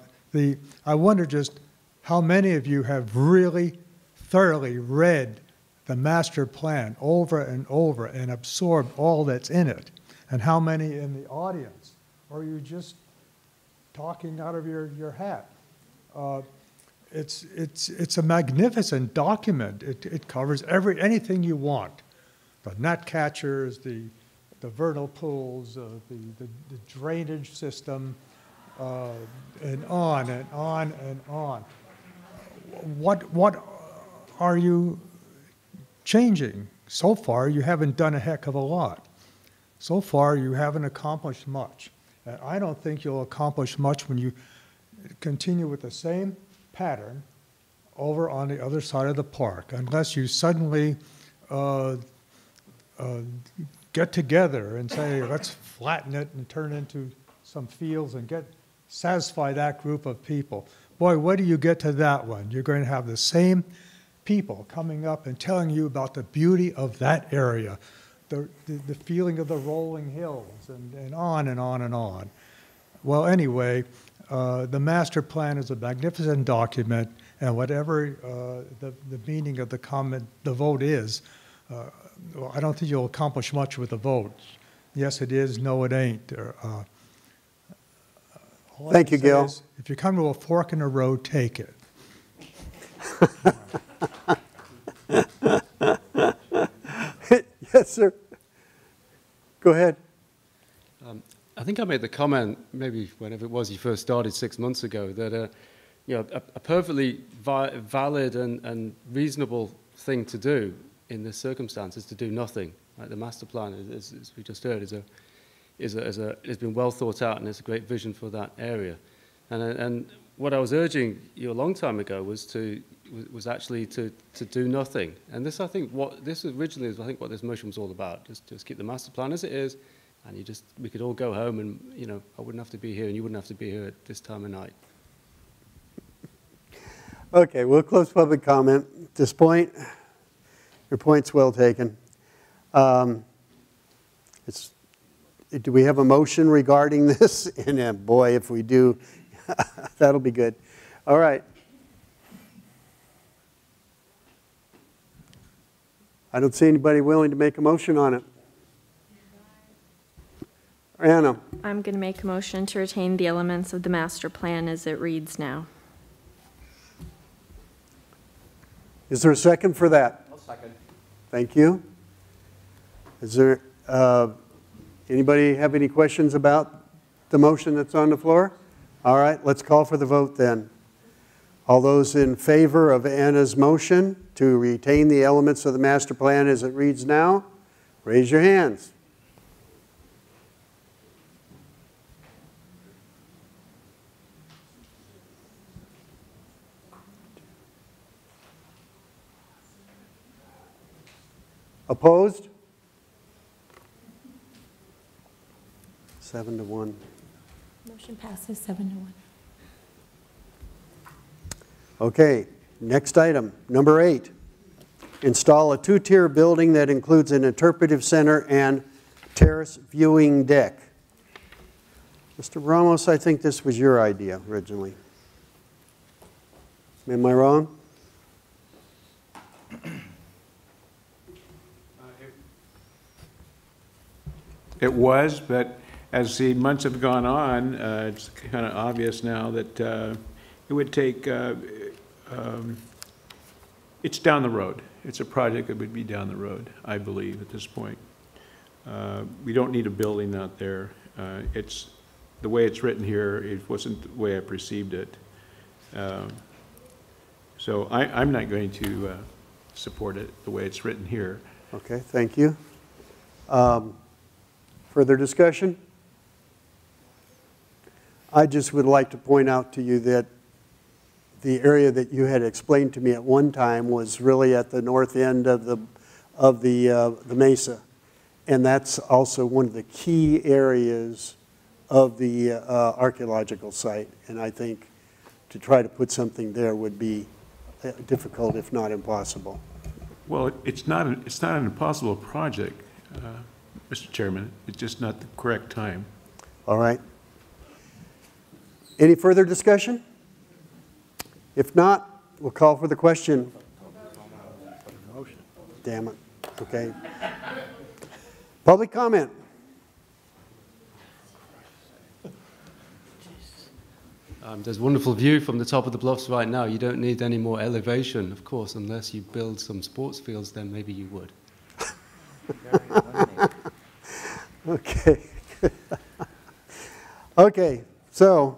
wonder just how many of you have really thoroughly read the master plan over and over and absorbed all that's in it, and how many in the audience? Or are you just talking out of your hat? It's a magnificent document. It covers anything you want. The net catchers, the vernal pools, the drainage system, and on and on and on. What are you changing? So far, you haven't done a heck of a lot. So far, you haven't accomplished much. And I don't think you'll accomplish much when you continue with the same pattern over on the other side of the park, unless you suddenly get together and say, let's flatten it and turn it into some fields and satisfy that group of people. Boy, what do you get to that one? You're going to have the same people coming up and telling you about the beauty of that area, the feeling of the rolling hills, and on and on and on. Well, anyway, the master plan is a magnificent document, and whatever the meaning of the vote is, well, I don't think you'll accomplish much with the vote. Yes, it is. No, it ain't. Thank you, Gil. If you come to a fork in the road, take it. Yes, sir. Go ahead. I think I made the comment, maybe whenever it was you first started 6 months ago, that you know, a perfectly valid and reasonable thing to do in this circumstance is to do nothing. Like the master plan, as we just heard, has been well thought out, and it's a great vision for that area. And what I was urging you a long time ago was actually to do nothing. And this, I think, this originally is, I think, what this motion was all about. Just keep the master plan as it is, and we could all go home, and you know, I wouldn't have to be here, and you wouldn't have to be here at this time of night. Okay, we'll close public comment at this point. Your point's well taken. Do we have a motion regarding this? And boy, if we do, that'll be good. All right. I don't see anybody willing to make a motion on it. Anna. I'm going to make a motion to retain the elements of the master plan as it reads now. Is there a second for that? I'll second. Thank you. Is there anybody have any questions about the motion that's on the floor? All right, let's call for the vote then. All those in favor of Anna's motion to retain the elements of the master plan as it reads now, raise your hands. Opposed? 7-1. Motion passes 7-1. Okay, next item, number 8. Install a 2-tier building that includes an interpretive center and terrace viewing deck. Mr. Ramos, I think this was your idea originally. Am I wrong? It was, but as the months have gone on, it's kind of obvious now that it would take, it's down the road. It's a project that would be down the road, I believe, at this point. We don't need a building out there. It's the way it's written here, it wasn't the way I perceived it. So I'm not going to support it the way it's written here. Okay, thank you. Further discussion? I just would like to point out to you that the area that you had explained to me at one time was really at the north end of the Mesa, and that's also one of the key areas of the archaeological site. And I think to try to put something there would be difficult, if not impossible. Well, it's not an impossible project, Mr. Chairman. It's just not the correct time. All right. Any further discussion? If not, we'll call for the question. Damn it. Okay. Public comment. There's a wonderful view from the top of the bluffs right now. You don't need any more elevation, of course, unless you build some sports fields, then maybe you would. Okay. Okay, so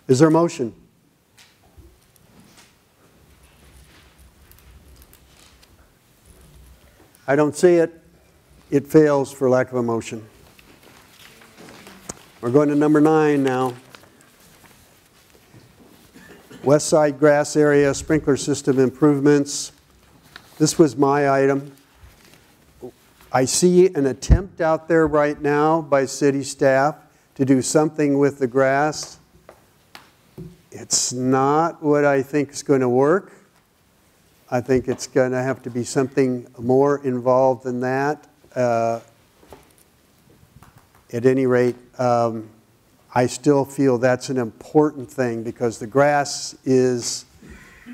is there a motion? I don't see it. It fails for lack of a motion. We're going to number 9 now. West Side grass area sprinkler system improvements. This was my item. I see an attempt out there right now by city staff to do something with the grass. It's not what I think is going to work. I think it's going to have to be something more involved than that. At any rate, I still feel that's an important thing because the grass is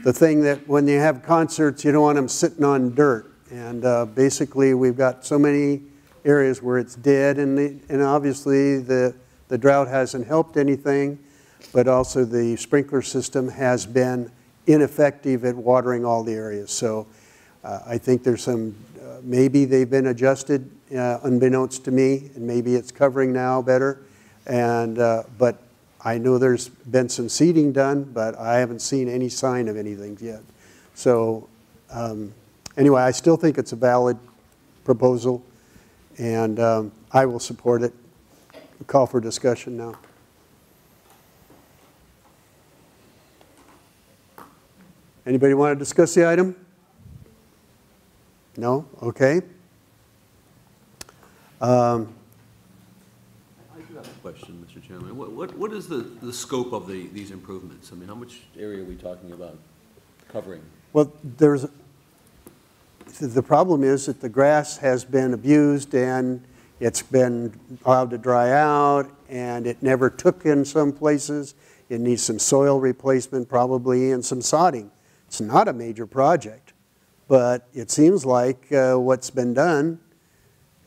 the thing that when you have concerts, you don't want them sitting on dirt. And basically, we've got so many areas where it's dead, and obviously the drought hasn't helped anything, but also the sprinkler system has been ineffective at watering all the areas. So I think there's some, maybe they've been adjusted unbeknownst to me, and maybe it's covering now better. And but I know there's been some seeding done, but I haven't seen any sign of anything yet. So anyway, I still think it's a valid proposal, and I will support it. We'll call for discussion now. Anybody want to discuss the item? No? Okay. I do have a question, Mr. Chairman. What is the scope of these improvements? I mean, how much area are we talking about covering? Well, the problem is that the grass has been abused and it's been allowed to dry out, and it never took in some places. It needs some soil replacement probably and some sodding. It's not a major project, but it seems like what's been done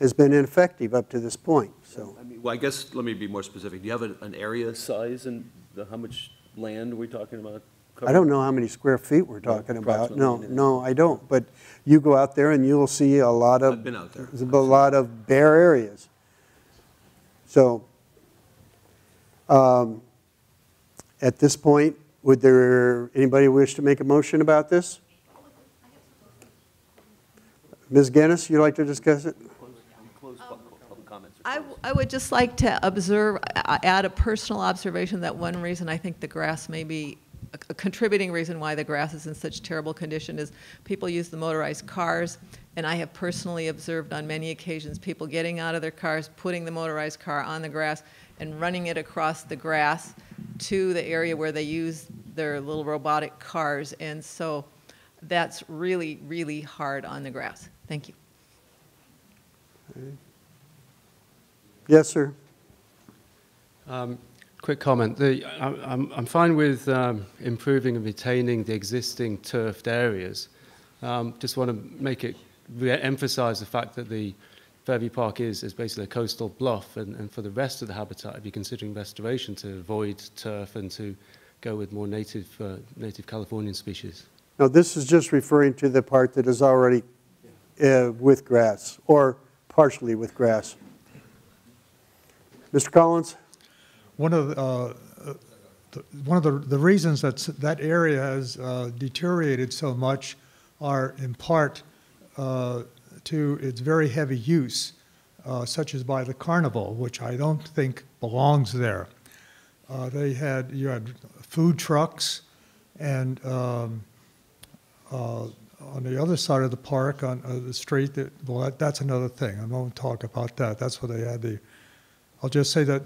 has been ineffective up to this point. So, I mean, well, I guess let me be more specific. Do you have an area size and how much land are we talking about covering? I don't know how many square feet we're talking about. No, I don't. But you go out there and you'll see a lot of, I've been out there. A lot of bare areas. So, At this point, would there anybody wish to make a motion about this? Ms. Guinness, you'd like to discuss it? I would just like to add a personal observation that one reason I think the grass may be, a contributing reason why the grass is in such terrible condition is people use the motorized cars, and I have personally observed on many occasions people getting out of their cars, putting the motorized car on the grass, and running it across the grass to the area where they use their little robotic cars, and so that's really, really hard on the grass. Thank you. Yes, sir. Quick comment. I'm fine with improving and retaining the existing turfed areas. Just want to make it emphasize the fact that the Fairview Park is basically a coastal bluff, and for the rest of the habitat, if you're considering restoration, to avoid turf and to go with more native Californian species. No, this is just referring to the part that is already with grass, or partially with grass. Mr. Collins? One of the reasons that area has deteriorated so much are in part to its very heavy use, such as by the carnival, which I don't think belongs there. You had food trucks, and on the other side of the park, on the street, that's another thing. I won't talk about that. That's where they had I'll just say that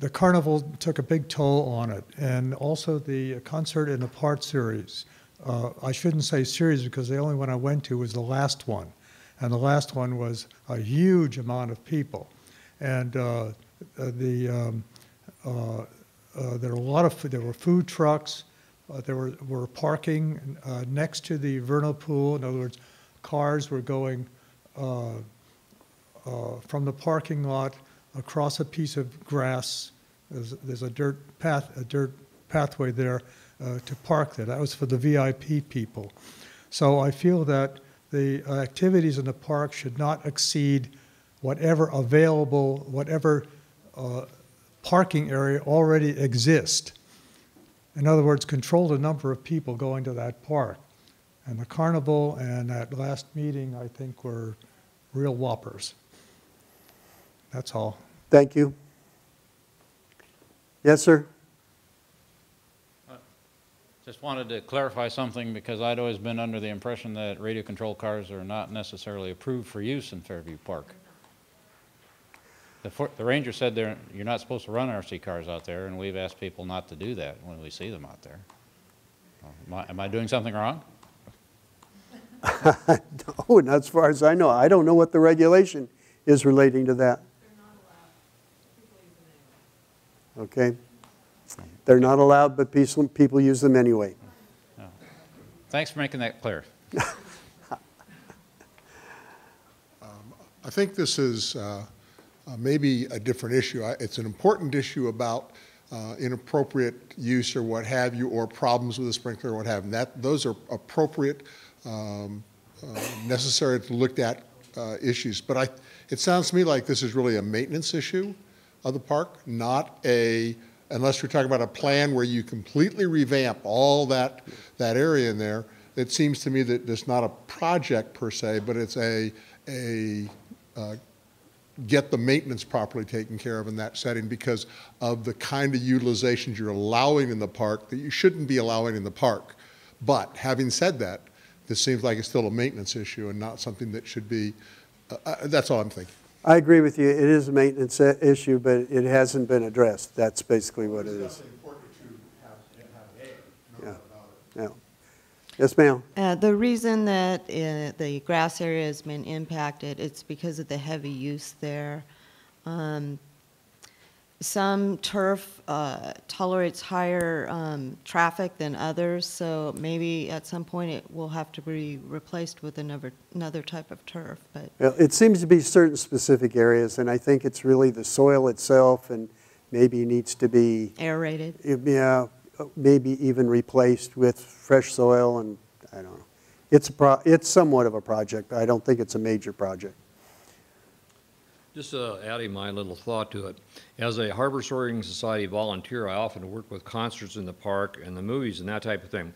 the carnival took a big toll on it, and also the concert in the part series. I shouldn't say series because the only one I went to was the last one, and the last one was a huge amount of people, and there were food trucks, there were parking next to the vernal pool. In other words, cars were going from the parking lot across a piece of grass. There's a dirt pathway there to park there. That was for the VIP people. So I feel that the activities in the park should not exceed whatever parking area already exists. In other words, control the number of people going to that park. And the carnival and that last meeting, I think, were real whoppers. That's all. Thank you. Yes, sir. Just wanted to clarify something because I'd always been under the impression that radio control cars are not necessarily approved for use in Fairview Park. The ranger said you're not supposed to run RC cars out there, and we've asked people not to do that when we see them out there. Am I doing something wrong? No, not as far as I know. I don't know what the regulation is relating to that. Okay. They're not allowed, but people use them anyway. No. Thanks for making that clear. I think this is maybe a different issue. It's an important issue about inappropriate use or what have you, or problems with the sprinkler or what have you. Those are appropriate, necessary to look at issues. But it sounds to me like this is really a maintenance issue of the park, not unless you're talking about a plan where you completely revamp all that area in there. It seems to me that it's not a project per se, but it's get the maintenance properly taken care of in that setting because of the kind of utilizations you're allowing in the park that you shouldn't be allowing in the park. But having said that, this seems like it's still a maintenance issue and not something that should be, that's all I'm thinking. I agree with you. It is a maintenance issue, but it hasn't been addressed. That's basically what it is. Yeah. Yeah. Yes, ma'am. The reason that the grass area has been impacted, it's because of the heavy use there. Some turf tolerates higher traffic than others, so maybe at some point it will have to be replaced with another type of turf. But well, it seems to be certain specific areas, and I think it's really the soil itself, and maybe needs to be aerated. Yeah, maybe even replaced with fresh soil, and I don't know. It's somewhat of a project. I don't think it's a major project. Just adding my little thought to it. As a Harbor Soaring Society volunteer, I often work with concerts in the park and the movies and that type of thing.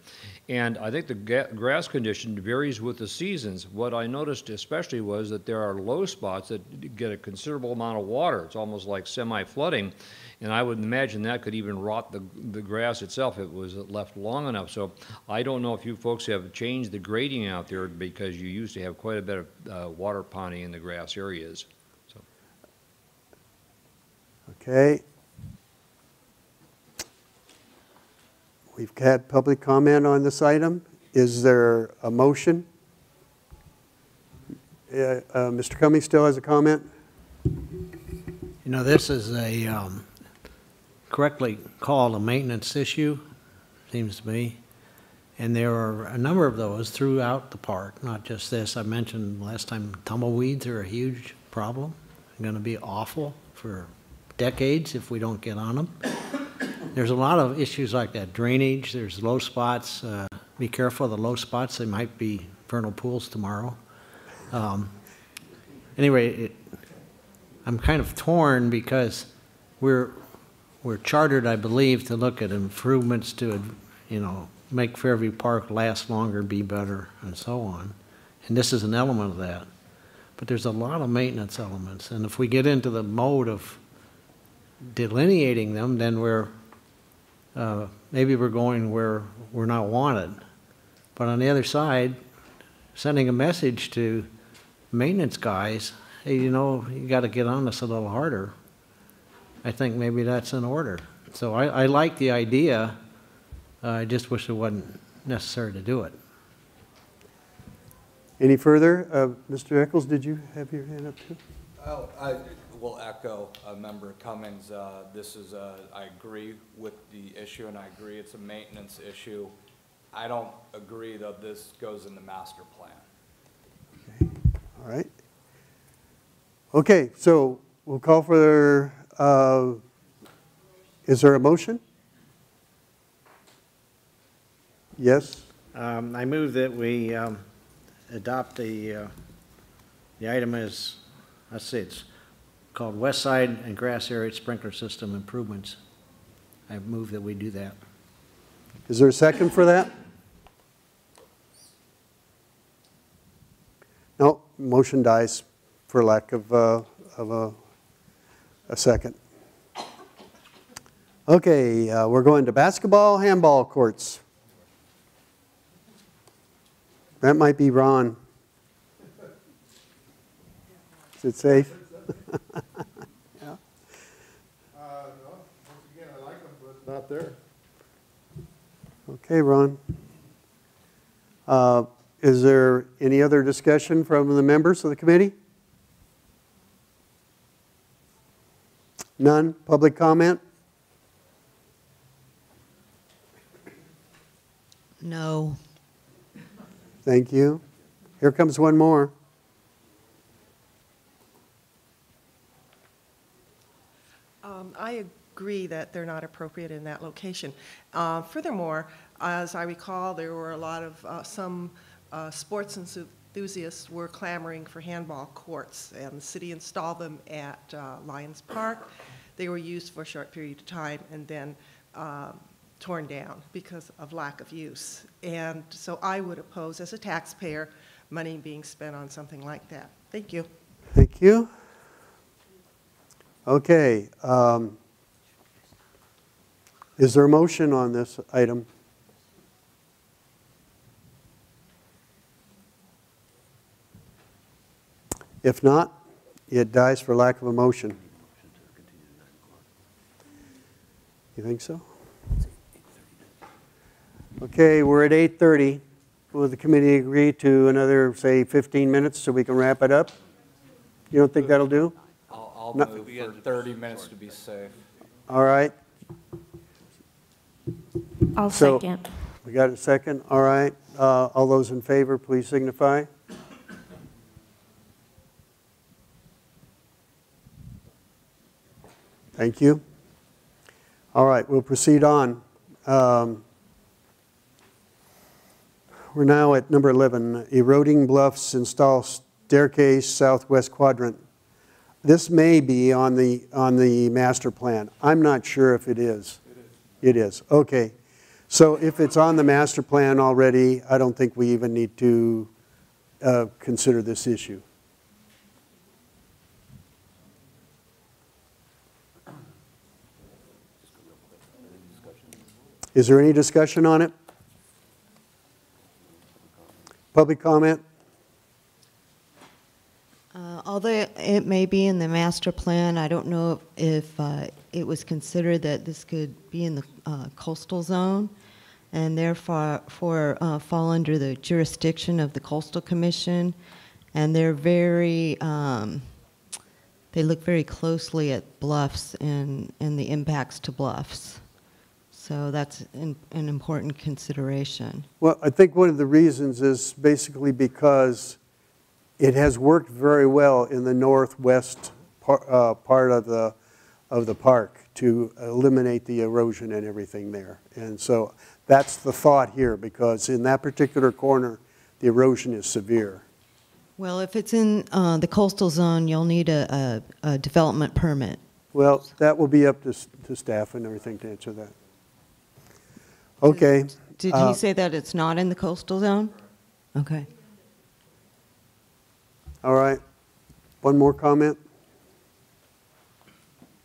And I think the grass condition varies with the seasons. What I noticed especially was that there are low spots that get a considerable amount of water. It's almost like semi-flooding. And I would imagine that could even rot the grass itself if it was left long enough. So I don't know if you folks have changed the grading out there, because you used to have quite a bit of water ponding in the grass areas. Okay. We've had public comment on this item. Is there a motion? Mr. Cummings still has a comment? You know, this is a correctly called a maintenance issue, seems to me. And there are a number of those throughout the park, not just this. I mentioned last time tumbleweeds are a huge problem. They're going to be awful for decades if we don't get on them. There's a lot of issues like that. Drainage, there's low spots. Be careful of the low spots. They might be vernal pools tomorrow. Anyway, I'm kind of torn because we're chartered, I believe, to look at improvements to, you know, make Fairview Park last longer, be better, and so on. And this is an element of that. But there's a lot of maintenance elements. And if we get into the mode of delineating them, then maybe we're going where we're not wanted. But on the other side, sending a message to maintenance guys, hey, you know, you got to get on this a little harder. I think maybe that's in order. So I like the idea. I just wish it wasn't necessary to do it. Any further? Mr. Eccles, did you have your hand up too? Oh, I will echo Member Cummings. I agree with the issue, and I agree it's a maintenance issue. I don't agree that this goes in the master plan. Okay. All right. Okay, so we'll call for, is there a motion? Yes? I move that we adopt the item as, let's see, it's called West Side and Grass Area Sprinkler System Improvements. I move that we do that. Is there a second for that? No, motion dies for lack of a second. Okay, we're going to basketball, handball courts. That might be Ron. Is it safe? Yeah. No, once again, I like them, but not there. Okay, Ron. Is there any other discussion from the members of the committee? None? Public comment? No. Thank you. Here comes one more. I agree that they're not appropriate in that location. Furthermore, as I recall, there were a lot of some sports enthusiasts were clamoring for handball courts, and the city installed them at Lions Park. They were used for a short period of time and then torn down because of lack of use. And so I would oppose, as a taxpayer, money being spent on something like that. Thank you. Thank you. Okay. Is there a motion on this item? If not, it dies for lack of a motion. You think so? Okay, we're at 8:30. Will the committee agree to another, say, 15 minutes so we can wrap it up? You don't think that'll do? I'll move for 30 minutes to be safe. All right. I'll So, second. We got a second? All right. All those in favor, please signify. Thank you. All right, we'll proceed on. We're now at number 11, eroding bluffs, install staircase, southwest quadrant. this may be on the master plan. I'm not sure if it is. It is. Okay. So if it's on the master plan already, I don't think we even need to consider this issue. Is there any discussion on it? Public comment? Although it may be in the master plan, I don't know if it was considered that this could be in the coastal zone and therefore fall under the jurisdiction of the Coastal Commission. And they're very, they look very closely at bluffs and the impacts to bluffs. So that's an important consideration. Well, I think one of the reasons is basically because it has worked very well in the northwest part of the park to eliminate the erosion and everything there. And so that's the thought here, because in that particular corner, the erosion is severe. Well, if it's in the coastal zone, you'll need a development permit. Well, that will be up to staff and everything to answer that. Okay. Did he say that it's not in the coastal zone? Okay. All right. One more comment?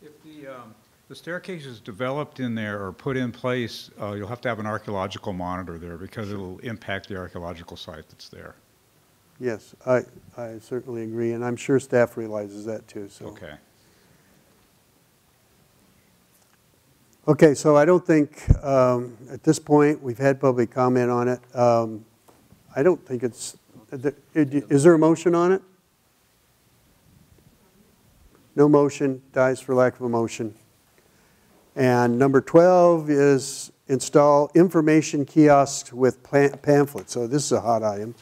If the staircase is developed in there or put in place, you'll have to have an archaeological monitor there because it'll impact the archaeological site that's there. Yes, I certainly agree, and I'm sure staff realizes that too. So. Okay. Okay, so I don't think at this point we've had public comment on it. I don't think it's. Is there a motion on it? No motion, dies for lack of a motion. And number 12 is install information kiosks with pamphlets. So this is a hot item.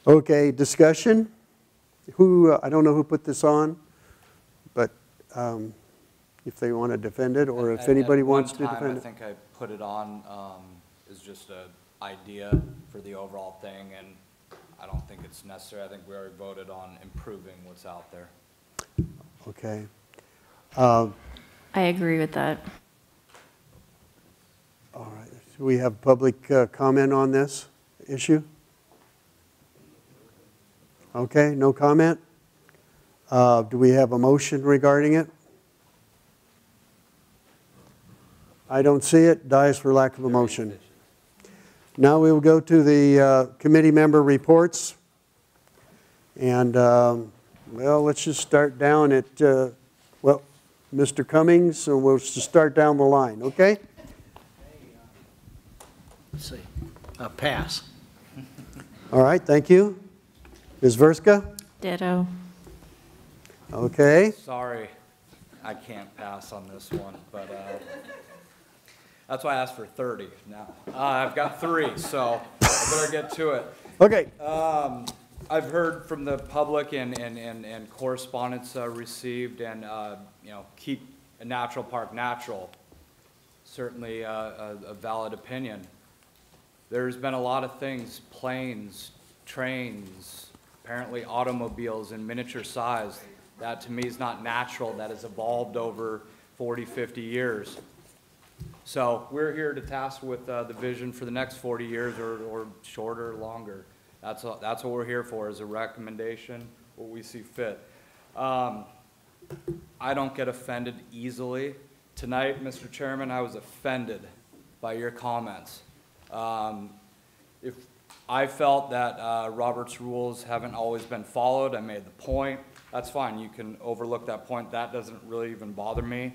Okay, discussion. I don't know who put this on, but if they want to defend it, or if anybody wants to defend it. I think I put it on as just an idea for the overall thing, and I don't think it's necessary. I think we already voted on improving what's out there. Okay. I agree with that. All right. Do we have public comment on this issue? Okay, no comment. Do we have a motion regarding it? I don't see it. Dies for lack of a motion. Now we will go to the committee member reports. And, well, let's just start down at, well, Mr. Cummings, so we'll just start down the line, okay? Let's see. Pass. All right, thank you. Ms. Verska? Ditto. Okay. Sorry, I can't pass on this one, but that's why I asked for 30 now. I've got 3, so I better get to it. Okay. I've heard from the public and correspondence received, and you know, keep a natural park natural. Certainly a valid opinion. There's been a lot of things, planes, trains, apparently automobiles in miniature size. That to me is not natural. That has evolved over 40, 50 years. So we're here to task with the vision for the next 40 years or shorter or longer. That's what we're here for, is a recommendation, what we see fit. I don't get offended easily. Tonight, Mr. Chairman, I was offended by your comments. If I felt that Robert's rules haven't always been followed, I made the point. That's fine. You can overlook that point. That doesn't really even bother me.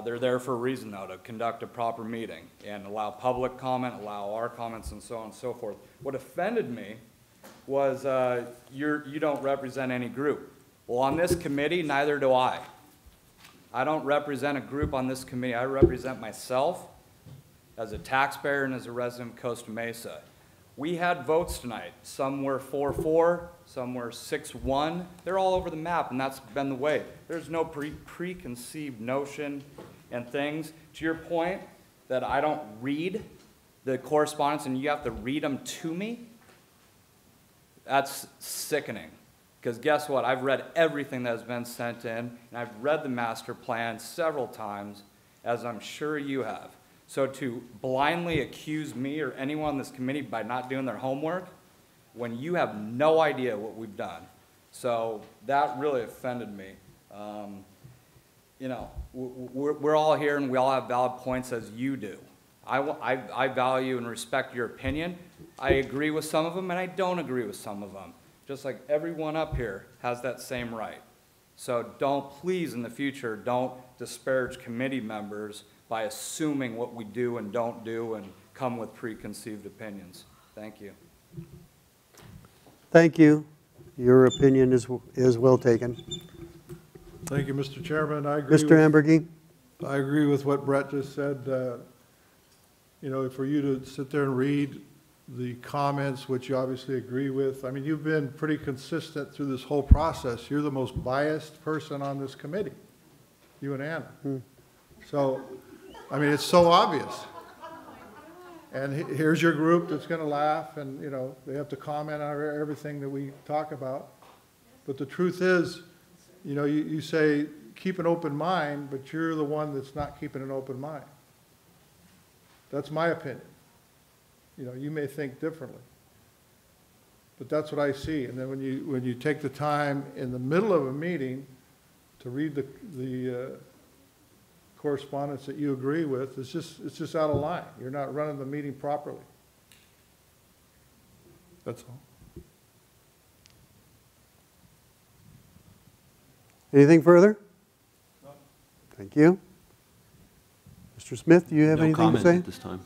They're there for a reason, though, to conduct a proper meeting and allow public comment, allow our comments, and so on and so forth. What offended me was you don't represent any group. Well, on this committee, neither do I. I don't represent a group on this committee. I represent myself as a taxpayer and as a resident of Costa Mesa. We had votes tonight. Some were 4-4, some were 6-1. They're all over the map, and that's been the way. There's no preconceived notion and things. To your point that I don't read the correspondence and you have to read them to me, that's sickening. Because guess what? I've read everything that has been sent in, and I've read the master plan several times, as I'm sure you have. So to blindly accuse me or anyone on this committee by not doing their homework, when you have no idea what we've done. So that really offended me. You know, we're all here and we all have valid points as you do. I value and respect your opinion. I agree with some of them and I don't agree with some of them. Just like everyone up here has that same right. So don't, please in the future, don't disparage committee members by assuming what we do and don't do and come with preconceived opinions. Thank you. Thank you. Your opinion is well taken. Thank you, Mr. Chairman. I agree. Mr. Ambergy? I agree with what Brett just said. You know, for you to sit there and read the comments, which you obviously agree with. I mean, you've been pretty consistent through this whole process. You're the most biased person on this committee, you and Anna. So, I mean, it's so obvious. And here's your group that's going to laugh, and, you know, they have to comment on everything that we talk about. But the truth is, you know, you say keep an open mind, but you're the one that's not keeping an open mind. That's my opinion. You know, you may think differently. But that's what I see. And then when you take the time in the middle of a meeting to read the correspondence that you agree with, it's just out of line. You're not running the meeting properly. That's all. Anything further? No. Thank you. Mr. Smith, do you have anything to say? No comment at this time.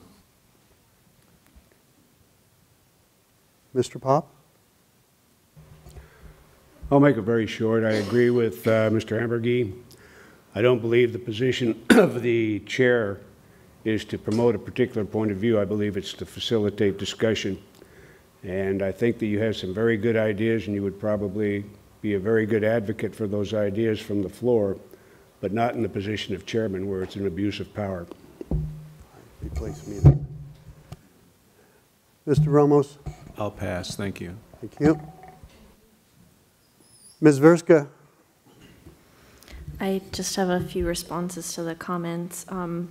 Mr. Pop? I'll make it very short. I agree with Mr. Ambergy. I don't believe the position of the chair is to promote a particular point of view. I believe it's to facilitate discussion. And I think that you have some very good ideas, and you would probably be a very good advocate for those ideas from the floor, but not in the position of chairman where it's an abuse of power. Replace me then. Mr. Ramos? I'll pass. Thank you. Thank you. Ms. Verska? I just have a few responses to the comments. I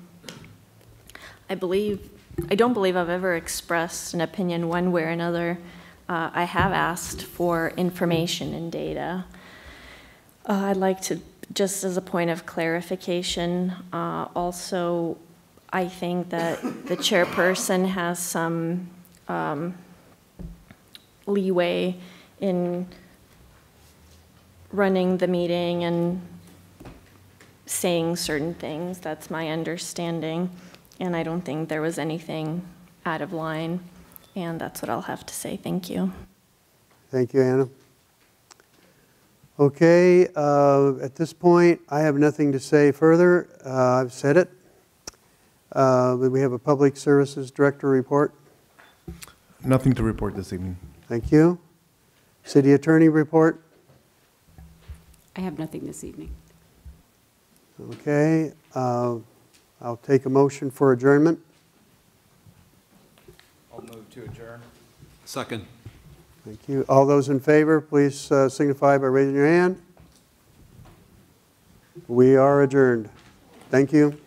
don't believe I've ever expressed an opinion one way or another. I have asked for information and data. I'd like to, just as a point of clarification, also, I think that the chairperson has some leeway in running the meeting and saying certain things. That's my understanding. And I don't think there was anything out of line. And that's what I'll have to say. Thank you. Thank you, Anna. Okay, at this point, I have nothing to say further. I've said it. We have a Public Services Director report. Nothing to report this evening. Thank you. City Attorney report. I have nothing this evening. Okay, I'll take a motion for adjournment. I'll move to adjourn. Second. Thank you. All those in favor, please signify by raising your hand. We are adjourned. Thank you.